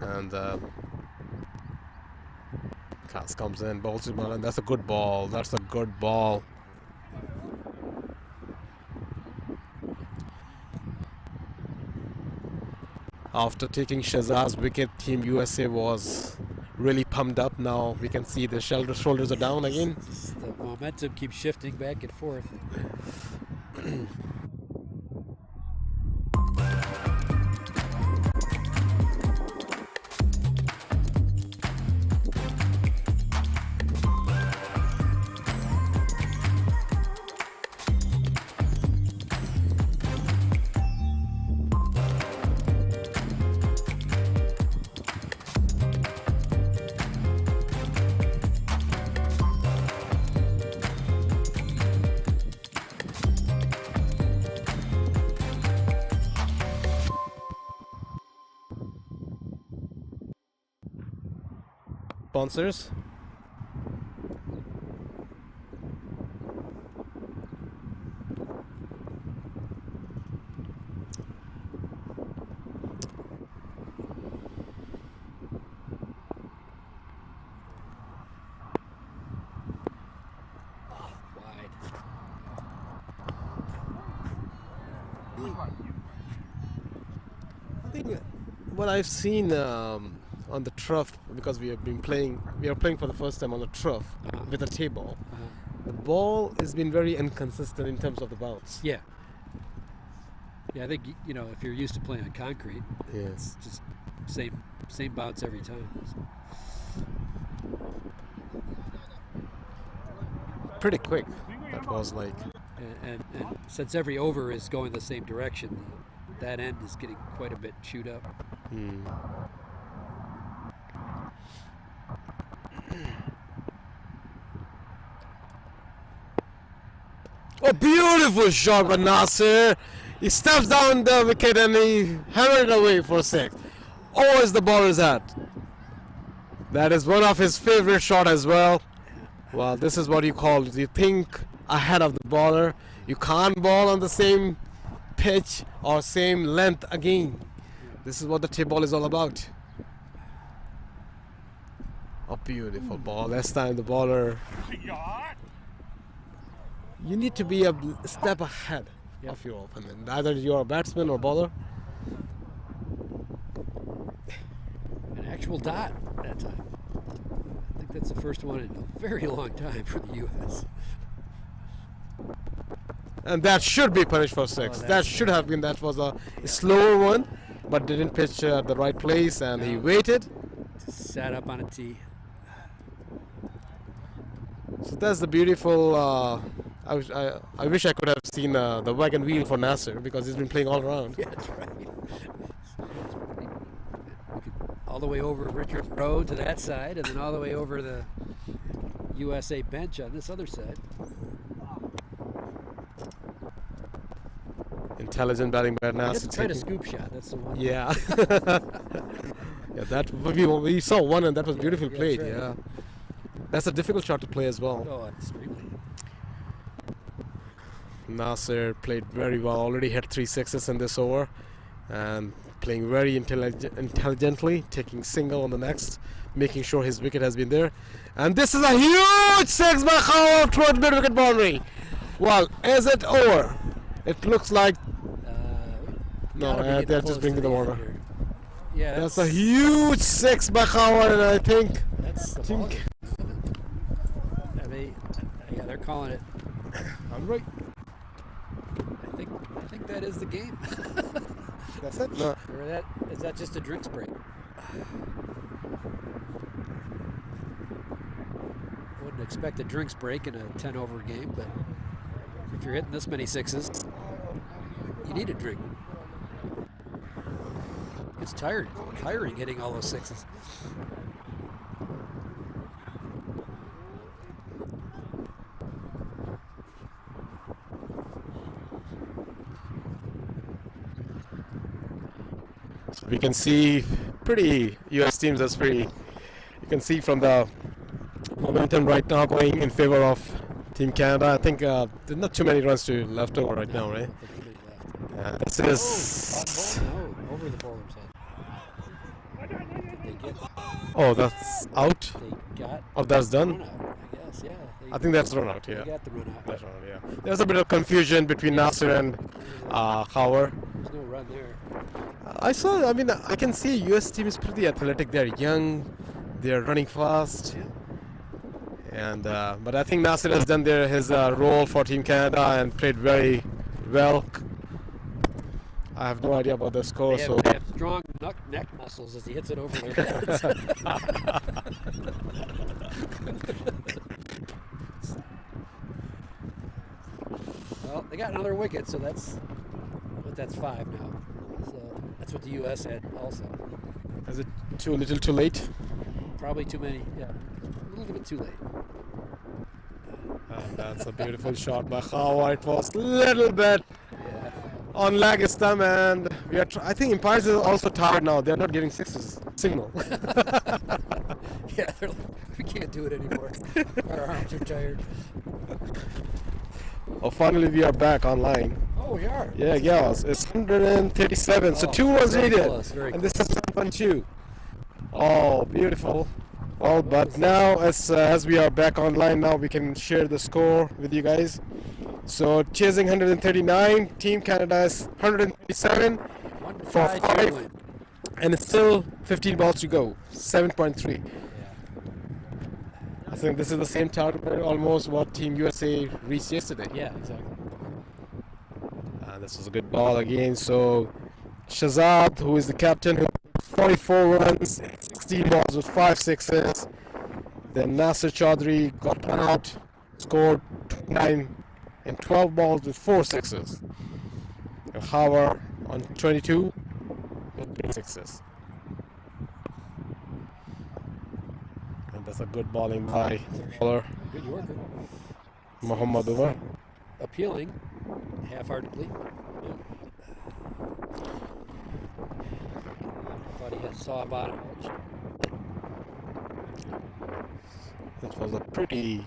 Speaker 6: And Cass comes in, bowls him out, and that's a good ball. That's a good ball. After taking Shazad's wicket, Team USA was really pumped up. Now we can see the shoulders are down again.
Speaker 8: Just the momentum keeps shifting back and forth.
Speaker 6: Sponsors. I think what I've seen on the turf, because we are playing for the first time on the turf with a table. The ball has been very inconsistent in terms of the bounce.
Speaker 8: Yeah. Yeah, I think if you're used to playing on concrete, it's just same bounce every time. So.
Speaker 6: Pretty quick. That was like.
Speaker 8: And since every over is going the same direction, that end is getting quite a bit chewed up.
Speaker 6: Oh, beautiful shot by Nasir. He steps down the wicket and he hammered it away for 6. Always the bowler's hat. That is one of his favorite shot as well. Well, this is what you call, you think ahead of the bowler. You can't bowl on the same pitch or same length again. This is what the tip ball is all about. A beautiful ball. This time the bowler. You need to be a step ahead of your opponent. Either you're a batsman or bowler.
Speaker 8: An actual dot that time. I think that's the first one in a very long time for the U.S.
Speaker 6: And that should be punished for 6. That should have been. That was a slower one, but didn't pitch at the right place, and he waited.
Speaker 8: Just sat up on a tee.
Speaker 6: So that's the beautiful. I wish I could have seen the wagon wheel for Nasir, because he's been playing all around.
Speaker 8: Yeah, that's right. All the way over Richards Road to that side, and then all the way over the USA bench on this other side.
Speaker 6: Intelligent batting by Nasir.
Speaker 8: Just tried a scoop shot. That's the one.
Speaker 6: Yeah. Yeah, that we saw one, and that was beautifully played.
Speaker 8: Right.
Speaker 6: Yeah, that's a difficult shot to play as well.
Speaker 8: Oh, extremely.
Speaker 6: Nasir played very well. Already had 3 6s in this over, and playing very intelligently, taking single on the next, making sure his wicket has been there. And this is a huge 6 by Khawa towards mid-wicket boundary. Well, is it over? It looks like. No, they're just bringing the water.
Speaker 8: Yeah,
Speaker 6: that's a huge 6 by Khawa, and I think.
Speaker 8: That's the ball. They're calling it.
Speaker 6: All right.
Speaker 8: I think that is the game.
Speaker 6: That's it? No.
Speaker 8: Or is that just a drinks break? Wouldn't expect a drinks break in a 10-over game, but if you're hitting this many 6s, you need a drink. It's tiring hitting all those 6s.
Speaker 6: We can see pretty US teams. That's pretty. You can see from the momentum right now going in favor of Team Canada. I think there's not too many runs to left over right now, right? Yeah, this is.
Speaker 8: No, over the bowler's head. Did they get?
Speaker 6: Oh, that's out.
Speaker 8: They got.
Speaker 6: Oh, that's done.
Speaker 8: Run out, I guess, yeah.
Speaker 6: I think that's run out. Yeah.
Speaker 8: They got the run out.
Speaker 6: That's run out. Yeah. There's a bit of confusion between Nasir and Howard.
Speaker 8: There's no run there.
Speaker 6: I saw. I mean, I can see U.S. team is pretty athletic. They're young. They're running fast. And but I think Nasser has done his role for Team Canada and played very well. I have no idea about the score.
Speaker 8: They
Speaker 6: So
Speaker 8: have strong neck muscles as he hits it over their heads. Well, they got another wicket, so that's 5 now. So that's what the U.S. had also.
Speaker 6: is it too little, too late?
Speaker 8: Probably too many. Yeah, a little bit too late.
Speaker 6: And that's a beautiful shot by Khawa. It was a little bit on leg stump, and we are. I think umpires are also tired now. They're not giving sixes signal.
Speaker 8: Yeah, we can't do it anymore. Our arms are tired.
Speaker 6: Oh, finally we are back online.
Speaker 8: Oh, we are.
Speaker 6: Yeah, it's 137. So 2 was
Speaker 8: very
Speaker 6: needed,
Speaker 8: close, very
Speaker 6: and this is 1.2. Oh, beautiful. Well, but now as we are back online now, we can share the score with you guys. So chasing 139, Team Canada is 137 for 5, and it's still 15 balls to go. 7.3. I think this is the same target almost what Team USA reached yesterday.
Speaker 8: Yeah, exactly.
Speaker 6: This was a good ball again. So Shahzad, who is the captain, who 44 runs, 16 balls with 5 sixes. Then Nasser Chaudhry got run out, scored 9 and 12 balls with 4 sixes. And Howard on 22 with 3 sixes. And that's a good bowling by bowler
Speaker 8: Good Yorker.
Speaker 6: Muhammad Umar.
Speaker 8: Appealing, half-heartedly. Thought he had saw about it.
Speaker 6: It was a pretty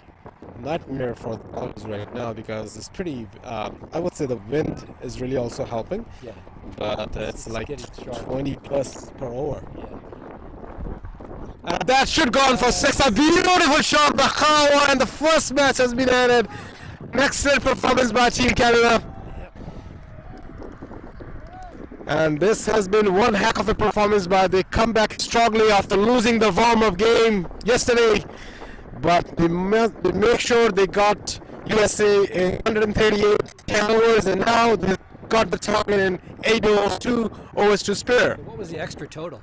Speaker 6: nightmare for the bowlers right now because it's pretty. I would say the wind is really also helping.
Speaker 8: Yeah.
Speaker 6: But it's like
Speaker 8: getting strong.
Speaker 6: 20 plus per over.
Speaker 8: Yeah.
Speaker 6: And that should go on for 6. A beautiful shot by Khawa, and the first match has been added. An excellent performance by Team Canada. And this has been one heck of a performance by they come back strongly after losing the warm-up game yesterday. But they make sure they got USA in 138 10 overs, and now they got the target in 8 overs, 2 overs to spare.
Speaker 8: What was the extra total?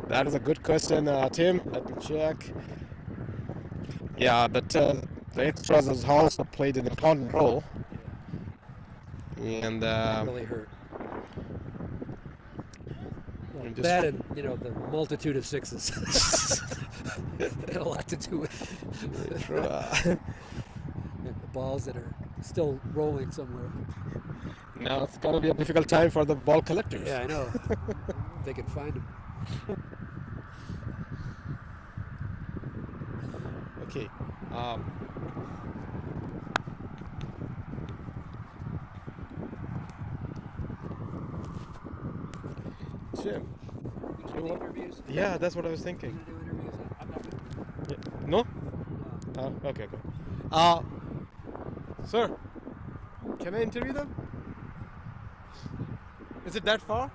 Speaker 6: That is a good question, Tim. Let me check. Yeah, but the extras has also played an important role. And
Speaker 8: Really hurt. That and, the multitude of sixes. Had a lot to do with the balls that are still rolling somewhere.
Speaker 6: Now it's going to be a difficult time for the ball collectors.
Speaker 8: Yeah, I know. If they can find them.
Speaker 6: Okay. Jim. Yeah, that's what I was thinking. Yeah. No? Okay. Sir, can I interview them? Is it that far?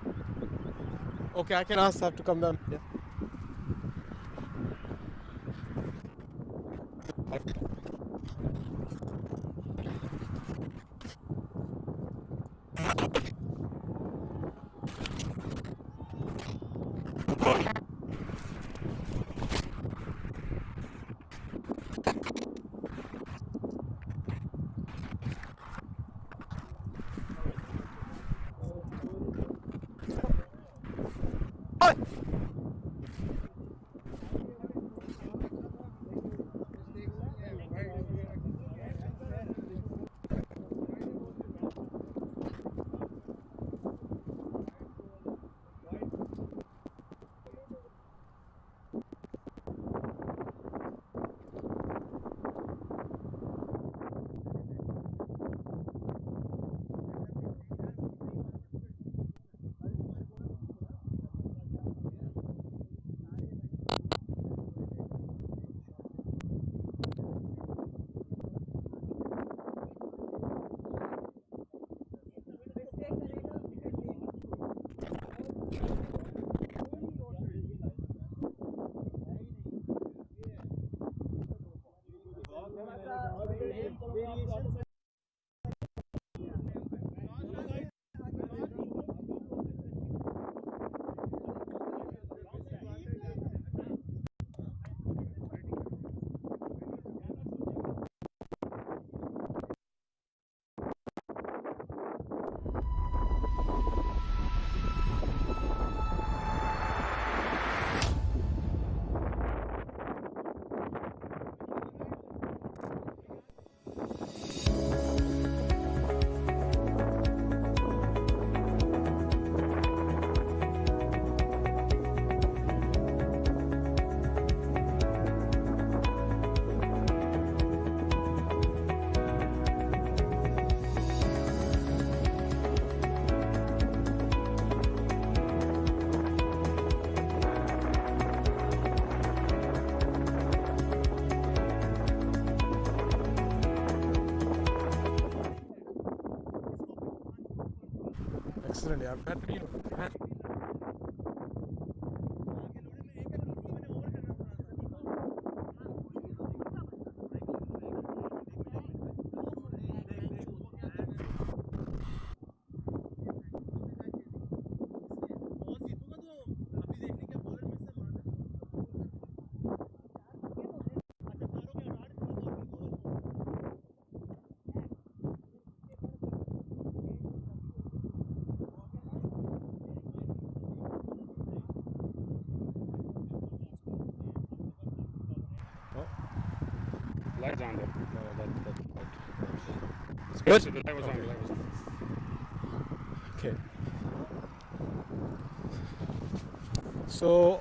Speaker 6: Okay, I can ask staff to come down. Yeah.
Speaker 5: Excellent, yeah.
Speaker 11: Lights on though.
Speaker 5: Good?
Speaker 11: The light was on. The light was on.
Speaker 5: Okay. So,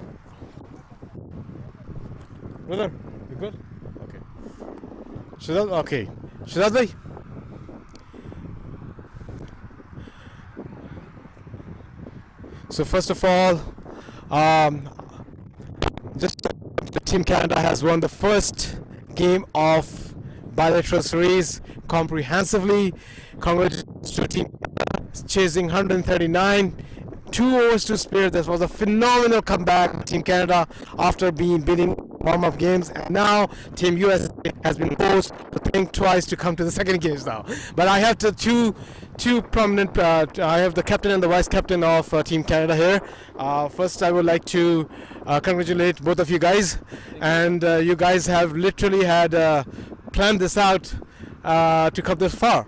Speaker 5: brother, you good? Okay. Shazad, okay. Shazad bhai. So first of all, just Team Canada has won the first game of bilateral series comprehensively. Congratulations to Team Canada, chasing 139. 2 overs to spare. This was a phenomenal comeback, Team Canada, after being beating warm-up games, and now Team USA has been forced to think twice to come to the second games now. But I have two prominent. I have the captain and the vice captain of Team Canada here. First, I would like to congratulate both of you guys, and you guys have literally had planned this out to come this far.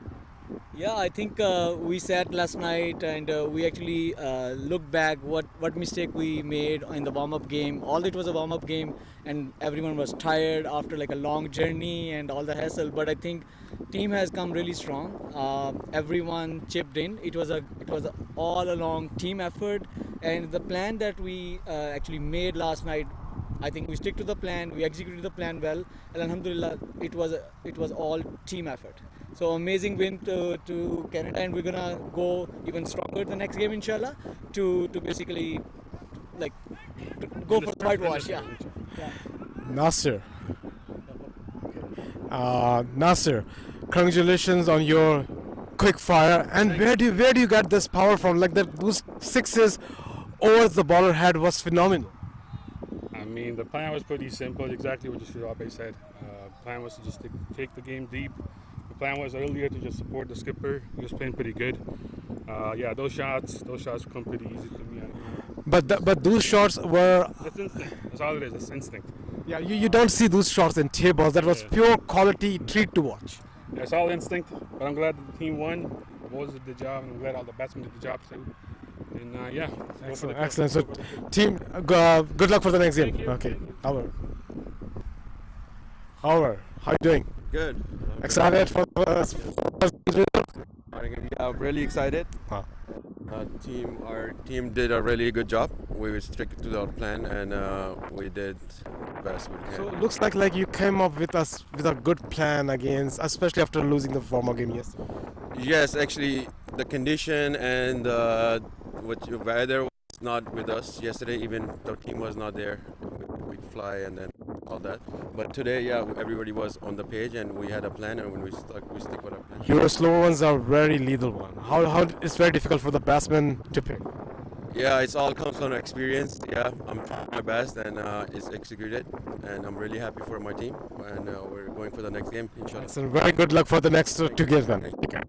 Speaker 4: Yeah, I think we sat last night and we actually looked back what mistake we made in the warm-up game. All it was a warm-up game, and everyone was tired after like a long journey and all the hassle. But I think team has come really strong. Everyone chipped in. It was a all along team effort, and the plan that we actually made last night, I think we stick to the plan. We executed the plan well, and alhamdulillah, it was all team effort. So amazing win to Canada, and we're gonna go even stronger the next game, inshallah, to basically like to go for the whitewash. Yeah.
Speaker 5: Nasser. Nasser, congratulations on your quick fire. And where do you get this power from? Like those sixes over the bowler head was phenomenal.
Speaker 11: I mean, the plan was pretty simple. Exactly what Shuabe said. Plan was to just take the game deep. The plan was earlier to just support the skipper. He was playing pretty good. Yeah, those shots come pretty easy to me.
Speaker 5: But those shots were.
Speaker 11: It's instinct. That's all it is. It's instinct.
Speaker 5: Yeah, you don't see those shots in tables. That was pure quality treat to watch.
Speaker 11: Yeah, it's all instinct. But I'm glad that the team won. The bowlers did the job, and I'm glad all the batsmen did the job too. And yeah,
Speaker 5: excellent. So, team, good luck for the next game. Okay, Howard, how you doing?
Speaker 12: Good.
Speaker 5: Excited for
Speaker 12: Yeah, really excited. Our team did a really good job. We stuck to our plan, and we did the best we can.
Speaker 5: So it looks like you came up with a good plan against, especially after losing the former game yesterday.
Speaker 12: Yes, actually, the condition and weather was not with us yesterday. Even the team was not there. We'd fly and then all that. But today, yeah, everybody was on the page, and we had a plan, and when we stick with our plan.
Speaker 5: Your slow ones are very lethal one. How it's very difficult for the batsman to pick.
Speaker 12: Yeah, it's all comes from experience. Yeah, I'm trying my best and it's executed, and I'm really happy for my team. And we're going for the next game, inshallah.
Speaker 5: So very good luck for the next two games, man. Take care.